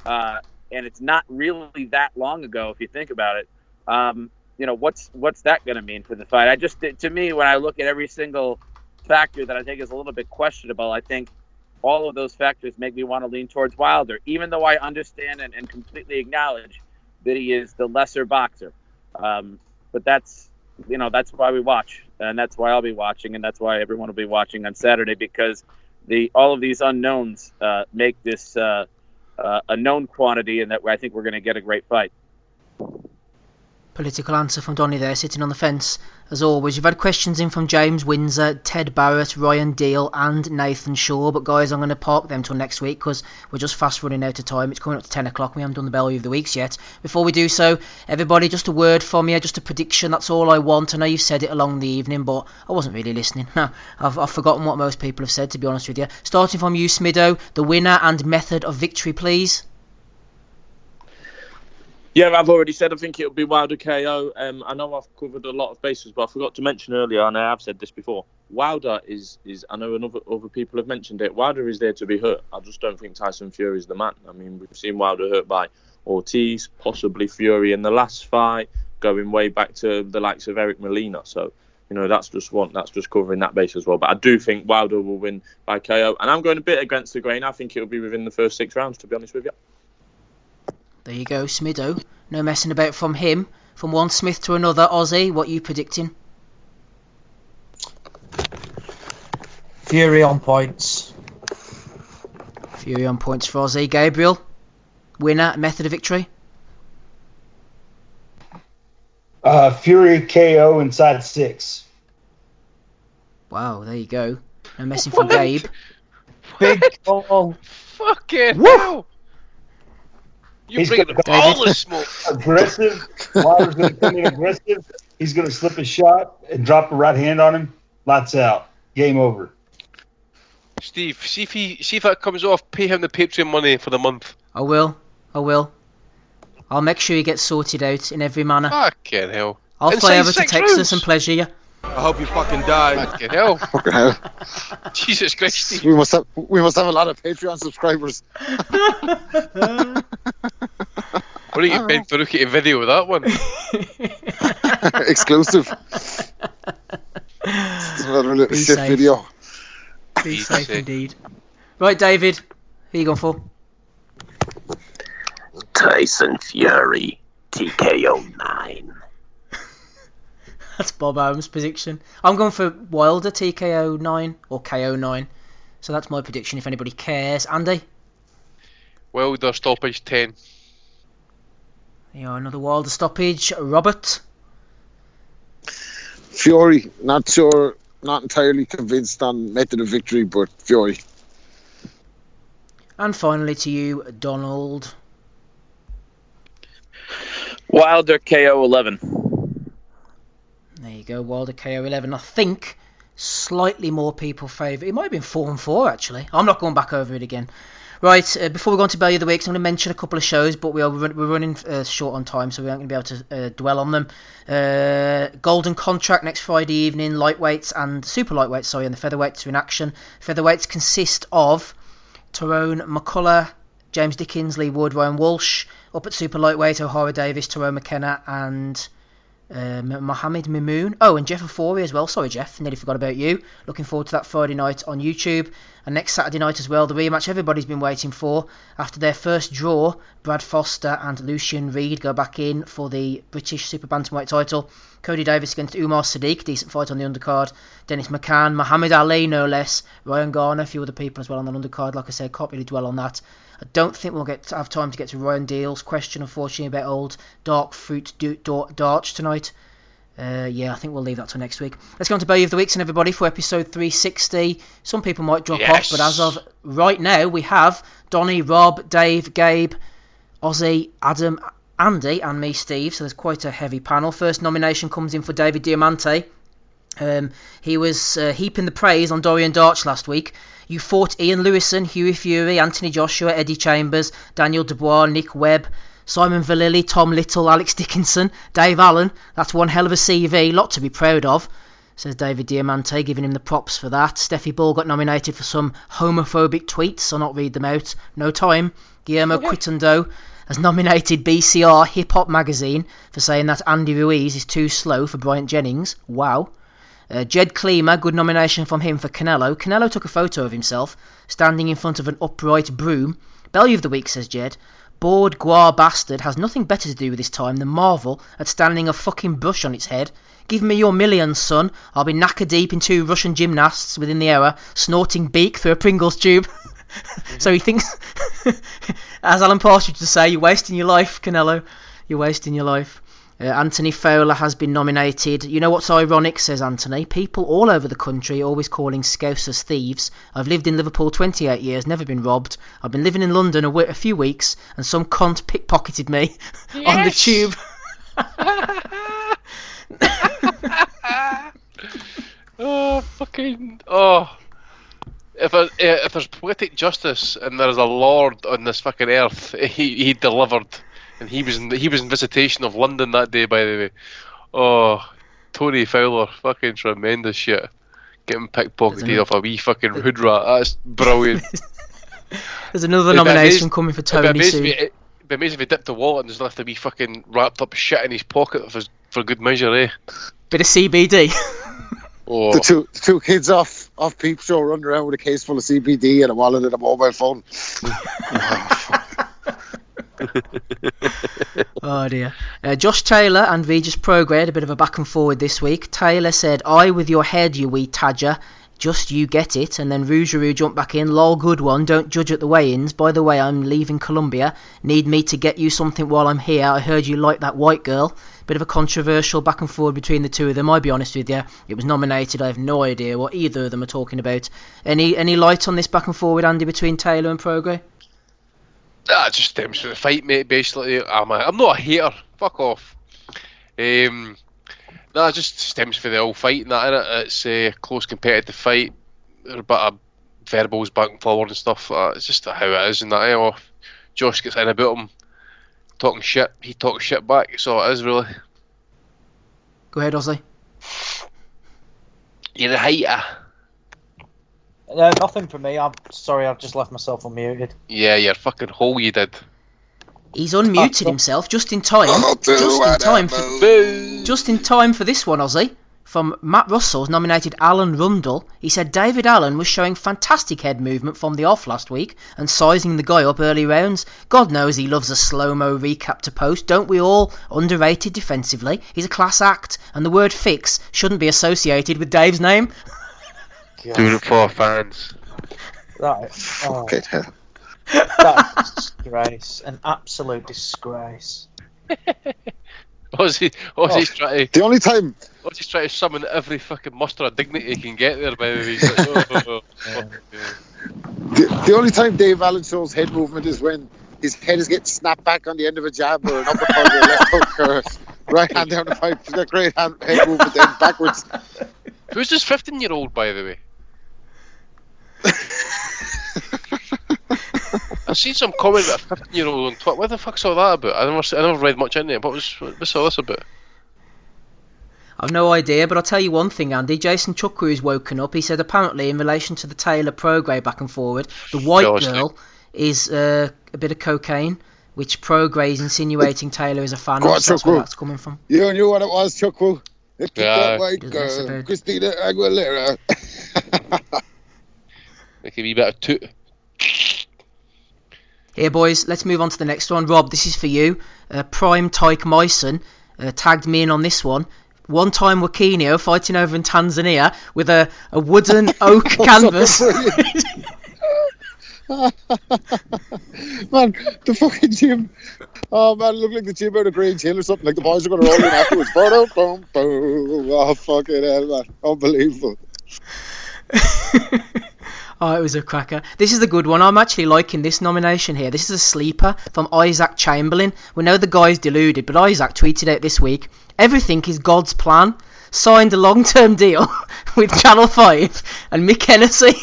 and it's not really that long ago, if you think about it, what's that going to mean for the fight? To me, when I look at every single factor that I think is a little bit questionable, I think all of those factors make me want to lean towards Wilder, even though I understand and completely acknowledge that he is the lesser boxer. But that's why we watch. and that's why I'll be watching, and that's why everyone will be watching on Saturday, because all of these unknowns make this a known quantity, and that I think we're going to get a great fight. Political answer from Donny there, sitting on the fence. As always, you've had questions in from James Windsor, Ted Barrett, Ryan Deal and Nathan Shaw, but guys, I'm going to park them till next week because we're just fast running out of time. It's coming up to 10 o'clock, we haven't done the Bellew of the Weeks yet. Before we do so, everybody, just a word from you, just a prediction, that's all I want. I know you've said it along the evening, but I wasn't really listening. I've forgotten what most people have said, to be honest with you. Starting from you, Smido, the winner and method of victory, please. Yeah, I've already said I think it'll be Wilder KO. I know I've covered a lot of bases, but I forgot to mention earlier, and I have said this before, Wilder is I know other people have mentioned it, Wilder is there to be hurt. I just don't think Tyson Fury is the man. I mean, we've seen Wilder hurt by Ortiz, possibly Fury in the last fight, going way back to the likes of Eric Molina. So, that's just covering that base as well. But I do think Wilder will win by KO, and I'm going a bit against the grain. I think it'll be within the first 6 rounds, to be honest with you. There you go, Smido. No messing about from him. From one Smith to another, Ozzie, what are you predicting? Fury on points. Fury on points for Ozzie. Gabriel, winner, method of victory? Fury KO inside 6. Wow, there you go. No messing from Gabe. Big call. Fucking hell. You're bringing all the smoke. Aggressive. Wilder's going to come in aggressive. He's going to slip a shot and drop a right hand on him. Lights out. Game over. Steve, see if that comes off. Pay him the Patreon money for the month. I will. I'll make sure he gets sorted out in every manner. Fucking hell. I'll fly over to Texas and pleasure you. I hope you fucking die. Fucking hell. Fucking hell. Jesus Christ, Steve. We must have a lot of Patreon subscribers. What do you get Ben Farouk a video with that one? Exclusive. It's another little shit video. Be safe indeed. Right, David, who are you going for? Tyson Fury, TKO 9. That's Bob Holmes' prediction. I'm going for Wilder TKO 9 or KO 9. So that's my prediction if anybody cares. Andy? Wilder stoppage 10. Yeah, another Wilder stoppage. Robert? Fury, not sure, not entirely convinced on method of victory, but Fury. And finally to you, Donald. Wilder KO 11. There you go, Wilder KO 11. I think slightly more people favour. It might have been 4-4 actually. I'm not going back over it again. Right, before we go on to Bellew of the Week, I'm going to mention a couple of shows, but we're running short on time, so we aren't going to be able to dwell on them. Golden Contract next Friday evening, lightweights and super lightweights, and the featherweights are in action. Featherweights consist of Tyrone McCullough, James Dickens, Lee Wood, Ryan Walsh. Up at super lightweight, O'Hara Davis, Tyrone McKenna and Mohamed Mimoun. Oh, and Jeff Ofori as well. Sorry, Jeff, nearly forgot about you. Looking forward to that Friday night on YouTube. And next Saturday night as well, the rematch everybody's been waiting for. After their first draw, Brad Foster and Lucian Reid go back in for the British Super Bantamweight title. Cody Davis against Umar Sadiq, decent fight on the undercard. Dennis McCann, Muhammad Ali, no less. Ryan Garner, a few other people as well on the undercard. Like I said, can't really dwell on that. I don't think we'll have time to get to Ryan Deal's question, unfortunately, about old dark fruit darts tonight. I think we'll leave that till next week. Let's go on to Bellew of the Weeks and everybody for episode 360. Some people might drop off, but as of right now, we have Donny, Rob, Dave, Gabe, Ozzie, Adam, Andy, and me, Steve. So there's quite a heavy panel. First nomination comes in for David Diamante. He was heaping the praise on Dorian Darch last week. You fought Ian Lewison, Hughie Fury, Anthony Joshua, Eddie Chambers, Daniel Dubois, Nick Webb, Simon Vallily, Tom Little, Alex Dickinson, Dave Allen. That's one hell of a CV, lot to be proud of, says David Diamante, giving him the props for that. Steffi Bull got nominated for some homophobic tweets, I'll not read them out, no time. Guillermo Quitando has nominated BCR Hip Hop Magazine for saying that Andy Ruiz is too slow for Bryant Jennings. Wow. Jed Klima, good nomination from him for Canelo. Canelo took a photo of himself standing in front of an upright broom. Bellew of the Week, says Jed. Bored Guar bastard has nothing better to do with his time than marvel at standing a fucking brush on its head. Give me your millions, son. I'll be knacker deep in 2 Russian gymnasts within the hour, snorting beak through a Pringles tube. So he thinks, as Alan Partridge would say, you're wasting your life, Canelo. You're wasting your life. Anthony Fowler has been nominated. You know what's ironic, says Anthony? People all over the country are always calling Scousers thieves. I've lived in Liverpool 28 years, never been robbed. I've been living in London a few weeks, and some cunt pickpocketed me on the tube. If there's poetic justice and there's a lord on this fucking earth, he delivered. And he was in visitation of London that day, by the way. Oh, Tony Fowler, fucking tremendous shit. Getting pickpocketed off a wee fucking hood rat. That's brilliant. There's another nomination coming for Tony soon. It'd be amazing if he dipped the wallet and just left a wee fucking wrapped up shit in his pocket for good measure, eh? Bit of CBD. Oh. The two kids off Peep Show running around with a case full of CBD and a wallet and a mobile phone. Oh dear. Josh Taylor and Regis Prograde had a bit of a back and forward this week. Taylor said, "I with your head, you wee tadger. Just you get it." And then Rougarou jumped back in. "Lol, good one. Don't judge at the weigh-ins. By the way, I'm leaving Colombia. Need me to get you something while I'm here. I heard you like that white girl." Bit of a controversial back and forward between the two of them. I'll be honest with you. It was nominated. I have no idea what either of them are talking about. Any light on this back and forward, Andy, between Taylor and Prograde? That just stems from the fight, mate, basically. I'm not a hater. Fuck off. It just stems from the old fight and that, innit? It's a close competitive fight. There's a bit of verbals back and forward and stuff like that. It's just how it is and that, eh? Josh gets in about him, talking shit. He talks shit back. That's all it is, really. Go ahead, Ozzie. You're a hater. Nothing for me. I'm sorry, I've just left myself unmuted. Yeah, you're fucking hole, you did. He's unmuted himself just in time. Just in time for this one, Ozzie. From Matt Russell's nominated Alan Rundle. He said David Allen was showing fantastic head movement from the off last week and sizing the guy up early rounds. God knows he loves a slow-mo recap to post, don't we all? Underrated defensively. He's a class act, and the word fix shouldn't be associated with Dave's name. Do it for fans. That's a disgrace. An absolute disgrace. Ozzie's trying to... The only time... Ozzie's trying to summon every fucking muster of dignity he can get there, by the way. He's like, The only time Dave Allen shows head movement is when his head is getting snapped back on the end of a jab or an uppercut or a left hook or right hand down the pipe. He's got great head movement then backwards. Who's this 15-year-old, by the way? I've seen some comment about a 15-year-old on Twitter. What the fuck's all that about? I never read much into it. What's all this about? I've no idea, but I'll tell you one thing, Andy. Jason Chukwu's woken up. He said apparently in relation to the Taylor Prograde back and forward, the white girl is a bit of cocaine, which Prograde is insinuating Taylor is a fan of. So that's where that's coming from. You knew what it was, Chukwu. It's that white girl, Christina Aguilera. Make a wee bit of toot. Here, boys, let's move on to the next one. Rob, this is for you. Prime Tyke Myson tagged me in on this one. One-time Wakinio fighting over in Tanzania with a wooden oak canvas. Man, the fucking gym. Oh, man, it looked like the gym out of Grange Hill or something. Like the boys are going to roll in afterwards. Boom, boom, boom. Oh, fucking hell, man. Unbelievable. Oh, it was a cracker. This is the good one. I'm actually liking this nomination here. This is a sleeper from Isaac Chamberlain. We know the guy's deluded, but Isaac tweeted out this week, everything is God's plan. Signed a long-term deal with Channel 5 and Mick Hennessy.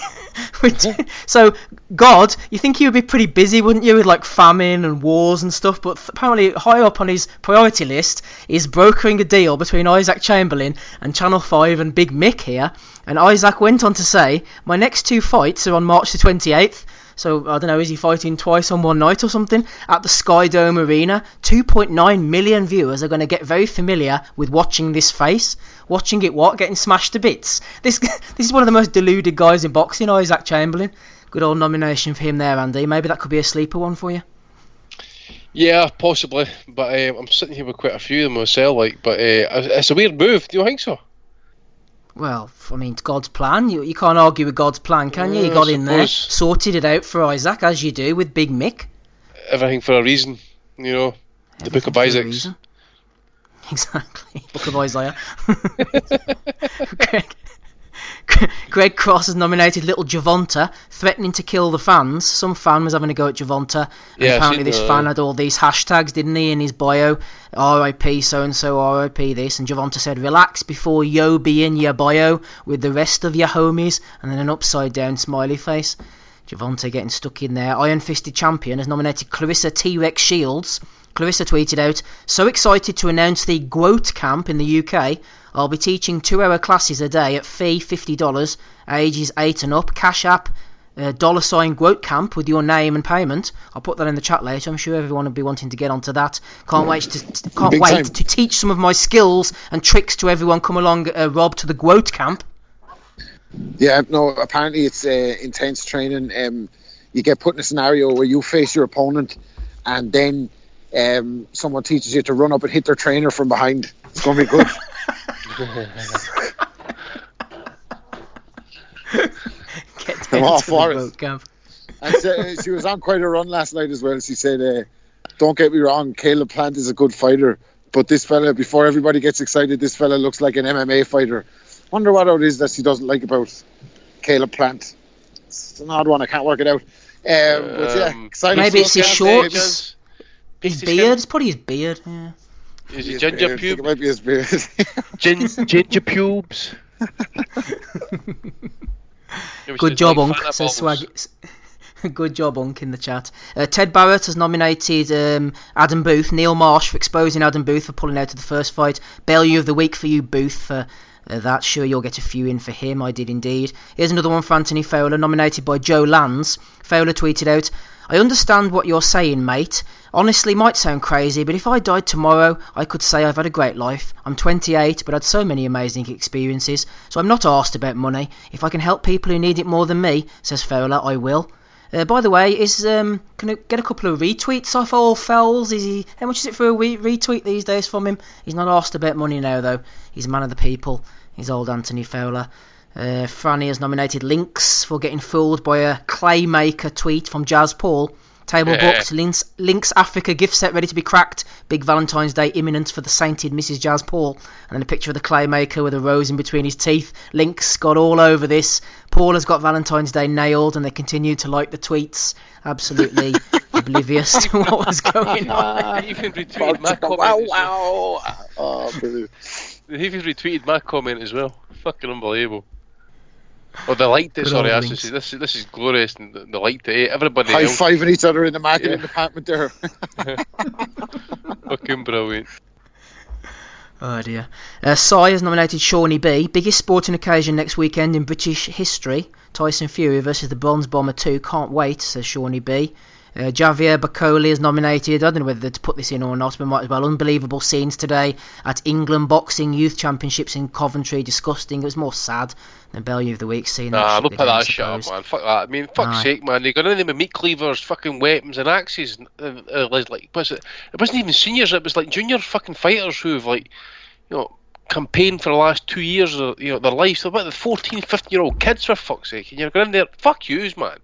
So, God, you think he would be pretty busy, wouldn't you, with like famine and wars and stuff, but apparently high up on his priority list is brokering a deal between Isaac Chamberlain and Channel 5 and Big Mick here. And Isaac went on to say, my next 2 fights are on March the 28th. So, I don't know, is he fighting twice on one night or something? At the Sky Dome Arena. 2.9 million viewers are going to get very familiar with watching this face. Watching it what? Getting smashed to bits. This is one of the most deluded guys in boxing, Isaac Chamberlain. Good old nomination for him there, Andy. Maybe that could be a sleeper one for you. Yeah, possibly, but I'm sitting here with quite a few of them myself. But it's a weird move. Do you think so? Well, I mean, it's God's plan. You can't argue with God's plan, can you? You got in there, sorted it out for Isaac, as you do with Big Mick. Everything for a reason, the Book of Isaac. Exactly, Book of Isaiah. Greg Cross has nominated little Javonta, threatening to kill the fans. Some fan was having a go at Javonta, and apparently this fan had all these hashtags, didn't he, in his bio? RIP so-and-so, RIP this, and Javonta said, relax before yo be in your bio with the rest of your homies, and then an upside-down smiley face. Javonta getting stuck in there. Iron Fisted Champion has nominated Clarissa T-Rex Shields. Clarissa tweeted out, so excited to announce the Gwoat Camp in the UK. I'll be teaching 2-hour classes a day at fee $50, ages 8 and up. Cash App, $sign Gwoat Camp with your name and payment. I'll put that in the chat later. I'm sure everyone will be wanting to get onto that. Can't wait to teach some of my skills and tricks to everyone. Come along, Rob, to the Gwoat Camp. Yeah, no, apparently it's intense training. You get put in a scenario where you face your opponent and then someone teaches you to run up and hit their trainer from behind. It's going to be good. I'm all for it. And she was on quite a run last night as well. She said, don't get me wrong, Caleb Plant is a good fighter, but this fella, before everybody gets excited, this fella looks like an MMA fighter. Wonder what it is that she doesn't like about Caleb Plant. It's an odd one, I can't work it out. But yeah, excited. Maybe it's his shorts, his beard. It's probably his beard. Yeah. Is it ginger pubes? It might be his beard. Ginger pubes. Good job, Unk. Says Swag. Good job, Unk, in the chat. Ted Barrett has nominated Adam Booth, Neil Marsh for exposing Adam Booth for pulling out of the first fight. Bellew of the week for you, Booth, for that. Sure, you'll get a few in for him. I did indeed. Here's another one for Anthony Fowler, nominated by Joe Lands. Fowler tweeted out, I understand what you're saying, mate. Honestly, might sound crazy, but if I died tomorrow, I could say I've had a great life. I'm 28, but had so many amazing experiences, so I'm not arsed about money. If I can help people who need it more than me, says Fowler, I will. By the way, can I get a couple of retweets off old Fowles? How much is it for a retweet these days from him? He's not asked about money now, though. He's a man of the people. He's old Anthony Fowler. Franny has nominated Lynx for getting fooled by a Claymaker tweet from Jazz Paul. Table booked, Lynx Africa gift set ready to be cracked. Big Valentine's Day imminent for the sainted Mrs. Jazz Paul. And then a picture of the Claymaker with a rose in between his teeth. Lynx got all over this. Paul has got Valentine's Day nailed, and they continue to like the tweets. Absolutely oblivious to what was going on. He even retweeted my comment. Wow. Oh, brilliant. He even retweeted my comment as well. Fucking unbelievable. Oh, they liked it. Sorry, I should say this is glorious, and they liked it. Everybody high-fiving each other in the marketing department there. Fucking brilliant. Oh dear. Sai has nominated Shawnee B. Biggest sporting occasion next weekend in British history. Tyson Fury versus the Bronze Bomber 2. Can't wait, says Shawnee B. Javier Bacoli is nominated. I don't know whether to put this in or not, but might as well. Unbelievable scenes today at England Boxing Youth Championships in Coventry. Disgusting. It was more sad than Bellew of the week seeing that. Nah, don't put that shit up, man. Fuck that. I mean, fuck's sake, man. They got in there with meat cleavers, fucking weapons and axes. Like, it wasn't even seniors. It was like junior fucking fighters who've campaigned for the last 2 years of their lives. So about the 14, 15-year-old kids, for fuck's sake. And you're going in there, fuck yous, man.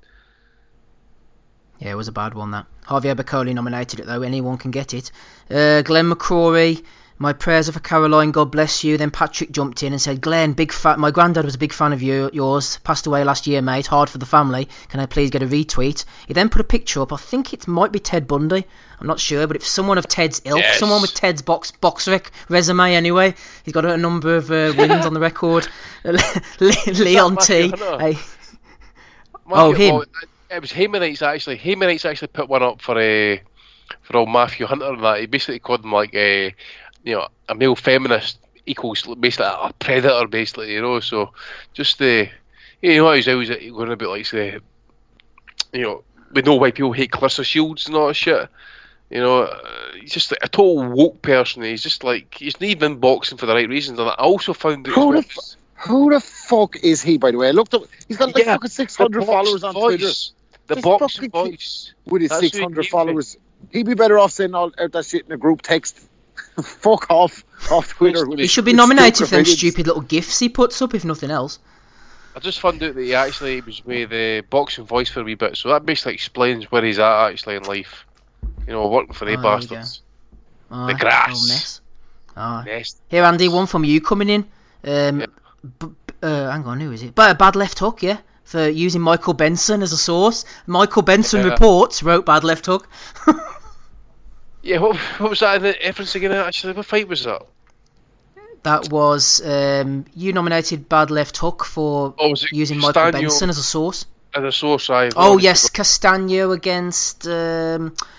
Yeah, it was a bad one, that. Javier Bacoli nominated it, though. Anyone can get it. Glenn McCrory, my prayers are for Caroline, God bless you. Then Patrick jumped in and said, Glenn, my granddad was a big fan of yours. Passed away last year, mate. Hard for the family. Can I please get a retweet? He then put a picture up. I think it might be Ted Bundy. I'm not sure, but if someone of Ted's ilk, someone with Ted's box resume anyway. He's got a number of wins on the record. Leon T. Him. It was Haymanites actually. Haymanites actually put one up for old Matthew Hunter and that. He basically called him like a male feminist equals basically a predator, basically. So just he's always going about like say, we know why people hate Clarissa Shields and all that shit. He's just like a total woke person. He's just like he's not even boxing for the right reasons. And I also found out who the fuck is he, by the way? I looked up. He's got like fucking 600 followers on Twitter. The boxing voice. With his 600 followers. He'd be better off saying all that shit in a group text. Fuck off Twitter. He should be nominated for them stupid little gifs he puts up, if nothing else. I just found out that he actually was with the Boxing Voice for a wee bit, so that basically explains where he's at actually in life. You know, working for the bastards. The grass. Nest. Here, Andy, one from you coming in. Hang on, who is it? Bad Left Hook, yeah, for using Michael Benson as a source. Michael Benson reports wrote Bad Left Hook. Yeah, what was that in the reference again? Actually, what fight was that? That was you nominated Bad Left Hook for using Michael Benson as a source. As a source, yes, Castano against.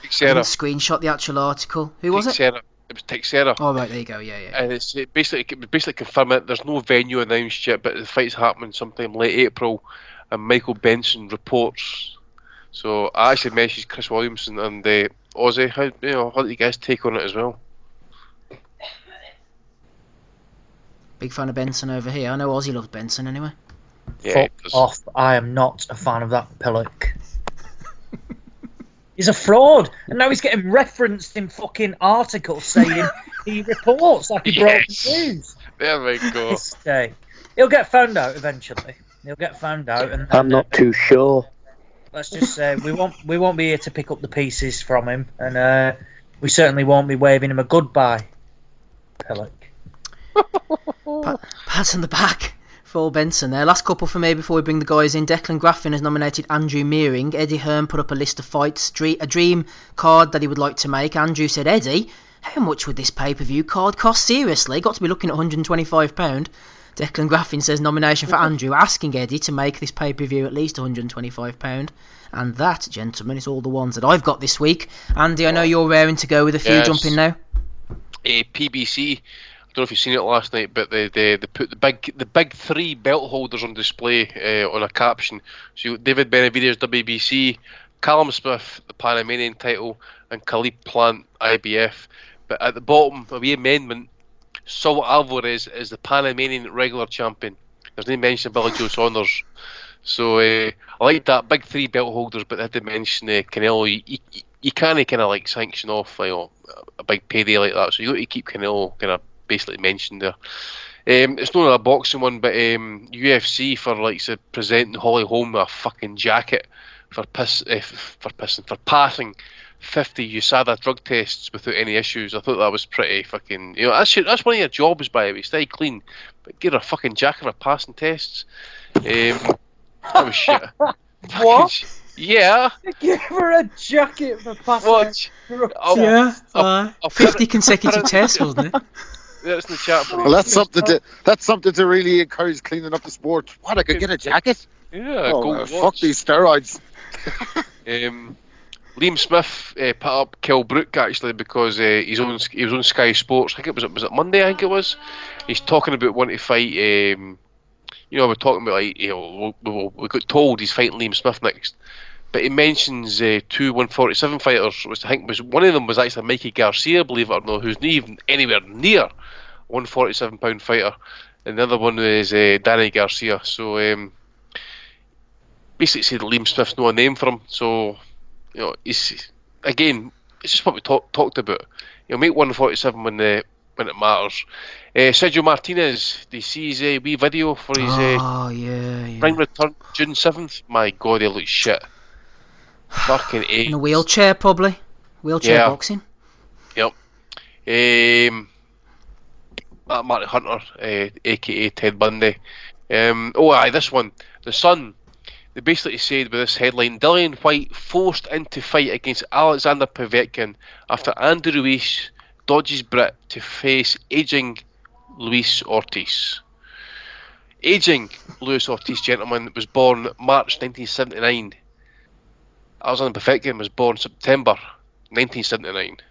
Screenshot the actual article. Who was it? It was Teixeira. Oh right, there you go. Yeah. And it's basically confirming it. There's no venue announced yet, but the fight's happening sometime late April, and Michael Benson reports. So I actually messaged Chris Williamson and Ozzie. How do you guys take on it as well? Big fan of Benson over here. I know Ozzie loves Benson anyway. Yeah, fuck off. I am not a fan of that pillock. He's a fraud, and now he's getting referenced in fucking articles saying he reports like he broke the news. There we go. He'll get found out eventually. And I'm not too sure. Let's just say we won't be here to pick up the pieces from him, and we certainly won't be waving him a goodbye. Pillock. Pat on the back for Benson there. Last couple for me before we bring the guys in. Declan Graffin has nominated Andrew Mearing. Eddie Hearn put up a list of fights, a dream card that he would like to make. Andrew said, Eddie, how much would this pay-per-view card cost? Seriously, got to be looking at £125. Declan Graffin says nomination for Andrew, asking Eddie to make this pay-per-view at least £125. And that, gentlemen, is all the ones that I've got this week. Andy, I know you're raring to go with a few. Jump in now. PBC. I don't know if you've seen it last night, but they put the big three belt holders on display on a caption. So you got David Benavidez WBC, Callum Smith the Panamanian title, and Khalid Plant IBF. But at the bottom of the amendment, Saul Alvarez is the Panamanian regular champion. There's no mention of Billy Joe Saunders. So I like that big three belt holders, but they had to mention Canelo. You can't kind of like sanction off a big payday like that. So you got to keep Canelo kind of basically mentioned there. It's not a boxing one, but UFC for presenting Holly Holm with a fucking jacket for passing 50 USADA drug tests without any issues. I thought that was pretty fucking. That's one of your jobs, by the way. Stay clean, but get a fucking jacket for passing tests. That was shit. What? Yeah. Give her a jacket for passing. What? 50 consecutive tests, wasn't it? That's in the chat. Well, that's something to really encourage cleaning up the sport. What, I could get a jacket? Yeah. Fuck these steroids. Liam Smith put up Kell Brook actually because he was on Sky Sports. I think was it Monday? I think it was. He's talking about wanting to fight. We're talking about we got told he's fighting Liam Smith next, but he mentions two 147 fighters, which I think was one of them was actually Mikey Garcia, believe it or not, who's not even anywhere near 147 pound fighter, and the other one is Danny Garcia. So basically said Liam Smith's not a name for him. So it's just what we talked about. Make 147 when it matters. Sergio Martinez, do you see his wee video for his ring return June 7th? My God, he looks shit. Fucking in a wheelchair, probably. Wheelchair boxing. Yep. Marty Hunter, aka Ted Bundy. This one. The Sun. They basically said with this headline, Dillian White forced into fight against Alexander Povetkin after Andy Ruiz dodges Brit to face aging Luis Ortiz. Aging Luis Ortiz, gentlemen, was born March 1979. Alexander Povetkin was born September 1979.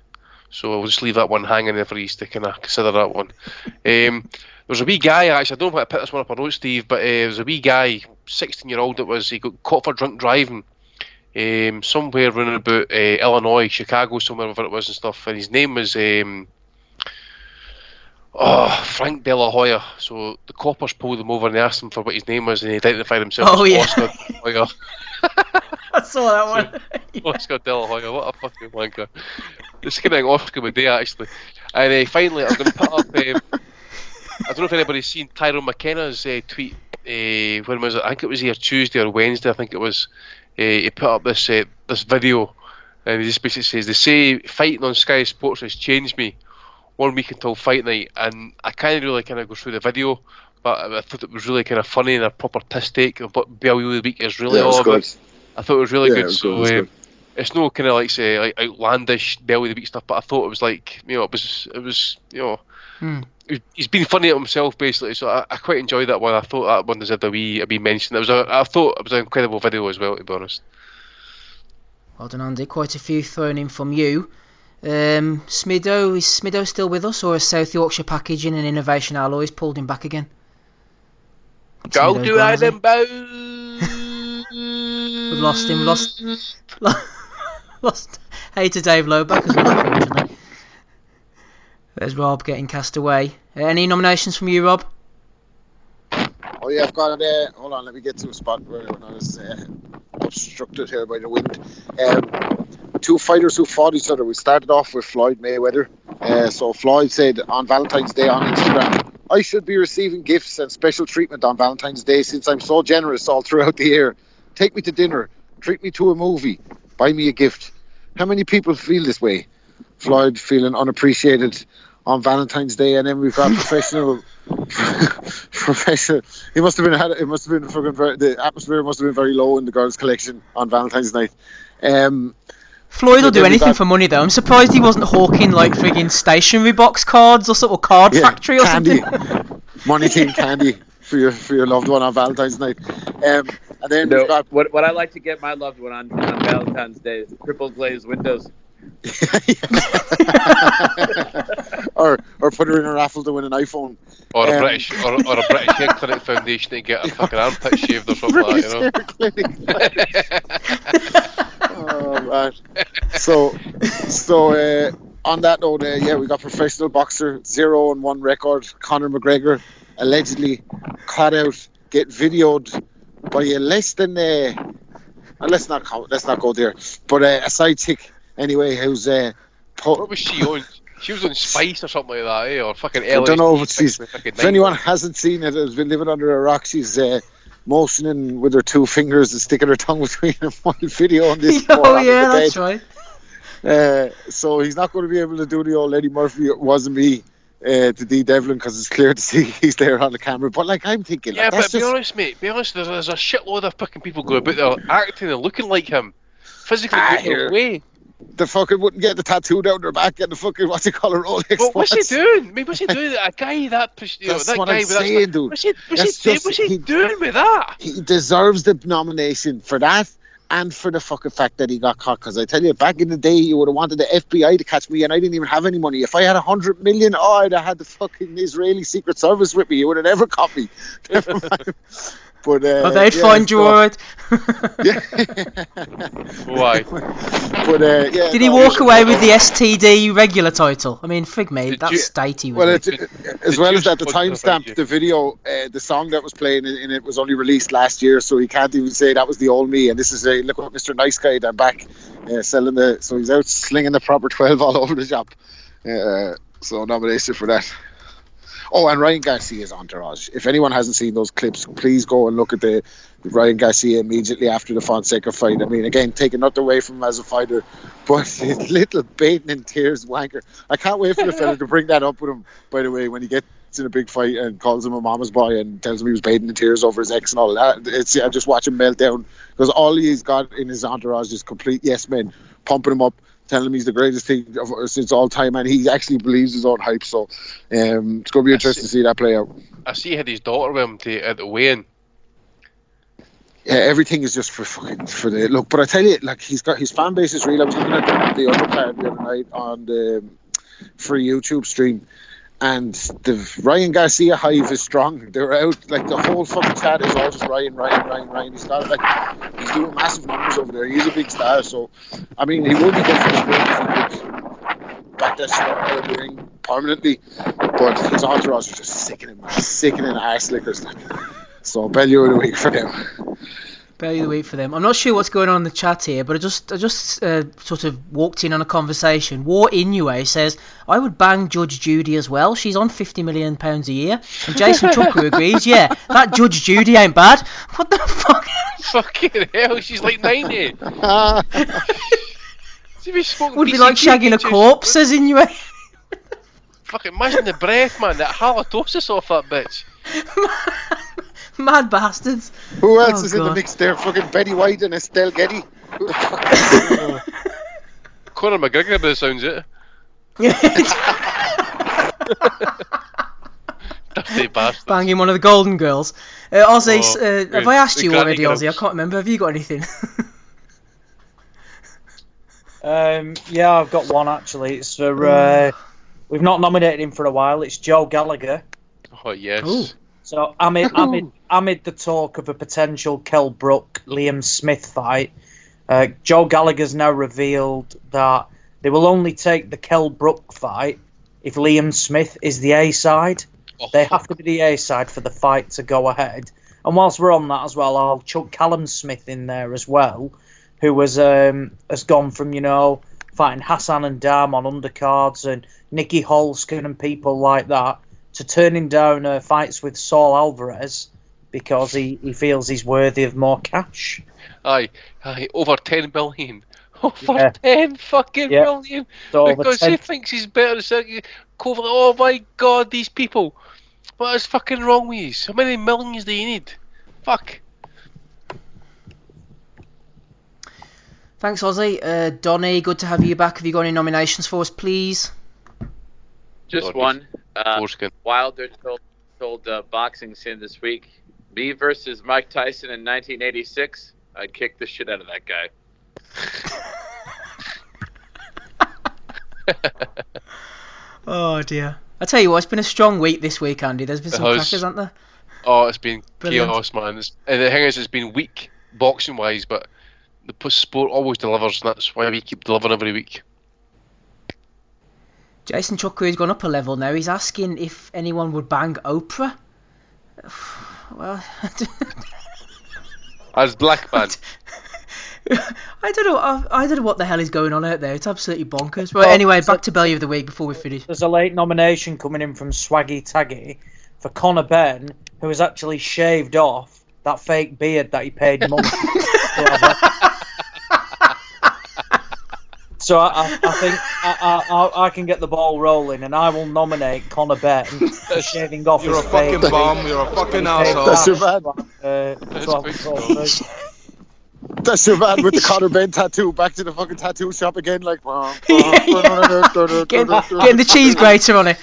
So we'll just leave that one hanging there for you to kind of consider that one. There's a wee guy, actually, I don't know if I put this one up on note, Steve, but there's a wee guy, 16-year-old he got caught for drunk driving somewhere around about Illinois, Chicago, somewhere wherever it was and stuff, and his name was Frank De La Hoya. So the coppers pulled him over and they asked him for what his name was, and he identified himself as Oscar De La Hoya. saw that one. Oscar De La Hoya, what a fucking wanker. It's kind of like Oscar Medea, actually. And finally, I'm going to put up. I don't know if anybody's seen Tyrone McKenna's tweet. When was it? I think it was either Tuesday or Wednesday. I think it was. He put up this video, and he just basically says, "They say fighting on Sky Sports has changed me. 1 week until fight night," and I can't really kind of go through the video, but I thought it was really kind of funny and a proper piss take of what BLU of the week is really all about. I thought it was really good. So it's no kind of like say like outlandish BLU of the week stuff, but I thought it was like it was he's been funny at himself basically. So I quite enjoyed that one. I thought that one deserved a wee mention. I thought it was an incredible video as well, to be honest. Well done, Andy. Quite a few thrown in from you. Smido, is Smido still with us, or has South Yorkshire Packaging and Innovation Alloys pulled him back again? Go to Edinburgh. We've lost him. Lost. Hey to Dave Loback as well, unfortunately. There's Rob getting cast away. Any nominations from you, Rob? Oh yeah, I've got it. Hold on, let me get to a spot where I was obstructed here by the wind. Two fighters who fought each other. We started off with Floyd Mayweather. So Floyd said on Valentine's Day on Instagram, "I should be receiving gifts and special treatment on Valentine's Day since I'm so generous all throughout the year. Take me to dinner, treat me to a movie, buy me a gift." How many people feel this way? Floyd feeling unappreciated on Valentine's Day, and then we've got professional. It must have been fucking the atmosphere must have been very low in the girls' collection on Valentine's night. Floyd will do anything for money, though. I'm surprised he wasn't hawking like friggin' stationery box cards or sort of card factory or candy. something. Money team candy for your loved one on Valentine's night. And then we've got what I like to get my loved one on Valentine's Day is triple glazed windows. or put her in a raffle to win an iPhone. Or a British Hair Clinic Foundation to get a fucking armpit shaved or something like that, Oh man. So on that note, we got professional boxer 0-1 record Conor McGregor allegedly caught out, get videoed by a less than let's not go there, but a side chick anyway who's what was she on? She was on Spice or something like that, or fucking LSD. I don't know if anyone hasn't seen it, has been living under a rock. She's motioning with her two fingers and sticking her tongue between them while video on this. Oh yeah, that's right. So he's not going to be able to do the old Eddie Murphy "It wasn't me" to D Devlin, because it's clear to see he's there on the camera. But like, I'm thinking, yeah, but be honest, mate. Be honest. There's a shitload of fucking people going about there acting and looking like him, physically getting away. The fucking wouldn't get the tattoo down their back and the fucking Rolex. Well, what's he doing? I mean, what's he doing? A guy that pushed, that's that what guy I'm saying, dude. What's he doing with that? He deserves the nomination for that and for the fucking fact that he got caught. Because I tell you, back in the day, you would have wanted the FBI to catch me, and I didn't even have any money. If I had 100 million, I'd have had the fucking Israeli Secret Service with me. You would have never caught me. Never mind. But they'd find you alright. Yeah. Why? But did he walk away with the STD regular title? I mean, frig me, that's statey. Well, as well as that, the timestamp, the video, the song that was playing in it was only released last year, so he can't even say that was the old me. And this is look what Mr. Nice Guy done back selling so he's out slinging the proper 12 all over the shop. So nomination for that. Oh, and Ryan Garcia's entourage. If anyone hasn't seen those clips, please go and look at the Ryan Garcia immediately after the Fonseca fight. I mean, again, taking nothing away from him as a fighter, but his little baiting in tears wanker. I can't wait for the fella to bring that up with him, by the way, when he gets in a big fight and calls him a mama's boy and tells him he was baiting in tears over his ex and all that. I just watch him melt down, because all he's got in his entourage is complete yes men, pumping him up, telling him he's the greatest thing since all time, and he actually believes his own hype. So it's going to be interesting to see that play out. I see he had his daughter with him at the weigh-in. Yeah, everything is just for the look. But I tell you, like, he's got his fan base is real. I was looking at the Undercard the other night on the free YouTube stream, and the Ryan Garcia hive is strong. They're out, like, the whole fucking chat is all just Ryan. He's got, like, he's doing massive numbers over there. He's a big star, so I mean, he would be good for the sport if he could back that shit up out of the ring permanently. But his entourage is just sickening arse lickers. So Bellew of the week for them. Barely the week for them. I'm not sure what's going on in the chat here, but I just sort of walked in on a conversation. War Inoue says, I would bang Judge Judy as well. She's on £50 million a year. And Jason Chucker agrees, yeah, that Judge Judy ain't bad. What the fuck? Fucking hell, she's like 90. Would be like shagging a corpse, says Inoue. Fucking imagine the breath, man. That halitosis off that bitch. Mad bastards. Who else is in the mix there? Fucking Betty White and Estelle Getty. Conor McGregor, by the sounds of it. Dirty bastard. Banging one of the Golden Girls. Ozzie, have I asked you already, Ozzie? I can't remember. Have you got anything? Yeah, I've got one actually. It's for we've not nominated him for a while. It's Joe Gallagher. Oh yes. Ooh. So amid the talk of a potential Kell Brook Liam Smith fight, Joe Gallagher's now revealed that they will only take the Kell Brook fight if Liam Smith is the A side. Oh. They have to be the A side for the fight to go ahead. And whilst we're on that as well, I'll chuck Callum Smith in there as well, who has gone from, you know, fighting Hassan and Dam on undercards and Nicky Holskin and people like that to turning down fights with Saul Alvarez because he feels he's worthy of more cash. Aye, over 10 million. Over 10 fucking million. So because he thinks he's better than Cover. Oh my god, these people. What is fucking wrong with you? How many millions do you need? Fuck. Thanks, Ozzie. Donny, good to have you back. Have you got any nominations for us, please? Just one. Wilder told Boxing Sin this week, me versus Mike Tyson in 1986, I'd kick the shit out of that guy. Oh dear. I tell you what, it's been a strong week this week, Andy. There's been some crackers, hasn't there? Oh, it's been Brilliant. chaos, man. And the thing is, it's been weak boxing wise, but the sport always delivers, and that's why we keep delivering every week. Jason Chuckery's gone up a level now. He's asking if anyone would bang Oprah. Well, as black man. I don't know what the hell is going on out there. It's absolutely bonkers. But anyway, back to Belly of the Week before we finish. There's a late nomination coming in from Swaggy Taggy for Conor Benn, who has actually shaved off that fake beard that he paid money for. So I think I can get the ball rolling, and I will nominate Conor Benn for shaving off You're his a fucking fake bum. beard. You're a fucking asshole. That's your bad. That's your man with the Conor Benn tattoo. Back to the fucking tattoo shop again, like. Getting the cheese grater on it.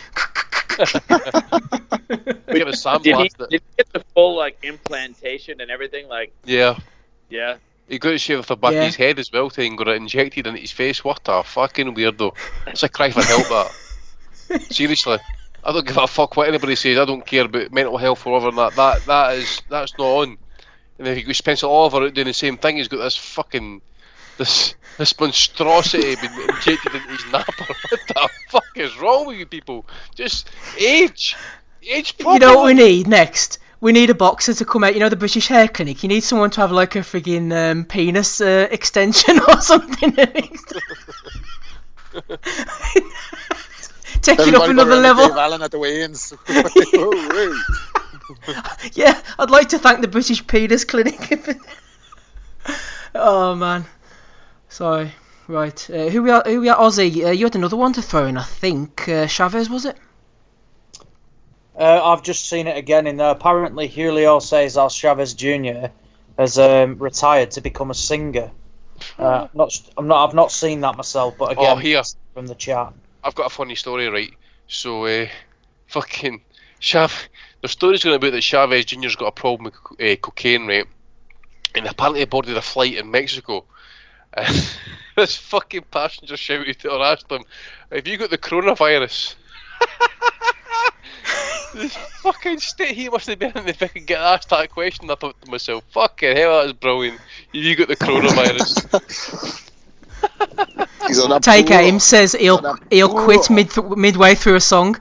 We have a sample. Did he get the full like implantation and everything? Like. Yeah. Yeah. He got to shave off the back of his head as well, and got it injected into his face. What a fucking weirdo. It's a cry for help, that. Seriously. I don't give a fuck what anybody says. I don't care about mental health or whatever. That's not on. And then he spends it all over doing the same thing. He's got this fucking this monstrosity being injected into his napper. What the fuck is wrong with you people? Just age properly. You know what we need next? We need a boxer to come out. You know the British Hair Clinic. You need someone to have like a friggin' penis extension or something. Take it up another level. Dave Allen at the weigh-ins. Yeah, I'd like to thank the British Penis Clinic. Oh man, sorry. Right, who we are? Ozzie, you had another one to throw in, I think. Chavez, was it? I've just seen it again in there. Apparently, Julio Cesar Chavez Jr. has retired to become a singer. I've not seen that myself, but again, here from the chat. I've got a funny story, right? So, fucking the story's going about that Chavez Jr.'s got a problem with cocaine, right? And apparently boarded a flight in Mexico. And this fucking passenger shouted or asked him, "Have you got the coronavirus?" The fucking state he must have been in if I could get asked that question. I thought to myself, fucking hell, that is brilliant. You got the coronavirus. Take aim says he'll quit midway through a song.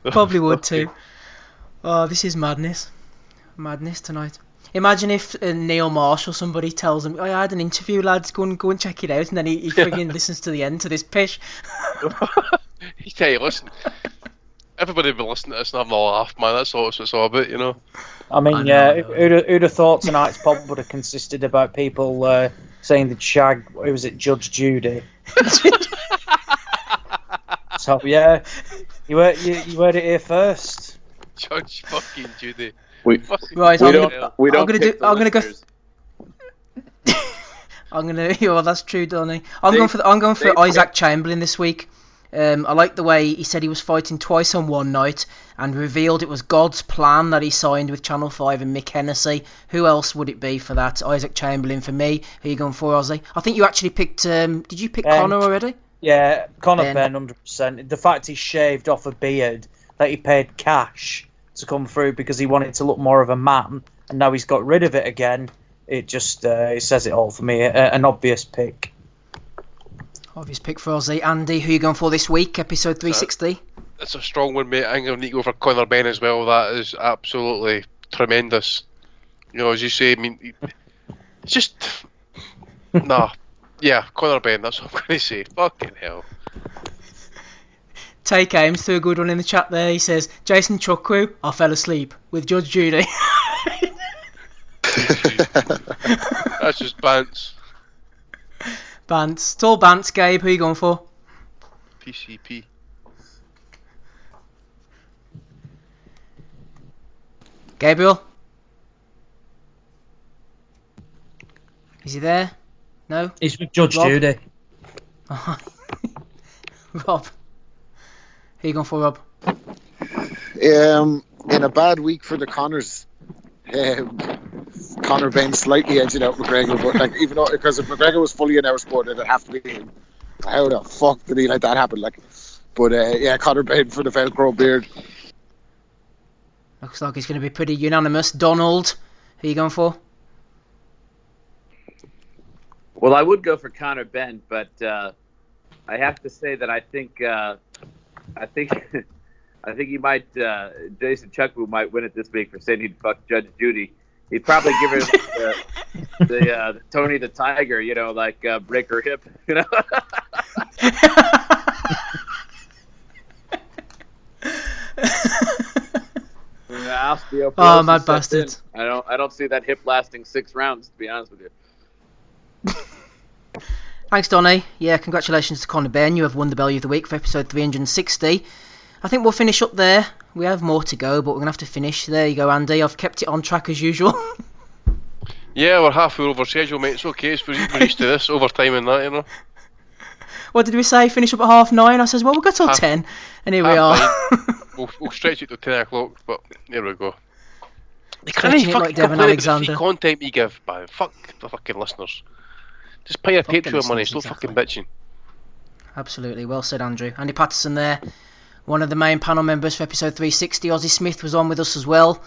Probably would too. Oh, this is madness. Madness tonight. Imagine if Neil Marsh or somebody tells him, "Oh, I had an interview, lads. Go and check it out," and then he friggin' listens to the end to this pish. He tell you, listen, everybody be listening to this and having a laugh, man. That's all it's all about, you know. I mean, who'd have thought tonight's pod would have consisted about people saying that shag, who was it, Judge Judy? So yeah, you heard it here first. Judge fucking Judy. Right, I'm gonna go. Oh, that's true, Donny. I'm going for Isaac Chamberlain this week. I like the way he said he was fighting twice on one night and revealed it was God's plan that he signed with Channel 5 and Mick Hennessy. Who else would it be for that? Isaac Chamberlain for me. Who are you going for, Ozzie? I think you actually picked... did you pick Connor already? Yeah, Connor Ben, 100%. The fact he shaved off a beard, that he paid cash to come through because he wanted to look more of a man, and now he's got rid of it again. It just it says it all for me. An obvious pick. Obvious pick for Ozzie. Andy, who are you going for this week? Episode 360? That's a strong one, mate. I think I'll need to go for Conor Ben as well. That is absolutely tremendous. You know, as you say, I mean, it's just... nah. Yeah, Conor Ben, that's what I'm going to say. Fucking hell. Take Ames threw a good one in the chat there. He says, Jason Chukwu, I fell asleep with Judge Judy. That's just Bants. Bants. Tall Bants, Gabe, who are you going for? PCP. Gabriel? Is he there? No? He's with Judge Judy. Rob? Who are you going for, Rob? In a bad week for the Connors, Conor Ben slightly edging out McGregor, but like, even though, because if McGregor was fully in our sport, it'd have to be him. How the fuck did he let that happen? Like, but yeah, Conor Ben for the Velcro beard. Looks like it's going to be pretty unanimous. Donald, who are you going for? Well, I would go for Conor Ben, but I have to say that I think he might. Jason Chukwu might win it this week for saying he'd fuck Judge Judy. He'd probably give her the Tony the Tiger, you know, like break her hip, you know. Oh, mad bastard! I don't see that hip lasting 6 rounds, to be honest with you. Thanks, Donny. Yeah, congratulations to Conor Ben. You have won the Bellew of the Week for episode 360. I think we'll finish up there. We have more to go, but we're going to have to finish. There you go, Andy. I've kept it on track as usual. Yeah, we're halfway over schedule, mate. It's okay. We're used to this, overtime and that, you know. What did we say? Finish up at 9:30? I says, well, we'll go till 10. And here we are. We'll stretch it to 10 o'clock, but here we go. Stretching it like Devon Alexander. The content we give, man. Fuck the fucking listeners. Just pay your Patreon money, stop fucking bitching. Absolutely, well said, Andrew. Andy Patterson there, one of the main panel members for episode 360. Ozzie Smith was on with us as well.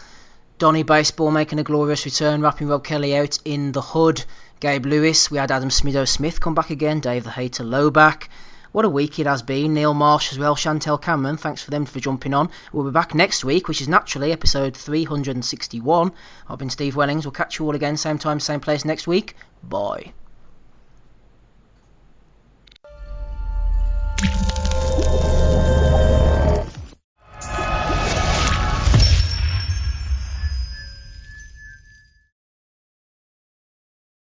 Donny Baseball making a glorious return, wrapping Rob Kelly out in the hood. Gabe Lewis, we had Adam Smido-Smith come back again. Dave the Hater Lowback. What a week it has been. Neil Marsh as well, Chantelle Cameron, thanks for them for jumping on. We'll be back next week, which is naturally episode 361. I've been Steve Wellings. We'll catch you all again, same time, same place next week. Bye.